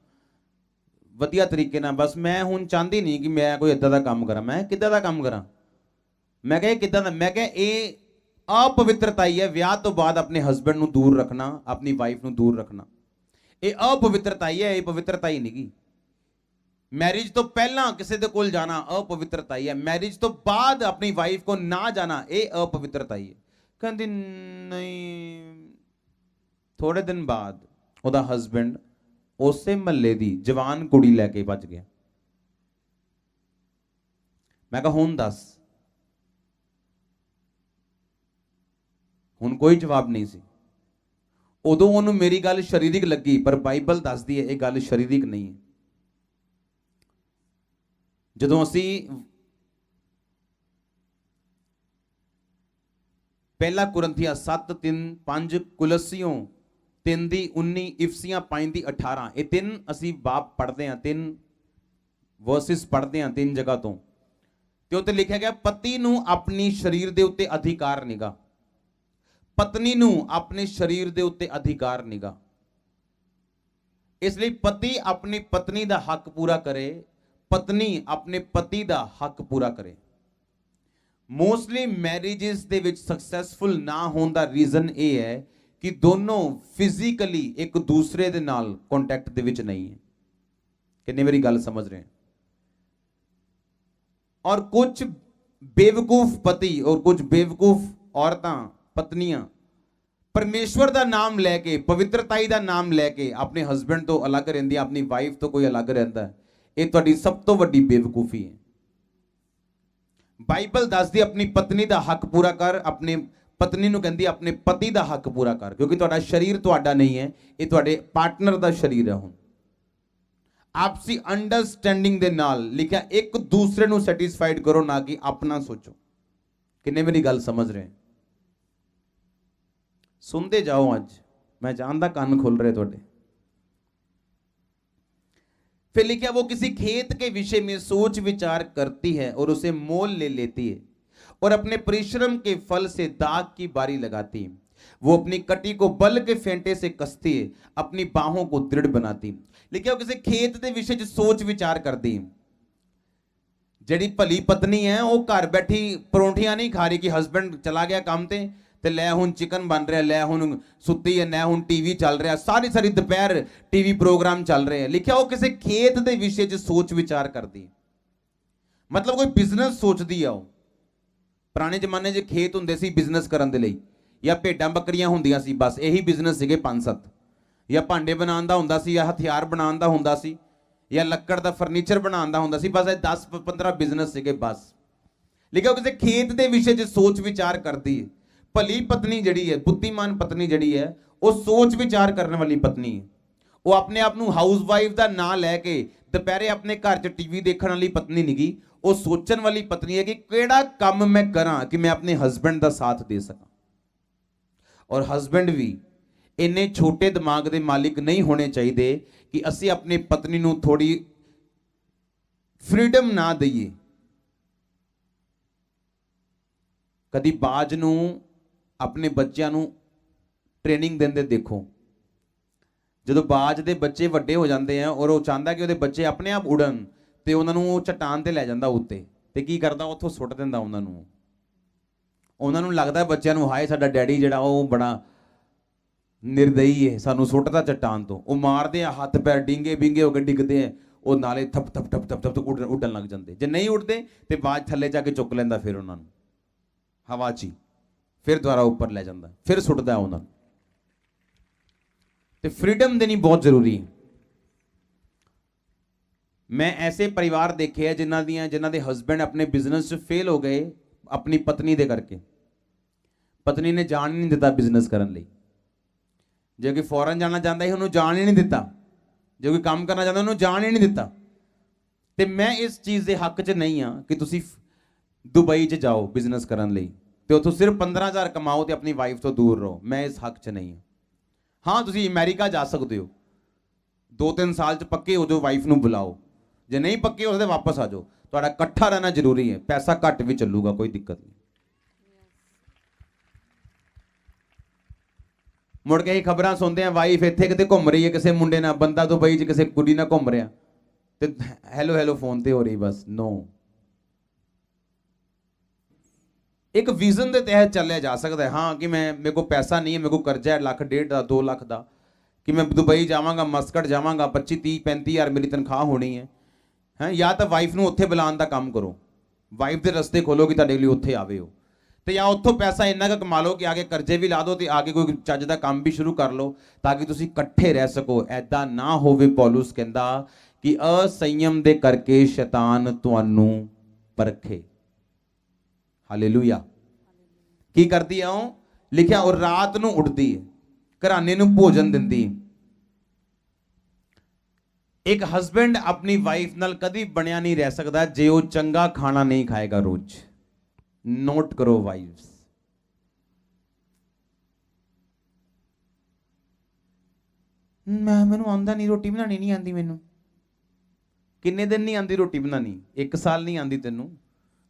ਵਧੀਆ ਤਰੀਕੇ ਨਾਲ, ਬਸ ਮੈਂ ਹੁਣ ਚਾਹੁੰਦੀ ਨਹੀਂ ਕਿ ਮੈਂ ਕੋਈ ਇਦਾਂ ਦਾ ਕੰਮ ਕਰਾਂ। ਮੈਂ ਕਿੱਦਾਂ ਦਾ ਕੰਮ ਕਰਾਂ? ਮੈਂ ਕਿਹਾ ਇਹ ਕਿੱਦਾਂ ਦਾ? ਮੈਂ ਕਿਹਾ ਇਹ अपवित्रता ही है। ਵਿਆਹ ਤੋਂ ਬਾਅਦ ਆਪਣੇ ਹਸਬੈਂਡ ਨੂੰ ਦੂਰ ਰੱਖਣਾ, ਆਪਣੀ ਵਾਈਫ ਨੂੰ ਦੂਰ ਰੱਖਣਾ, ਇਹ ਅਪਵਿੱਤਰਤਾ ਹੀ ਹੈ, ਇਹ ਪਵਿੱਤਰਤਾ ਹੀ ਨਹੀਂਗੀ। ਮੈਰਿਜ ਤੋਂ ਪਹਿਲਾਂ ਕਿਸੇ ਦੇ ਕੋਲ ਜਾਣਾ ਅਪਵਿੱਤਰਤਾ ਹੀ ਹੈ, ਮੈਰਿਜ ਤੋਂ ਬਾਅਦ ਆਪਣੀ ਵਾਈਫ ਕੋ ਨਾ ਜਾਣਾ ਇਹ ਅਪਵਿੱਤਰਤਾ ਹੀ ਹੈ। ਕਹਿੰਦੀ ਨਹੀਂ। ਥੋੜੇ ਦਿਨ ਬਾਅਦ ਉਹਦਾ ਹਸਬੈਂਡ ਉਸੇ ਮਹੱਲੇ ਦੀ ਜਵਾਨ ਕੁੜੀ ਲੈ ਕੇ ਭੱਜ ਗਿਆ। ਮੈਂ ਕਿਹਾ ਹੁਣ ਦੱਸ। ਹੁਣ ਕੋਈ ਜਵਾਬ ਨਹੀਂ ਸੀ। ਉਦੋਂ ਉਹਨੂੰ ਮੇਰੀ ਗੱਲ ਸ਼ਰੀਰਿਕ ਲੱਗੀ, ਪਰ ਬਾਈਬਲ ਦੱਸਦੀ ਹੈ ਇਹ ਗੱਲ ਸ਼ਰੀਰਿਕ ਨਹੀਂ ਹੈ। ਜਦੋਂ ਅਸੀਂ ਪਹਿਲਾ ਕੁਰਿੰਥੀਆਂ 7:3-5, ਕੁਲੱਸੀਓਂ 3:19, ਇਫਸੀਆਂ 5:18, ਇਹ ਤਿੰਨ ਅਸੀਂ ਬਾਬ ਪੜ੍ਹਦੇ ਹਾਂ, 3 ਵਰਸਿਸ ਪੜ੍ਹਦੇ ਹਾਂ 3 ਜਗ੍ਹਾ ਤੋਂ। ਤੇ ਉੱਤੇ ਲਿਖਿਆ ਗਿਆ ਪਤੀ ਨੂੰ ਆਪਣੀ ਸਰੀਰ ਦੇ ਉੱਤੇ ਅਧਿਕਾਰ ਨਿਗਾ, ਪਤਨੀ ਨੂੰ ਆਪਣੇ ਸਰੀਰ ਦੇ ਉੱਤੇ ਅਧਿਕਾਰ ਨਿਗਾ। ਇਸ ਲਈ ਪਤੀ ਆਪਣੀ ਪਤਨੀ ਦਾ ਹੱਕ ਪੂਰਾ ਕਰੇ, ਪਤਨੀ ਆਪਣੇ ਪਤੀ ਦਾ ਹੱਕ ਪੂਰਾ ਕਰੇ। ਮੋਸਟਲੀ ਮੈਰਿਜਸ ਦੇ ਵਿੱਚ ਸਕਸੈਸਫੁਲ ਨਾ ਹੋਣ ਦਾ ਰੀਜ਼ਨ ਇਹ ਹੈ ਕਿ ਦੋਨੋਂ ਫਿਜ਼ੀਕਲੀ ਇੱਕ ਦੂਸਰੇ ਦੇ ਨਾਲ ਕੰਟੈਕਟ ਦੇ ਵਿੱਚ ਨਹੀਂ ਹੈ। ਕਿੰਨੇ ਮੇਰੀ ਗੱਲ ਸਮਝ ਰਹੇ? ਔਰ ਕੁਝ ਬੇਵਕੂਫ ਪਤੀ ਔਰ ਕੁਝ ਬੇਵਕੂਫ ਔਰਤਾਂ ਪਤਨੀਆਂ ਪਰਮੇਸ਼ਵਰ ਦਾ ਨਾਮ ਲੈ ਕੇ, ਪਵਿੱਤਰਤਾਈ ਦਾ ਨਾਮ ਲੈ ਕੇ ਆਪਣੇ ਹਸਬੈਂਡ ਤੋਂ ਅਲੱਗ ਰਹਿੰਦੀਆਂ, ਆਪਣੀ ਵਾਈਫ ਤੋਂ ਕੋਈ ਅਲੱਗ ਰਹਿੰਦਾ। ਇਹ ਤੁਹਾਡੀ ਸਭ ਤੋਂ ਵੱਡੀ ਬੇਵਕੂਫੀ ਹੈ। ਬਾਈਬਲ ਦੱਸਦੀ ਆਪਣੀ ਪਤਨੀ ਦਾ ਹੱਕ ਪੂਰਾ ਕਰ, ਆਪਣੀ ਪਤਨੀ ਨੂੰ ਕਹਿੰਦੀ ਆਪਣੇ ਪਤੀ ਦਾ ਹੱਕ ਪੂਰਾ ਕਰ, ਕਿਉਂਕਿ ਤੁਹਾਡਾ ਸਰੀਰ ਤੁਹਾਡਾ ਨਹੀਂ ਹੈ, ਇਹ ਤੁਹਾਡੇ ਪਾਰਟਨਰ ਦਾ ਸਰੀਰ ਹੈ। ਹੁਣ ਆਪਸੀ ਅੰਡਰਸਟੈਂਡਿੰਗ ਦੇ ਨਾਲ ਲਿਖਿਆ ਇੱਕ ਦੂਸਰੇ ਨੂੰ ਸੈਟੀਸਫਾਈਡ ਕਰੋ, ਨਾ ਕਿ ਆਪਣਾ ਸੋਚੋ। ਕਿੰਨੇ ਮੇਰੀ ਗੱਲ ਸਮਝ ਰਹੇ? सुनते जाओ। आज मैं जानता कान खोल रहे थोड़े। फिर लिखा वो किसी खेत के विषय में सोच विचार करती है और उसे मोल ले लेती है और अपने परिश्रम के फल से दाग की बारी लगाती है। वो अपनी कटी को बल के फेंटे से कसती है, अपनी बाहों को दृढ़ बनाती। लिखा वो किसी खेत के विषय में सोच विचार करती है। ਜਿਹੜੀ ਭਲੀ ਪਤਨੀ ਹੈ ਉਹ ਘਰ ਬੈਠੀ ਪਰੌਂਠੀਆਂ ਨਹੀਂ ਖਾ ਰਹੀ ਕਿ ਹਸਬੈਂਡ ਚਲਾ ਗਿਆ ਕੰਮ ਤੇ ਲੈ ਹੁਣ ਚਿਕਨ ਬਣ ਰਿਹਾ, ਲੈ ਹੁਣ ਸੁੱਤੀ ਹੈ, ਲੈ ਹੁਣ ਟੀਵੀ ਚੱਲ ਰਿਹਾ, ਸਾਰੀ ਦੁਪਹਿਰ ਟੀਵੀ ਪ੍ਰੋਗਰਾਮ ਚੱਲ ਰਹੇ ਹੈ। ਲਿਖਿਆ ਉਹ ਕਿਸੇ ਖੇਤ ਦੇ ਵਿਸ਼ੇ 'ਚ ਸੋਚ ਵਿਚਾਰ ਕਰਦੀ, ਮਤਲਬ ਕੋਈ ਬਿਜ਼ਨਸ ਸੋਚਦੀ ਆ। ਉਹ ਪੁਰਾਣੇ ਜ਼ਮਾਨੇ 'ਚ ਖੇਤ ਹੁੰਦੇ ਸੀ ਬਿਜ਼ਨਸ ਕਰਨ ਦੇ ਲਈ, ਜਾਂ ਭੇਡਾਂ ਬੱਕਰੀਆਂ ਹੁੰਦੀਆਂ ਸੀ, ਬਸ ਇਹੀ ਬਿਜ਼ਨਸ ਸੀਗੇ 5-7, ਜਾਂ ਭਾਂਡੇ ਬਣਾਉਣ ਦਾ ਹੁੰਦਾ ਸੀ, ਜਾਂ ਹਥਿਆਰ ਬਣਾਉਣ ਦਾ ਹੁੰਦਾ ਸੀ, ਜਾਂ ਲੱਕੜ ਦਾ ਫਰਨੀਚਰ ਬਣਾਉਣ ਦਾ ਹੁੰਦਾ ਸੀ, ਬਸ ਇਹ 10-15 ਬਿਜ਼ਨਸ ਸੀਗੇ ਬਸ। ਲਿਖਿਆ ਕਿਸੇ ਖੇਤ ਦੇ ਵਿਸ਼ੇ 'ਚ ਸੋਚ ਵਿਚਾਰ ਕਰਦੀ ਹੈ। ਭਲੀ ਪਤਨੀ ਜਿਹੜੀ ਹੈ, ਬੁੱਧੀਮਾਨ ਪਤਨੀ ਜਿਹੜੀ ਹੈ, ਉਹ ਸੋਚ ਵਿਚਾਰ ਕਰਨ ਵਾਲੀ ਪਤਨੀ ਹੈ। ਉਹ ਆਪਣੇ ਆਪ ਨੂੰ ਹਾਊਸ ਵਾਈਫ ਦਾ ਨਾਂ ਲੈ ਕੇ ਦੁਪਹਿਰੇ ਆਪਣੇ ਘਰ 'ਚ ਟੀਵੀ ਦੇਖਣ ਵਾਲੀ ਪਤਨੀ ਨਹੀਂ ਗੀ। ਉਹ ਸੋਚਣ ਵਾਲੀ ਪਤਨੀ ਹੈ ਕਿ ਕਿਹੜਾ ਕੰਮ ਮੈਂ ਕਰਾਂ ਕਿ ਮੈਂ ਆਪਣੇ ਹਸਬੈਂਡ ਦਾ ਸਾਥ ਦੇ ਸਕਾਂ। ਔਰ ਹਸਬੈਂਡ ਵੀ ਇੰਨੇ ਛੋਟੇ ਦਿਮਾਗ ਦੇ ਮਾਲਿਕ ਨਹੀਂ ਹੋਣੇ ਚਾਹੀਦੇ ਕਿ ਅਸੀਂ ਆਪਣੀ ਪਤਨੀ ਨੂੰ ਥੋੜੀ ਫ੍ਰੀडम ਨਾ ਦਈਏ। ਕਦੀ ਬਾਜ ਨੂੰ ਆਪਣੇ ਬੱਚਿਆਂ ਨੂੰ ਟ੍ਰੇਨਿੰਗ ਦਿੰਦੇ ਦੇਖੋ। ਜਦੋਂ ਬਾਜ ਦੇ ਬੱਚੇ ਵੱਡੇ ਹੋ ਜਾਂਦੇ ਆ ਔਰ ਉਹ ਚਾਹੁੰਦਾ ਕਿ ਉਹਦੇ ਬੱਚੇ ਆਪਣੇ ਆਪ ਉੜਨ, ਤੇ ਉਹਨਾਂ ਨੂੰ ਉਹ ਚਟਾਨ ਤੇ ਲੈ ਜਾਂਦਾ ਉੱਤੇ, ਤੇ ਕੀ ਕਰਦਾ ਉੱਥੋਂ ਸੁੱਟ ਦਿੰਦਾ ਉਹਨਾਂ ਨੂੰ। ਉਹਨਾਂ ਨੂੰ ਲੱਗਦਾ ਬੱਚਿਆਂ ਨੂੰ ਹਾਏ ਸਾਡਾ ਡੈਡੀ ਜਿਹੜਾ ਉਹ ਬੜਾ ਨਿਰਦਈ ਹੈ, ਸਾਨੂੰ ਸੁੱਟਦਾ ਚਟਾਨ ਤੋਂ। ਉਹ ਮਾਰਦੇ ਆ, ਹੱਥ ਪੈਰ ਡਿੰਗੇ ਬਿੰਗੇ ਹੋ ਕੇ ਡਿੱਗਦੇ ਆ, ਉਹ ਨਾਲੇ ਥਪ ਥਪ ਥਪ ਥਪ ਥਪ ਉੱਡਣ ਲੱਗ ਜਾਂਦੇ। ਜੇ ਨਹੀਂ ਉੱਡਦੇ ਤੇ ਬਾਜ ਥੱਲੇ ਜਾ ਕੇ ਚੁੱਕ ਲੈਂਦਾ, ਫਿਰ ਉਹਨਾਂ ਨੂੰ ਹਵਾ 'ਚ ਹੀ, ਫਿਰ ਦੁਬਾਰਾ ਉੱਪਰ ਲੈ ਜਾਂਦਾ, ਫਿਰ ਸੁੱਟਦਾ ਉਹਨਾਂ ਨੂੰ। ਤੇ ਫ੍ਰੀडम ਦੇਣੀ ਬਹੁਤ ਜ਼ਰੂਰੀ ਹੈ। ਮੈਂ ਐਸੇ ਪਰਿਵਾਰ ਦੇਖੇ ਆ ਜਿਨ੍ਹਾਂ ਦੇ ਹਸਬੈਂਡ ਆਪਣੇ ਬਿਜ਼ਨਸ 'ਚ ਫੇਲ ਹੋ ਗਏ ਆਪਣੀ ਪਤਨੀ ਦੇ ਕਰਕੇ। ਪਤਨੀ ਨੇ ਜਾਣ ਹੀ ਨਹੀਂ ਦਿੱਤਾ ਬਿਜ਼ਨਸ ਕਰਨ ਲਈ। ਜੇ ਕੋਈ ਫੋਰਨ ਜਾਣਾ ਚਾਹੁੰਦਾ ਸੀ ਉਹਨੂੰ ਜਾਣ ਹੀ ਨਹੀਂ ਦਿੱਤਾ, ਜੇ ਕੋਈ ਕੰਮ ਕਰਨਾ ਚਾਹੁੰਦਾ ਉਹਨੂੰ ਜਾਣ ਹੀ ਨਹੀਂ ਦਿੱਤਾ। ਤੇ ਮੈਂ ਇਸ ਚੀਜ਼ ਦੇ ਹੱਕ 'ਚ ਨਹੀਂ ਆ ਕਿ ਤੁਸੀਂ ਦੁਬਈ 'ਚ ਜਾਓ ਬਿਜ਼ਨਸ ਕਰਨ ਲਈ, ਤੇ ਉਥੋਂ ਸਿਰਫ 15,000 ਕਮਾਓ ਤੇ ਆਪਣੀ ਵਾਈਫ ਤੋਂ ਦੂਰ ਰਹੋ। ਮੈਂ ਇਸ ਹੱਕ 'ਚ ਨਹੀਂ ਹਾਂ। ਹਾਂ, ਤੁਸੀਂ ਅਮਰੀਕਾ ਜਾ ਸਕਦੇ ਹੋ, 2-3 ਸਾਲ 'ਚ ਪੱਕੇ ਹੋ ਜਾਓ, ਵਾਈਫ ਨੂੰ ਬੁਲਾਓ। ਜੇ ਨਹੀਂ ਪੱਕੇ ਹੋ ਸਕਦੇ ਵਾਪਸ ਆ ਜਾਓ। ਤੁਹਾਡਾ ਇਕੱਠਾ ਰਹਿਣਾ ਜ਼ਰੂਰੀ ਹੈ, ਪੈਸਾ ਘੱਟ ਵੀ ਚੱਲੂਗਾ, ਕੋਈ ਦਿੱਕਤ ਨਹੀਂ। ਮੁੜ ਕੇ ਹੀ ਖਬਰਾਂ ਸੁਣਦੇ ਆ, ਵਾਈਫ ਇੱਥੇ ਕਿਤੇ ਘੁੰਮ ਰਹੀ ਹੈ ਕਿਸੇ ਮੁੰਡੇ ਨਾਲ, ਬੰਦਾ ਦੁਬਈ 'ਚ ਕਿਸੇ ਕੁੜੀ ਨਾਲ ਘੁੰਮ ਰਿਹਾ ਤੇ ਹੈਲੋ ਫੋਨ ਤੇ ਹੋ ਰਹੀ। ਬਸ ਨੋ। ਇੱਕ ਵਿਜ਼ਨ ਦੇ ਤਹਿਤ ਚੱਲਿਆ ਜਾ ਸਕਦਾ ਹੈ। ਹਾਂ ਕਿ ਮੇਰੇ ਕੋਲ ਪੈਸਾ ਨਹੀਂ ਹੈ, ਮੇਰੇ ਕੋਲ ਕਰਜ਼ਾ ਹੈ 1,00,000, 1,50,000 ਦਾ, 2 ਲੱਖ ਦਾ, ਕਿ ਮੈਂ ਦੁਬਈ ਜਾਵਾਂਗਾ, ਮਸਕਟ ਜਾਵਾਂਗਾ, 25, 30, 35,000 ਮੇਰੀ ਤਨਖਾਹ ਹੋਣੀ ਹੈ। ਜਾਂ ਤਾਂ ਵਾਈਫ ਨੂੰ ਉੱਥੇ ਬੁਲਾਉਣ ਦਾ ਕੰਮ ਕਰੋ, ਵਾਈਫ ਦੇ ਰਸਤੇ ਖੋਲੋ ਕਿ ਤੁਹਾਡੇ ਲਈ ਉੱਥੇ ਆਵੇ ਹੋ, ਤੇ ਜਾਂ ਉੱਥੋਂ ਪੈਸਾ ਇੰਨਾ ਕੁ ਕਮਾ ਲਓ ਕਿ ਆਗੇ ਕਰਜ਼ੇ ਵੀ ਲਾ ਦਿਓ ਤੇ ਆਗੇ ਕੋਈ ਚੱਜ ਦਾ ਕੰਮ ਵੀ ਸ਼ੁਰੂ ਕਰ ਲਓ ਤਾਂ ਕਿ ਤੁਸੀਂ ਇਕੱਠੇ ਰਹਿ ਸਕੋ। ਐਦਾਂ ਨਾ ਹੋਵੇ। ਪੌਲੁਸ ਕਹਿੰਦਾ ਕਿ ਅਸੰਯਮ ਦੇ ਕਰਕੇ ਸ਼ੈਤਾਨ ਤੁਹਾਨੂੰ ਪਰਖੇ। ਹਾਲੇਲੂਇਆ। ਕੀ ਕਰਦੀ ਆ ਉਹ? ਲਿਖਿਆ ਉਹ ਰਾਤ ਨੂੰ ਉੱਠਦੀ ਹੈ, ਘਰਾਣੇ ਨੂੰ ਭੋਜਨ ਦਿੰਦੀ ਹੈ। ਇੱਕ ਹਸਬੈਂਡ ਆਪਣੀ ਵਾਈਫ ਨਾਲ ਕਦੀ ਬਣਿਆ ਨਹੀਂ ਰਹਿ ਸਕਦਾ ਜੇ ਉਹ ਚੰਗਾ ਖਾਣਾ ਨਹੀਂ ਖਾਏਗਾ ਰੋਜ਼। ਨੋਟ ਕਰੋ ਵਾਈਫਸ। ਮੈਨੂੰ ਆਉਂਦਾ ਨਹੀਂ, ਰੋਟੀ ਬਣਾਣੀ ਨਹੀਂ ਆਉਂਦੀ ਮੈਨੂੰ। ਕਿੰਨੇ ਦਿਨ ਨਹੀਂ ਆਉਂਦੀ ਰੋਟੀ ਬਣਾਣੀ? 1 ਸਾਲ ਨਹੀਂ ਆਉਂਦੀ ਤੈਨੂੰ?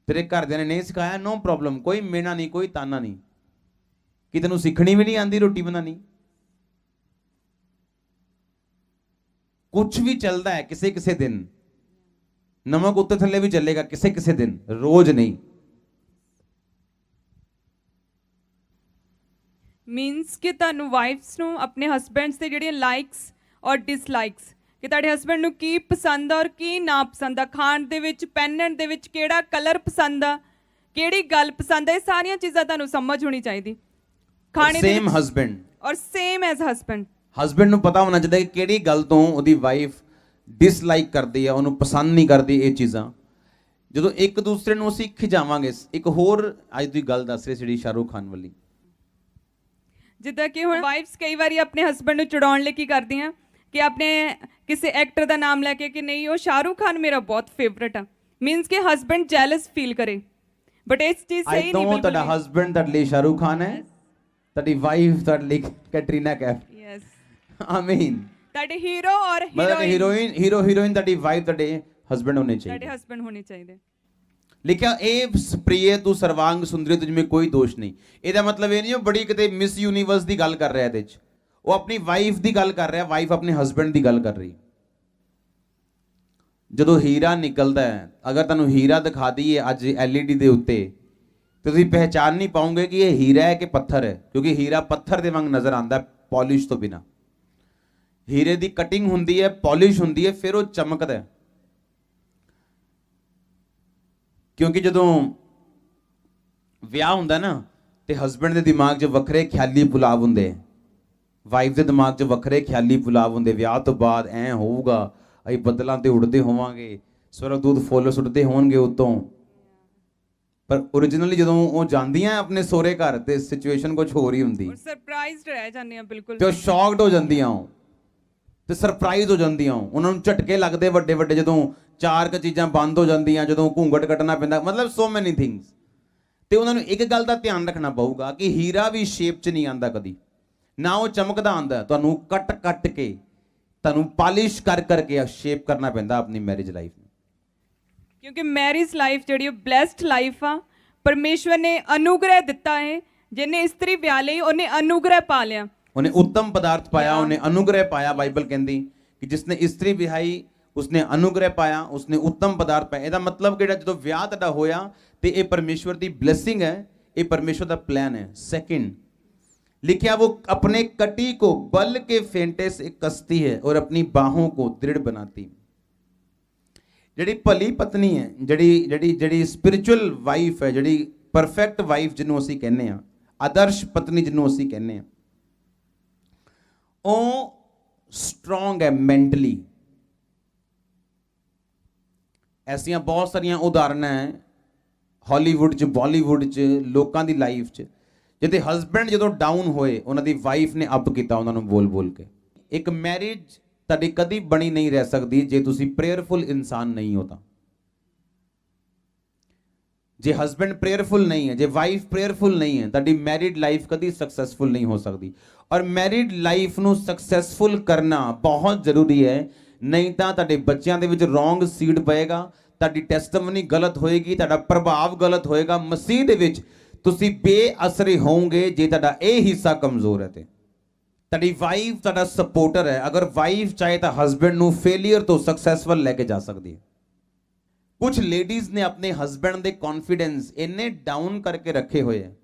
ਤੇਰੇ ਘਰਦਿਆਂ ਨੇ ਨਹੀਂ ਸਿਖਾਇਆ? ਨੋ ਪ੍ਰੋਬਲਮ, ਕੋਈ ਮੇਣਾ ਨਹੀਂ, ਕੋਈ ਤਾਨਾ ਨਹੀਂ। ਕਿ ਤੈਨੂੰ ਸਿੱਖਣੀ ਵੀ ਨਹੀਂ ਆਉਂਦੀ ਰੋਟੀ ਬਣਾਣੀ? ਕੁਝ ਵੀ ਚੱਲਦਾ ਹੈ ਕਿਸੇ ਕਿਸੇ ਦਿਨ, ਨਮਕ ਉੱਤੇ ਥੱਲੇ ਵੀ ਚੱਲੇਗਾ ਕਿਸੇ ਕਿਸੇ ਦਿਨ, ਰੋਜ਼ ਨਹੀਂ। ਮੀਨਸ ਕਿ ਤੁਹਾਨੂੰ ਵਾਈਫਸ ਨੂੰ ਆਪਣੇ ਹਸਬੈਂਡਸ ਦੇ ਜਿਹੜੀਆਂ ਲਾਈਕਸ ਔਰ ਡਿਸਲਾਈਕਸ, ਕਿ ਤੁਹਾਡੇ ਹਸਬੈਂਡ ਨੂੰ ਕੀ ਪਸੰਦ ਆ ਔਰ ਕੀ ਨਾ ਪਸੰਦ ਆ, ਖਾਣ ਦੇ ਵਿੱਚ, ਪਹਿਨਣ ਦੇ ਵਿੱਚ ਕਿਹੜਾ ਕਲਰ ਪਸੰਦ ਆ, ਕਿਹੜੀ ਗੱਲ ਪਸੰਦ ਆ, ਇਹ ਸਾਰੀਆਂ ਚੀਜ਼ਾਂ ਤੁਹਾਨੂੰ ਸਮਝ ਹੋਣੀ ਚਾਹੀਦੀ। ਖਾਣੇ ਦੇ ਸੇਮ ਹਸਬੈਂਡ ਔਰ ਸੇਮ ਐਜ਼ ਹਸਬੈਂਡ ਨੂੰ ਪਤਾ ਹੋਣਾ ਚਾਹੀਦਾ ਕਿ ਕਿਹੜੀ ਗੱਲ ਤੋਂ ਉਹਦੀ ਵਾਈਫ ਡਿਸਲਾਈਕ ਕਰਦੀ ਆ, ਉਹਨੂੰ ਪਸੰਦ ਨਹੀਂ ਕਰਦੀ ਇਹ ਚੀਜ਼ਾਂ। ਜਦੋਂ ਇੱਕ ਦੂਸਰੇ ਨੂੰ ਅਸੀਂ ਖਿਜਾਵਾਂਗੇ। ਇੱਕ ਹੋਰ ਅੱਜ ਦੀ ਗੱਲ ਦੱਸ ਰਹੀ ਜਿਹੜੀ ਸ਼ਾਹਰੁਖ ਖਾਨ ਵਾਲੀ, ਜਿੱਦਾਂ ਕਿ ਹੁਣ ਵਾਈਫਸ ਕਈ ਵਾਰੀ ਆਪਣੇ ਹਸਬੈਂਡ ਨੂੰ ਚੜਾਉਣ ਲਈ ਕੀ ਕਰਦੀਆਂ ਕਿ ਆਪਣੇ ਕਿਸੇ ਐਕਟਰ ਦਾ ਨਾਮ ਲੈ ਕੇ ਕਿ ਨਹੀਂ ਉਹ ਸ਼ਾਹਰੁਖ ਖਾਨ ਮੇਰਾ ਬਹੁਤ ਫੇਵਰਟ ਆ, ਮੀਨਸ ਕਿ ਹਸਬੈਂਡ ਜੈਲਸ ਫੀਲ ਕਰੇ। ਬਟ ਇਸ ਚੀਜ਼ ਸਹੀ ਨਹੀਂ ਬਿਲਕੁਲ। ਤੁਹਾਡਾ ਹਸਬੈਂਡ ਤੁਹਾਡੇ ਲਈ ਸ਼ਾਹਰੁਖ ਖਾਨ ਹੈ, ਤੁਹਾਡੀ ਵਾਈਫ ਤੁਹਾਡੇ ਲਈ ਕੈਟਰੀਨਾ ਕੈਫ। ਯੈਸ, ਆਮੀਨ। ਤੁਹਾਡੇ ਹੀਰੋ ਔਰ ਹੀਰੋਇਨ ਹੀਰੋਇਨ ਤੁਹਾਡੀ ਵਾਈਫ ਤੁਹਾਡੇ ਹਸਬੈਂਡ ਹੋਣੇ ਚਾਹੀਦੇ। ਤੁਹਾਡੇ ਹਸਬੈਂਡ ਹੋਣੇ ਚਾਹੀਦੇ। ਲਿਖਿਆ ਇਹ ਪ੍ਰਿਯ ਤੂੰ ਸਰਵਾਂਗ ਸੁੰਦਰੀ ਤੁਝ ਮੇਂ ਕੋਈ ਦੋਸ਼ ਨਹੀਂ। ਇਹਦਾ ਮਤਲਬ ਇਹ ਨਹੀਂ ਉਹ ਬੜੀ ਕਿਤੇ ਮਿਸ ਯੂਨੀਵਰਸ ਦੀ ਗੱਲ ਕਰ ਰਿਹਾ ਇਹਦੇ 'ਚ, ਉਹ ਆਪਣੀ ਵਾਈਫ ਦੀ ਗੱਲ ਕਰ ਰਿਹਾ, ਵਾਈਫ ਆਪਣੇ ਹਸਬੈਂਡ ਦੀ ਗੱਲ ਕਰ ਰਹੀ। ਜਦੋਂ ਹੀਰਾ ਨਿਕਲਦਾ ਹੈ, ਅਗਰ ਤੁਹਾਨੂੰ ਹੀਰਾ ਦਿਖਾ ਦਈਏ ਅੱਜ LED ਦੇ ਉੱਤੇ, ਤੇ ਤੁਸੀਂ ਪਹਿਚਾਨ ਨਹੀਂ ਪਾਓਗੇ ਕਿ ਇਹ ਹੀਰਾ ਹੈ ਕਿ ਪੱਥਰ ਹੈ, ਕਿਉਂਕਿ ਹੀਰਾ ਪੱਥਰ ਦੇ ਵਾਂਗ ਨਜ਼ਰ ਆਉਂਦਾ ਪॉलिश ਤੋਂ ਬਿਨਾ। ਹੀਰੇ ਦੀ ਕਟਿੰਗ ਹੁੰਦੀ ਹੈ, ਪॉलिश ਹੁੰਦੀ ਹੈ, ਫਿਰ ਉਹ ਚਮਕਦਾ ਹੈ। ਕਿਉਂਕਿ ਜਦੋਂ ਵਿਆਹ ਹੁੰਦਾ ਨਾ ਤੇ ਹਸਬੈਂਡ ਦੇ ਦਿਮਾਗ 'ਚ ਵੱਖਰੇ ਖਿਆਲੀ ਪੁਲਾਵ ਹੁੰਦੇ, ਵਾਈਫ ਦੇ ਦਿਮਾਗ 'ਚ ਵੱਖਰੇ ਖਿਆਲੀ ਪੁਲਾਵ ਹੁੰਦੇ। ਵਿਆਹ ਤੋਂ ਬਾਅਦ ਐ ਹੋਊਗਾ, ਅਸੀਂ ਬੱਦਲਾਂ ਤੇ ਉੱਡਦੇ ਹੋਵਾਂਗੇ, ਸਵਰਗਦੂਤ ਫੁੱਲ ਸੁੱਟਦੇ ਹੋਣਗੇ ਉੱਤੋਂ। ਪਰ ਓਰੀਜਨਲੀ ਜਦੋਂ ਉਹ ਜਾਂਦੀਆਂ ਆਪਣੇ ਸਹੁਰੇ ਘਰ ਤੇ ਸਿਚੁਏਸ਼ਨ ਕੁਝ ਹੋਰ ਹੀ ਹੁੰਦੀ, ਸਰਪ੍ਰਾਈਜ਼ਡ ਰਹਿ ਜਾਂਦੇ ਆ ਬਿਲਕੁਲ, ਤੇ ਉਹ ਸ਼ੌਕਡ ਹੋ ਜਾਂਦੀਆਂ ਉਹ, ਤੇ ਸਰਪ੍ਰਾਈਜ਼ ਹੋ ਜਾਂਦੀਆਂ ਉਹਨਾਂ ਨੂੰ, ਝਟਕੇ ਲੱਗਦੇ ਵੱਡੇ ਵੱਡੇ ਜਦੋਂ 4 ਚੀਜ਼ਾਂ ਬੰਦ ਹੋ ਜਾਂਦੀਆਂ, ਜਦੋਂ ਘੂੰਘਟ ਕੱਟਣਾ ਪੈਂਦਾ, ਮਤਲਬ ਸੋ ਮੈਨੀ ਥਿੰਗਸ। ਤੇ ਉਹਨਾਂ ਨੂੰ ਇੱਕ ਗੱਲ ਦਾ ਧਿਆਨ ਰੱਖਣਾ ਪਊਗਾ ਕਿ ਹੀਰਾ ਵੀ ਸ਼ੇਪ 'ਚ ਨਹੀਂ ਆਂਦਾ ਕਦੀ, ਨਾ ਉਹ ਚਮਕਦਾ ਆਂਦਾ। ਤੁਹਾਨੂੰ ਕੱਟ ਕੇ, ਤੁਹਾਨੂੰ ਪਾਲਿਸ਼ ਕਰ ਕਰਕੇ ਸ਼ੇਪ ਕਰਨਾ ਪੈਂਦਾ ਆਪਣੀ ਮੈਰਿਜ ਲਾਈਫ ਨੂੰ। ਕਿਉਂਕਿ ਮੈਰਿਜ ਲਾਈਫ ਜਿਹੜੀ ਉਹ ਬਲੈਸਡ ਲਾਈਫ ਆ, ਪਰਮੇਸ਼ਵਰ ਨੇ ਅਨੁਗ੍ਰਹਿ ਦਿੱਤਾ ਹੈ। ਜਿਹਨੇ ਇਸਤਰੀ ਵਿਆਹ ਲਈ ਉਹਨੇ ਅਨੁਗ੍ਰਹਿ ਪਾ ਲਿਆ, ਉਹਨੇ ਉੱਤਮ ਪਦਾਰਥ ਪਾਇਆ, ਉਹਨੇ ਅਨੁਗ੍ਰਹਿ ਪਾਇਆ। ਬਾਈਬਲ ਕਹਿੰਦੀ ਕਿ ਜਿਸਨੇ ਇਸਤਰੀ ਵਿਆਹੀ ਉਸਨੇ ਅਨੁਗ੍ਰਹਿ ਪਾਇਆ, ਉਸਨੇ ਉੱਤਮ ਪਦਾਰਥ ਪਾਇਆ। ਇਹਦਾ ਮਤਲਬ ਕਿਹੜਾ, ਜਦੋਂ ਵਿਆਹ ਤੁਹਾਡਾ ਹੋਇਆ ਤੇ ਇਹ ਪਰਮੇਸ਼ਵਰ ਦੀ ਬਲੇਸਿੰਗ ਹੈ, ਇਹ ਪਰਮੇਸ਼ਵਰ ਦਾ ਪਲਾਨ ਹੈ। सेकंड लिखा वो अपने कटी को बल के फेंटे से कसती है और अपनी बाहों को दृढ़ बनाती। ਜਿਹੜੀ ਭਲੀ ਪਤਨੀ ਹੈ, ਜਿਹੜੀ ਸਪਿਰਿਚੁਅਲ ਵਾਈਫ ਹੈ, ਜਿਹੜੀ ਪਰਫੈਕਟ ਵਾਈਫ ਜਿਹਨੂੰ ਅਸੀਂ ਕਹਿੰਦੇ ਆ, ਆਦਰਸ਼ ਪਤਨੀ ਜਿਹਨੂੰ ਅਸੀਂ ਕਹਿੰਦੇ ਆ, ਉਹ ਸਟਰੋਂਗ ਹੈ ਮੈਂਟਲੀ। ਐਸੀਆਂ ਬਹੁਤ ਸਾਰੀਆਂ ਉਦਾਹਰਨਾਂ ਹੈ ਹਾਲੀਵੁੱਡ 'ਚ, ਬਾਲੀਵੁੱਡ 'ਚ, ਲੋਕਾਂ ਦੀ ਲਾਈਫ 'ਚ, ਜਿਹਦੇ ਹਸਬੈਂਡ ਜਦੋਂ ਡਾਊਨ ਹੋਏ ਉਹਨਾਂ ਦੀ ਵਾਈਫ ਨੇ ਅਪ ਕੀਤਾ ਉਹਨਾਂ ਨੂੰ ਬੋਲ ਕੇ। ਇੱਕ ਮੈਰਿਜ ਤੁਹਾਡੀ ਕਦੀ ਬਣੀ ਨਹੀਂ ਰਹਿ ਸਕਦੀ ਜੇ ਤੁਸੀਂ ਪ੍ਰੇਅਰਫੁਲ ਇਨਸਾਨ ਨਹੀਂ ਹੋ ਤਾਂ। ਜੇ ਹਸਬੈਂਡ ਪ੍ਰੇਅਰਫੁਲ ਨਹੀਂ ਹੈ, ਜੇ ਵਾਈਫ ਪ੍ਰੇਅਰਫੁਲ ਨਹੀਂ ਹੈ, ਤੁਹਾਡੀ ਮੈਰਿਡ ਲਾਈਫ ਕਦੀ ਸਕਸੈਸਫੁਲ ਨਹੀਂ ਹੋ ਸਕਦੀ। ਔਰ ਮੈਰਿਡ ਲਾਈਫ ਨੂੰ ਸਕਸੈਸਫੁਲ ਕਰਨਾ ਬਹੁਤ ਜ਼ਰੂਰੀ ਹੈ, ਨਹੀਂ ਤਾਂ ਤੁਹਾਡੇ ਬੱਚਿਆਂ ਦੇ ਵਿੱਚ ਰੋਂਗ ਸੀਡ ਪਏਗਾ, ਤੁਹਾਡੀ ਟੈਸਟਮਨੀ ਗਲਤ ਹੋਏਗੀ, ਤੁਹਾਡਾ ਪ੍ਰਭਾਵ ਗਲਤ ਹੋਏਗਾ। ਮਸੀਹ ਦੇ ਵਿੱਚ ਤੁਸੀਂ ਬੇਅਸਰੇ ਹੋਵੋਗੇ ਜੇ ਤੁਹਾਡਾ ਇਹ ਹਿੱਸਾ ਕਮਜ਼ੋਰ ਹੈ। ਤੇ ਤੁਹਾਡੀ ਵਾਈਫ ਤੁਹਾਡਾ ਸਪੋਰਟਰ ਹੈ। ਅਗਰ ਵਾਈਫ ਚਾਹੇ ਤਾਂ ਹਸਬੈਂਡ ਨੂੰ ਫੇਲਿਅਰ ਤੋਂ ਸਕਸੈਸਫੁਲ ਲੈ ਕੇ ਜਾ ਸਕਦੀ ਹੈ। ਕੁਝ ਲੇਡੀਜ਼ ਨੇ ਆਪਣੇ ਹਸਬੈਂਡ ਦੇ ਕੌਨਫੀਡੈਂਸ ਇੰਨੇ ਡਾਊਨ ਕਰਕੇ ਰੱਖੇ ਹੋਏ ਹੈ,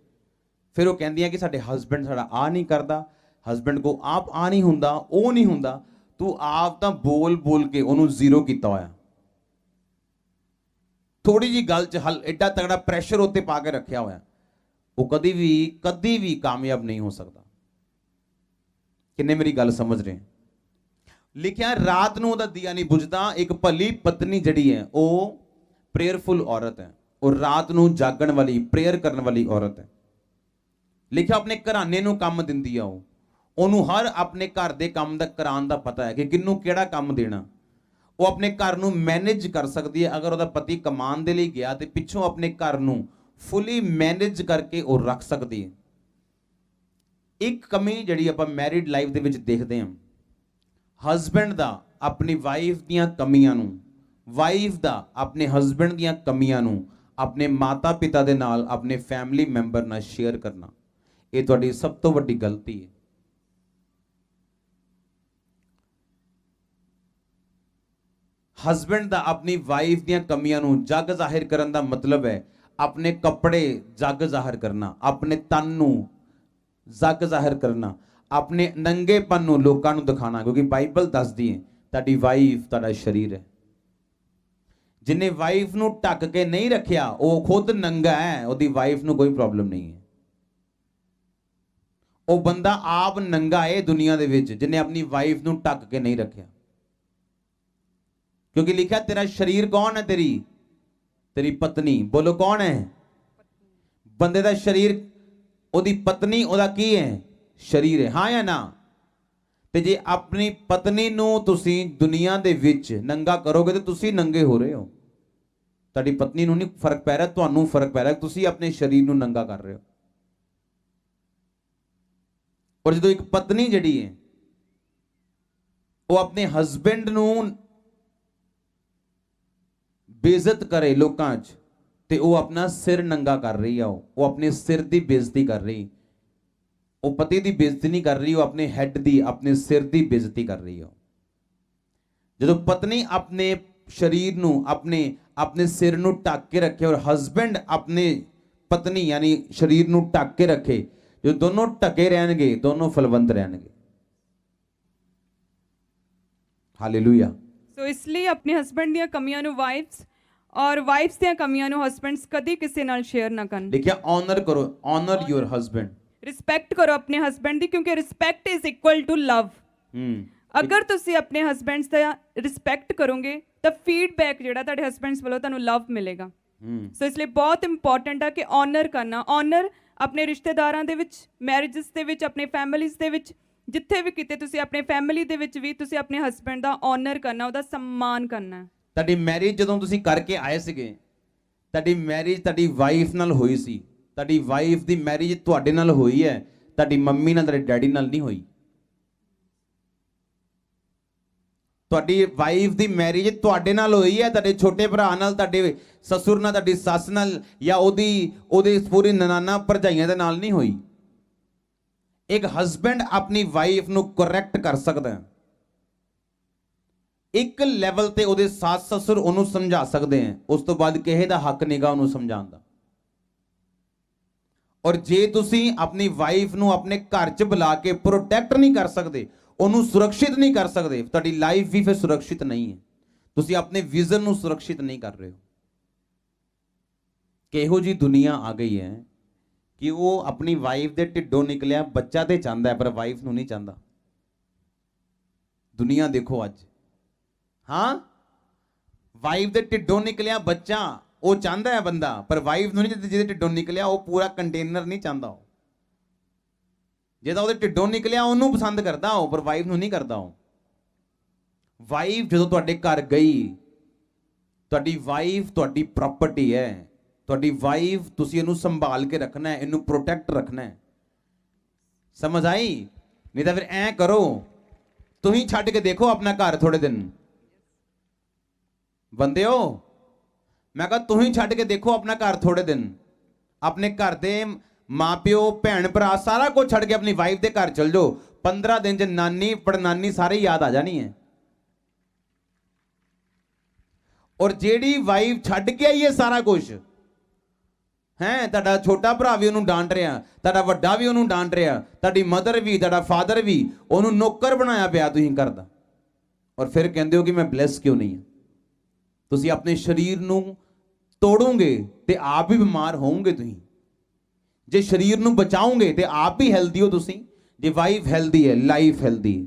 ਫਿਰ ਉਹ ਕਹਿੰਦੀਆਂ ਕਿ ਸਾਡੇ ਹਸਬੈਂਡ ਸਾਡਾ ਆ ਨਹੀਂ ਕਰਦਾ, ਹਸਬੈਂਡ ਕੋ ਆਪ ਆ ਨਹੀਂ ਹੁੰਦਾ, ਉਹ ਨਹੀਂ ਹੁੰਦਾ, ਤੂੰ ਆਪ ਤਾਂ ਬੋਲ ਬੋਲ ਕੇ ਉਹਨੂੰ ਜ਼ੀਰੋ ਕੀਤਾ ਹੋਇਆ। ਥੋੜੀ ਜੀ ਗੱਲ 'ਚ ਐਡਾ ਤਗੜਾ ਪ੍ਰੈਸ਼ਰ ਉੱਤੇ ਪਾ ਕੇ ਰੱਖਿਆ ਹੋਇਆ, ਉਹ ਕਦੀ ਵੀ ਕਾਮਯਾਬ ਨਹੀਂ ਹੋ ਸਕਦਾ। ਕਿੰਨੇ ਮੇਰੀ ਗੱਲ ਸਮਝ ਰਹੇ? ਲਿਖਿਆ ਰਾਤ ਨੂੰ ਉਹਦਾ ਦੀਆ ਨਹੀਂ ਬੁਝਦਾ। ਇੱਕ ਭਲੀ ਪਤਨੀ ਜਿਹੜੀ ਹੈ ਉਹ ਪ੍ਰੇਅਰਫੁਲ ਔਰਤ ਹੈ, ਉਹ ਰਾਤ ਨੂੰ ਜਾਗਣ ਵਾਲੀ, ਪ੍ਰੇਅਰ ਕਰਨ ਵਾਲੀ ਔਰਤ ਹੈ। ਲਿਖਿਆ ਆਪਣੇ ਘਰਾਣੇ ਨੂੰ ਕੰਮ ਦਿੰਦੀ ਆ, ਉਹਨੂੰ ਹਰ ਆਪਣੇ ਘਰ ਦੇ ਕੰਮ ਦਾ ਕਰਾਉਣ ਦਾ ਪਤਾ ਹੈ ਕਿ ਕਿਹਨੂੰ ਕਿਹੜਾ ਕੰਮ ਦੇਣਾ। ਉਹ ਆਪਣੇ ਘਰ ਨੂੰ ਮੈਨੇਜ ਕਰ ਸਕਦੀ ਹੈ। ਅਗਰ ਉਹਦਾ ਪਤੀ ਕਮਾਉਣ ਦੇ ਲਈ ਗਿਆ ਤੇ ਪਿੱਛੋਂ ਆਪਣੇ ਘਰ ਨੂੰ ਫੁੱਲੀ ਮੈਨੇਜ ਕਰਕੇ ਉਹ ਰੱਖ ਸਕਦੀ ਹੈ। ਇੱਕ ਕਮੀ ਜਿਹੜੀ ਆਪਾਂ ਮੈਰਿਡ ਲਾਈਫ ਦੇ ਵਿੱਚ ਦੇਖਦੇ ਹਾਂ, ਹਸਬੈਂਡ ਦਾ ਆਪਣੀ ਵਾਈਫ ਦੀਆਂ ਕਮੀਆਂ ਨੂੰ, ਵਾਈਫ ਦਾ ਆਪਣੇ ਹਸਬੈਂਡ ਦੀਆਂ ਕਮੀਆਂ ਨੂੰ ਆਪਣੇ ਮਾਤਾ ਪਿਤਾ ਦੇ ਨਾਲ, ਆਪਣੇ ਫੈਮਿਲੀ ਮੈਂਬਰ ਨਾਲ ਸ਼ੇਅਰ ਕਰਨਾ, ਇਹ ਤੁਹਾਡੀ ਸਭ ਤੋਂ ਵੱਡੀ ਗਲਤੀ ਹੈ। ਹਸਬੈਂਡ ਦਾ ਆਪਣੀ ਵਾਈਫ ਦੀਆਂ ਕਮੀਆਂ ਨੂੰ ਜੱਗ ਜ਼ਾਹਿਰ ਕਰਨ ਦਾ ਮਤਲਬ ਹੈ ਆਪਣੇ ਕੱਪੜੇ ਜੱਗ ਜ਼ਾਹਿਰ ਕਰਨਾ, ਆਪਣੇ ਤਨ ਨੂੰ ਜੱਗ ਜ਼ਾਹਿਰ ਕਰਨਾ, ਆਪਣੇ ਨੰਗੇਪਨ ਨੂੰ ਲੋਕਾਂ ਨੂੰ ਦਿਖਾਣਾ। ਕਿਉਂਕਿ ਬਾਈਬਲ ਦੱਸਦੀ ਹੈ ਤੁਹਾਡੀ ਵਾਈਫ ਤੁਹਾਡਾ ਸਰੀਰ ਹੈ। ਜਿਨੇ ਵਾਈਫ ਨੂੰ ਢੱਕ ਕੇ ਨਹੀਂ ਰੱਖਿਆ ਉਹ ਖੁਦ ਨੰਗਾ ਹੈ, ਉਹਦੀ ਵਾਈਫ ਨੂੰ ਕੋਈ ਪ੍ਰੋਬਲਮ ਨਹੀਂ ਹੈ। ਉਹ ਬੰਦਾ ਆਪ ਨੰਗਾ ਹੈ ਦੁਨੀਆ ਦੇ ਵਿੱਚ ਜਿਨੇ ਆਪਣੀ ਵਾਈਫ ਨੂੰ ਢੱਕ ਕੇ ਨਹੀਂ ਰੱਖਿਆ। ਕਿਉਂਕਿ ਲਿਖਿਆ ਤੇਰਾ ਸਰੀਰ ਕੌਣ ਹੈ? ਤੇਰੀ ਪਤਨੀ। ਬੋਲੋ ਕੌਣ ਹੈ? ਬੰਦੇ ਦਾ ਸਰੀਰ ਉਹਦੀ ਪਤਨੀ, ਉਹਦਾ ਕੀ ਹੈ? ਸਰੀਰ ਹੈ। ਹਾਂ ਜਾਂ ਨਾ? ਤੇ ਜੇ ਆਪਣੀ ਪਤਨੀ ਨੂੰ ਤੁਸੀਂ ਦੁਨੀਆ ਦੇ ਵਿੱਚ ਨੰਗਾ ਕਰੋਗੇ ਤੇ ਤੁਸੀਂ ਨੰਗੇ ਹੋ ਰਹੇ ਹੋ। ਤੁਹਾਡੀ ਪਤਨੀ ਨੂੰ ਨਹੀਂ ਫਰਕ ਪੈ ਰਿਹਾ, ਤੁਹਾਨੂੰ ਫਰਕ ਪੈ ਰਿਹਾ, ਤੁਸੀਂ ਆਪਣੇ ਸਰੀਰ ਨੂੰ ਨੰਗਾ ਕਰ ਰਹੇ ਹੋ। ਔਰ ਜਦੋਂ ਇੱਕ ਪਤਨੀ ਜਿਹੜੀ ਹੈ ਉਹ ਆਪਣੇ ਹਸਬੈਂਡ ਨੂੰ ਬੇਇੱਜ਼ਤ ਕਰੇ ਲੋਕਾਂ 'ਚ, ਤੇ ਉਹ ਆਪਣਾ ਸਿਰ ਨੰਗਾ ਕਰ ਰਹੀ ਆ। ਉਹ ਆਪਣੇ ਸਿਰ ਦੀ ਬੇਇੱਜ਼ਤੀ ਕਰ ਰਹੀ। ਉਹ ਪਤੀ ਦੀ ਬੇਇੱਜ਼ਤੀ ਨਹੀਂ ਕਰ ਰਹੀ, ਉਹ ਆਪਣੇ ਹੈੱਡ ਦੀ, ਆਪਣੇ ਸਿਰ ਦੀ ਬੇਇੱਜ਼ਤੀ ਕਰ ਰਹੀ ਆ। ਜਦੋਂ ਪਤਨੀ ਆਪਣੇ ਸਰੀਰ ਨੂੰ, ਆਪਣੇ ਸਿਰ ਨੂੰ ਢੱਕ ਕੇ ਰੱਖੇ ਔਰ ਹਸਬੈਂਡ ਆਪਣੇ ਪਤਨੀ ਯਾਨੀ ਸਰੀਰ ਨੂੰ ਢੱਕ ਕੇ ਰੱਖੇ, ਜੋ ਦੋਨੋਂ ਢਕੇ ਰਹਿਣਗੇ ਦੋਨੋਂ ਫਲਵੰਤ ਰਹਿਣਗੇ। ਹਾਲੇਲੂਇਆ। ਸੋ ਇਸ ਲਈ ਆਪਣੇ ਹਸਬੈਂਡ ਦੀਆਂ ਕਮੀਆਂ ਨੂੰ ਵਾਈਫਸ ਔਰ ਵਾਈਫਸ ਦੀਆਂ ਕਮੀਆਂ ਨੂੰ ਹਸਬੈਂਡਸ ਕਦੀ ਕਿਸੇ ਨਾਲ ਸ਼ੇਅਰ ਨਾ ਕਰਨ। ਲਿਖਿਆ ਆਨਰ ਕਰੋ, ਆਨਰ ਯੂਰ ਹਸਬੈਂਡ। ਰਿਸਪੈਕਟ ਕਰੋ ਆਪਣੇ ਹਸਬੈਂਡ ਦੀ, ਕਿਉਂਕਿ ਰਿਸਪੈਕਟ ਇਜ਼ ਇਕੁਅਲ ਟੂ ਲਵ। ਅਗਰ ਤੁਸੀਂ ਆਪਣੇ ਹਸਬੈਂਡਸ ਦਾ ਰਿਸਪੈਕਟ ਕਰੋਗੇ ਤਾਂ ਫੀਡਬੈਕ ਜਿਹੜਾ ਤੁਹਾਡੇ ਹਸਬੈਂਡਸ ਵੱਲੋਂ ਤੁਹਾਨੂੰ ਲਵ ਮਿਲੇਗਾ। ਸੋ ਇਸ ਲਈ ਬਹੁਤ ਇੰਪੋਰਟੈਂਟ ਆ ਕਿ ਆਨਰ ਕਰਨਾ। ਆਨਰ ਆਪਣੇ ਰਿਸ਼ਤੇਦਾਰਾਂ ਦੇ ਵਿੱਚ, ਮੈਰਿਜਸ ਦੇ ਵਿੱਚ, ਆਪਣੇ ਫੈਮਿਲੀਜ਼ ਦੇ ਵਿੱਚ, ਜਿੱਥੇ ਵੀ ਕਿਤੇ ਤੁਸੀਂ ਆਪਣੇ ਫੈਮਿਲੀ ਦੇ ਵਿੱਚ ਵੀ ਤੁਸੀਂ ਆਪਣੇ ਹਸਬੈਂਡ ਦਾ ਆਨਰ ਕਰਨਾ, ਉਹਦਾ ਸਨਮਾਨ ਕਰਨਾ। ਤੁਹਾਡੀ ਮੈਰਿਜ ਜਦੋਂ ਤੁਸੀਂ ਕਰਕੇ ਆਏ ਸੀਗੇ, ਤੁਹਾਡੀ ਮੈਰਿਜ ਤੁਹਾਡੀ ਵਾਈਫ ਨਾਲ ਹੋਈ ਸੀ। ਤੁਹਾਡੀ ਵਾਈਫ ਦੀ ਮੈਰਿਜ ਤੁਹਾਡੇ ਨਾਲ ਹੋਈ ਹੈ, ਤੁਹਾਡੀ ਮੰਮੀ ਨਾਲ, ਤੁਹਾਡੇ ਡੈਡੀ ਨਾਲ ਨਹੀਂ ਹੋਈ। ਤੁਹਾਡੀ ਵਾਈਫ ਦੀ ਮੈਰਿਜ ਤੁਹਾਡੇ ਨਾਲ ਹੋਈ ਹੈ, ਤੁਹਾਡੇ ਛੋਟੇ ਭਰਾ ਨਾਲ, ਤੁਹਾਡੇ ਸਸੁਰ ਨਾਲ, ਤੁਹਾਡੀ ਸੱਸ ਨਾਲ, ਜਾਂ ਉਹਦੇ ਪੂਰੀ ਨਨਾਨਾ ਭਰਜਾਈਆਂ ਦੇ ਨਾਲ ਨਹੀਂ ਹੋਈ। ਇੱਕ ਹਸਬੈਂਡ ਆਪਣੀ ਵਾਈਫ ਨੂੰ ਕਰੈਕਟ ਕਰ ਸਕਦਾ ਹੈ। ਇੱਕ ਲੈਵਲ ਤੇ ਉਹਦੇ ਸੱਸ ਸਸੁਰ ਉਹਨੂੰ ਸਮਝਾ ਸਕਦੇ ਹੈ, ਉਸ ਤੋਂ ਬਾਅਦ ਕਿਸੇ ਦਾ ਹੱਕ ਨਹੀਂਗਾ ਉਹਨੂੰ ਸਮਝਾਉਣ ਦਾ। ਔਰ ਜੇ ਤੁਸੀਂ ਆਪਣੀ ਵਾਈਫ ਨੂੰ ਆਪਣੇ ਘਰ 'ਚ ਬੁਲਾ ਕੇ ਪ੍ਰੋਟੈਕਟ ਨਹੀਂ ਕਰ ਸਕਦੇ, ਉਹਨੂੰ ਸੁਰੱਖਿਅਤ ਨਹੀਂ ਕਰ ਸਕਦੇ, ਤੁਹਾਡੀ ਲਾਈਫ ਵੀ ਫਿਰ ਸੁਰੱਖਿਅਤ ਨਹੀਂ ਹੈ। ਤੁਸੀਂ ਆਪਣੇ ਵਿਜ਼ਨ ਨੂੰ ਸੁਰੱਖਿਅਤ ਨਹੀਂ ਕਰ ਰਹੇ ਹੋ। ਕਿਹੋ ਜੀ ਦੁਨੀਆ ਆ ਗਈ ਹੈ ਕਿ ਉਹ ਆਪਣੀ ਵਾਈਫ ਦੇ ਢਿੱਡੋਂ ਨਿਕਲਿਆ ਬੱਚਾ ਤੇ ਚਾਹੁੰਦਾ ਹੈ, ਪਰ ਵਾਈਫ ਨੂੰ ਨਹੀਂ ਚਾਹੁੰਦਾ। ਦੁਨੀਆ ਦੇਖੋ ਅੱਜ। ਹਾਂ, ਵਾਈਫ ਦੇ ਢਿੱਡੋਂ ਨਿਕਲਿਆ ਬੱਚਾ ਉਹ ਚਾਹੁੰਦਾ ਹੈ ਬੰਦਾ, ਪਰ ਵਾਈਫ ਨੂੰ ਨਹੀਂ। ਜਿਹਦੇ ਢਿੱਡੋਂ ਨਿਕਲਿਆ ਉਹ ਪੂਰਾ ਕੰਟੇਨਰ ਨਹੀਂ ਚਾਹੁੰਦਾ। ਉਹ ਜਿਹਦਾ ਉਹਦੇ ਢਿੱਡੋਂ ਨਿਕਲਿਆ ਉਹਨੂੰ ਪਸੰਦ ਕਰਦਾ ਉਹ, ਪਰ ਵਾਈਫ ਨੂੰ ਨਹੀਂ ਕਰਦਾ ਉਹ। ਵਾਈਫ ਜਦੋਂ ਤੁਹਾਡੇ ਘਰ ਗਈ, ਤੁਹਾਡੀ ਵਾਈਫ ਤੁਹਾਡੀ ਪ੍ਰਾਪਰਟੀ ਹੈ। ਤੁਹਾਡੀ ਵਾਈਫ ਤੁਸੀਂ ਇਹਨੂੰ ਸੰਭਾਲ ਕੇ ਰੱਖਣਾ ਹੈ, ਇਹਨੂੰ ਪ੍ਰੋਟੈਕਟ ਰੱਖਣਾ ਹੈ। ਸਮਝ ਆਈ? ਨਹੀਂ ਤਾਂ ਫਿਰ ਐ ਕਰੋ, ਤੁਸੀਂ ਛੱਡ ਕੇ ਦੇਖੋ ਆਪਣਾ ਘਰ ਥੋੜੇ ਦਿਨ। ਬੰਦੇ ਹੋ, ਮੈਂ ਕਹਾ ਤੁਸੀਂ ਛੱਡ ਕੇ ਦੇਖੋ ਆਪਣਾ ਘਰ ਥੋੜੇ ਦਿਨ। ਆਪਣੇ ਘਰ ਦੇ ਮਾਪਿਓ, ਭੈਣ ਭਰਾ ਸਾਰਾ ਕੁਝ ਛੱਡ ਕੇ ਆਪਣੀ ਵਾਈਫ ਦੇ ਘਰ ਚਲ ਜਾਓ। 15 ਦਿਨ ਚ ਨਾਨੀ ਪੜਨਾਨੀ ਸਾਰੇ ਯਾਦ ਆ ਜਾਣੀ ਹੈ। ਔਰ ਜਿਹੜੀ ਵਾਈਫ ਛੱਡ ਕੇ ਆਈ ਹੈ ਸਾਰਾ ਕੁਝ ਹੈ, ਤੁਹਾਡਾ ਛੋਟਾ ਭਰਾ ਵੀ ਉਹਨੂੰ ਡਾਂਟ ਰਿਹਾ, ਤੁਹਾਡਾ ਵੱਡਾ ਵੀ ਉਹਨੂੰ ਡਾਂਟ ਰਿਹਾ, ਤੁਹਾਡੀ ਮਦਰ ਵੀ, ਤੁਹਾਡਾ ਫਾਦਰ ਵੀ, ਉਹਨੂੰ ਨੌਕਰ ਬਣਾਇਆ ਪਿਆ ਤੁਸੀਂ ਘਰ ਦਾ। ਔਰ ਫਿਰ ਕਹਿੰਦੇ ਹੋ ਕਿ ਮੈਂ ਬਲੈਸ ਕਿਉਂ ਨਹੀਂ ਹਾਂ। ਤੁਸੀਂ ਆਪਣੇ ਸਰੀਰ ਨੂੰ ਤੋੜੋਗੇ ਤੇ ਆਪ ਵੀ ਬਿਮਾਰ ਹੋਵੋਗੇ। ਤੁਸੀਂ ਜੇ ਸਰੀਰ ਨੂੰ ਬਚਾਓਗੇ ਤੇ ਆਪ ਵੀ ਹੈਲਦੀ ਹੋ। ਤੁਸੀਂ ਜੇ ਵਾਈਫ ਹੈਲਦੀ ਹੈ, ਲਾਈਫ ਹੈਲਦੀ ਹੈ।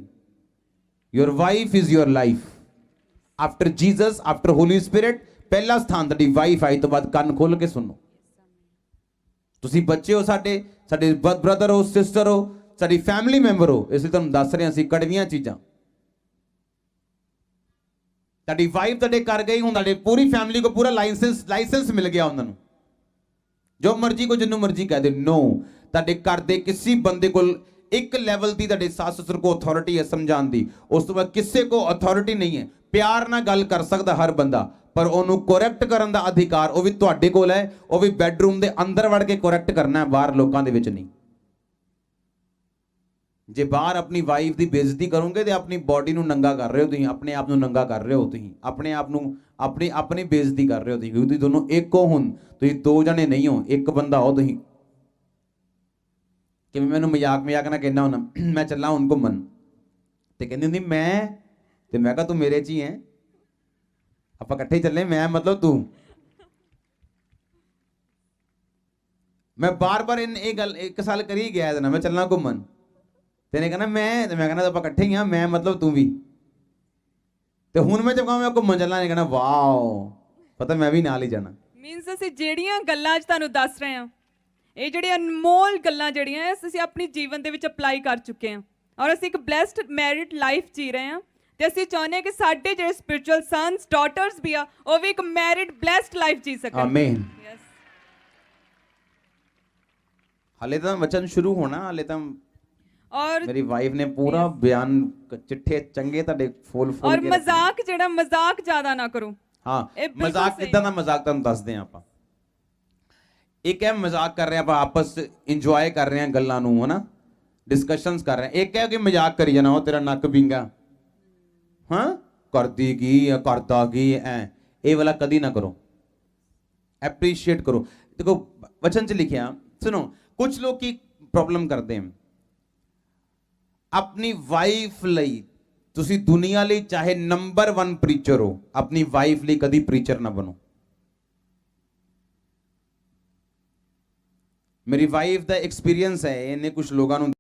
Your wife is your life. After Jesus, after Holy Spirit, ਪਹਿਲਾ ਸਥਾਨ ਤੁਹਾਡੀ ਵਾਈਫ ਆਈ। ਤੋਂ ਬਾਅਦ ਕੰਨ ਖੋਲ ਕੇ ਸੁਣੋ। ਤੁਸੀਂ ਬੱਚੇ ਹੋ, ਸਾਡੇ ਬ੍ਰਦਰ ਹੋ, ਸਿਸਟਰ ਹੋ, ਸਾਡੀ ਫੈਮਿਲੀ ਮੈਂਬਰ ਹੋ। ਇਸ ਲਈ ਤੁਹਾਨੂੰ ਦੱਸ ਰਹੇ ਹਾਂ ਅਸੀਂ ਕੜਵੀਆਂ ਚੀਜ਼ਾਂ। ਤੁਹਾਡੀ ਵਾਈਫ ਤੁਹਾਡੇ ਕਰ ਗਈ, ਹੁਣ ਤੁਹਾਡੇ ਪੂਰੀ ਫੈਮਿਲੀ ਕੋ ਪੂਰਾ ਲਾਇਸੈਂਸ ਮਿਲ ਗਿਆ ਉਹਨਾਂ ਨੂੰ। ਜੋ ਮਰਜ਼ੀ ਕੋ ਜਿੰਨੂੰ ਮਰਜ਼ੀ ਕਹਿ ਦੇ। ਨੋ, ਤੁਹਾਡੇ ਘਰ ਦੇ ਕਿਸੇ ਬੰਦੇ ਕੋਲ ਇੱਕ ਲੈਵਲ ਦੀ ਤੁਹਾਡੇ ਸੱਸ ਸਸੁਰ ਕੋ ਅਥਾਰਟੀ ਹੈ ਸਮਝਾਉਣ ਦੀ। ਉਸ ਤੋਂ ਬਾਅਦ ਕਿਸੇ ਕੋ ਅਥਾਰਟੀ ਨਹੀਂ ਹੈ। ਪਿਆਰ ਨਾਲ ਗੱਲ ਕਰ ਸਕਦਾ ਹਰ ਬੰਦਾ, ਪਰ ਉਹਨੂੰ ਕਰੈਕਟ ਕਰਨ ਦਾ ਅਧਿਕਾਰ ਉਹ ਵੀ ਤੁਹਾਡੇ ਕੋਲ ਹੈ। ਉਹ ਵੀ ਬੈਡਰੂਮ ਦੇ ਅੰਦਰ ਵੜ ਕੇ ਕਰੈਕਟ ਕਰਨਾ ਹੈ, ਬਾਹਰ ਲੋਕਾਂ ਦੇ ਵਿੱਚ ਨਹੀਂ। ਜੇ ਬਾਹਰ ਆਪਣੀ ਵਾਈਫ ਦੀ ਬੇਇੱਜ਼ਤੀ ਕਰੋਗੇ ਤੇ ਆਪਣੀ ਬਾਡੀ ਨੂੰ ਨੰਗਾ ਕਰ ਰਹੇ ਹੋ ਤੁਸੀਂ, ਆਪਣੇ ਆਪ ਨੂੰ ਨੰਗਾ ਕਰ ਰਹੇ ਹੋ ਤੁਸੀਂ, ਆਪਣੇ ਆਪ ਨੂੰ ਆਪਣੀ ਬੇਇੱਜ਼ਤੀ ਕਰ ਰਹੇ ਹੋ ਤੁਸੀਂ। ਕਿਉਂਕਿ ਤੁਸੀਂ ਦੋਨੋਂ ਇੱਕ ਹੋ। ਹੁਣ ਤੁਸੀਂ ਦੋ ਜਣੇ ਨਹੀਂ ਹੋ, ਇੱਕ ਬੰਦਾ ਹੋ ਤੁਸੀਂ। ਕਿਵੇਂ ਮੈਨੂੰ ਮਜ਼ਾਕ ਨਾਲ ਕਹਿੰਦਾ ਹੁੰਦਾ, ਮੈਂ ਚੱਲਾਂ ਹੁਣ ਘੁੰਮਣ, ਤੇ ਕਹਿੰਦੀ ਹੁੰਦੀ ਮੈਂ ਕਹਾ ਤੂੰ ਮੇਰੇ 'ਚ ਹੀ ਹੈ, ਆਪਾਂ ਇਕੱਠੇ ਚੱਲੇ, ਮੈਂ ਮਤਲਬ ਤੂੰ। ਮੈਂ ਬਾਰ-ਬਾਰ ਇਹ ਗੱਲ 1 ਸਾਲ ਕਰੀ ਗਿਆ ਇਹਦੇ ਨਾਲ, ਮੈਂ ਚੱਲਣਾ ਘੁੰਮਣ, ਤੇਨੇ ਕਹਿੰਦਾ ਮੈਂ ਕਹਿੰਦਾ ਆਪਾਂ ਇਕੱਠੇ ਹੀ ਆ, ਮੈਂ ਮਤਲਬ ਤੂੰ ਵੀ। ਤੇ ਹੁਣ ਮੈਂ ਜਦ ਕਹਾਂ ਮੈਂ ਘੁੰਮਣ ਚੱਲਾਂ, ਨੇ ਕਹਿਣਾ ਵਾਓ, ਪਤਾ ਮੈਂ ਵੀ ਨਾਲ ਹੀ ਜਾਣਾ। ਮੀਨਸ ਅਸੀਂ ਜਿਹੜੀਆਂ ਗੱਲਾਂ ਅੱਜ ਤੁਹਾਨੂੰ ਦੱਸ ਰਹੇ ਹਾਂ, ਇਹ ਜਿਹੜੀਆਂ ਅਨਮੋਲ ਗੱਲਾਂ ਜਿਹੜੀਆਂ ਅਸੀਂ ਆਪਣੀ ਜੀਵਨ ਦੇ ਵਿੱਚ ਅਪਲਾਈ ਕਰ ਚੁੱਕੇ ਹਾਂ, ਔਰ ਅਸੀਂ ਇੱਕ ਬਲੈਸਡ ਮੈਰਿਡ ਲਾਈਫ ਜੀ ਰਹੇ ਹਾਂ। ਤੇ ਅਸੀਂ ਚਾਹੁੰਦੇ ਹਾਂ ਕਿ ਸਾਡੇ ਜਿਹੜੇ ਸਪਿਰਚੁਅਲ ਸਨਸ, ਡਾਟਰਸ ਵੀ ਆ, ਉਹ ਵੀ ਇੱਕ ਮੈਰਿਡ ਬਲੈਸਡ ਲਾਈਫ ਜੀ ਸਕਣ। ਆਮੀਨ। ਯੈਸ। ਹਾਲੇ ਤਾਂ ਵਚਨ ਸ਼ੁਰੂ ਹੋਣਾ, ਹਾਲੇ ਤਾਂ ਔਰ ਮੇਰੀ ਵਾਈਫ ਨੇ ਪੂਰਾ ਬਿਆਨ ਚਿੱਠੇ ਚੰਗੇ ਤੁਹਾਡੇ ਫੁੱਲ ਔਰ ਮਜ਼ਾਕ ਜ਼ਿਆਦਾ ਨਾ ਕਰੋ। ਹਾਂ, ਮਜ਼ਾਕ ਕਿੱਦਾਂ ਦਾ ਮਜ਼ਾਕ ਤੁਹਾਨੂੰ ਦੱਸਦੇ ਹਾਂ ਆਪਾਂ। ਇੱਕ ਹੈ ਮਜ਼ਾਕ ਕਰ ਰਹੇ ਹਾਂ ਆਪਾਂ, ਆਪਸ ਇੰਜੋਏ ਕਰ ਰਹੇ ਹਾਂ ਗੱਲਾਂ ਨੂੰ, ਹਨਾ, ਡਿਸਕਸ਼ਨਸ ਕਰ ਰਹੇ ਹਾਂ। ਇੱਕ ਹੈ ਕਿ ਮਜ਼ਾਕ ਕਰੀ ਜਾਣਾ, ਉਹ ਤੇਰਾ ਨੱਕ ਵਿੰਗਾ, ਹਾਂ ਕਰਦੀ ਕੀ, ਕਰਦਾ ਕੀ, ਇਹ ਵਾਲਾ ਕਦੀ ਨਾ ਕਰੋ। ਐਪਰੀਸ਼ੀਏਟ ਕਰੋ। ਦੇਖੋ ਵਚਨ 'ਚ ਲਿਖਿਆ, ਸੁਣੋ, ਕੁਝ ਲੋਕ ਕੀ ਪ੍ਰੋਬਲਮ ਕਰਦੇ ਹਨ, ਆਪਣੀ ਵਾਈਫ ਲਈ ਤੁਸੀਂ ਦੁਨੀਆ ਲਈ ਚਾਹੇ ਨੰਬਰ 1 ਪ੍ਰੀਚਰ ਹੋ, ਆਪਣੀ ਵਾਈਫ ਲਈ ਕਦੀ ਪ੍ਰੀਚਰ ਨਾ ਬਣੋ। ਮੇਰੀ ਵਾਈਫ ਦਾ ਐਕਸਪੀਰੀਅੰਸ ਹੈ, ਇਹਨੇ ਕੁਝ ਲੋਕਾਂ ਨੂੰ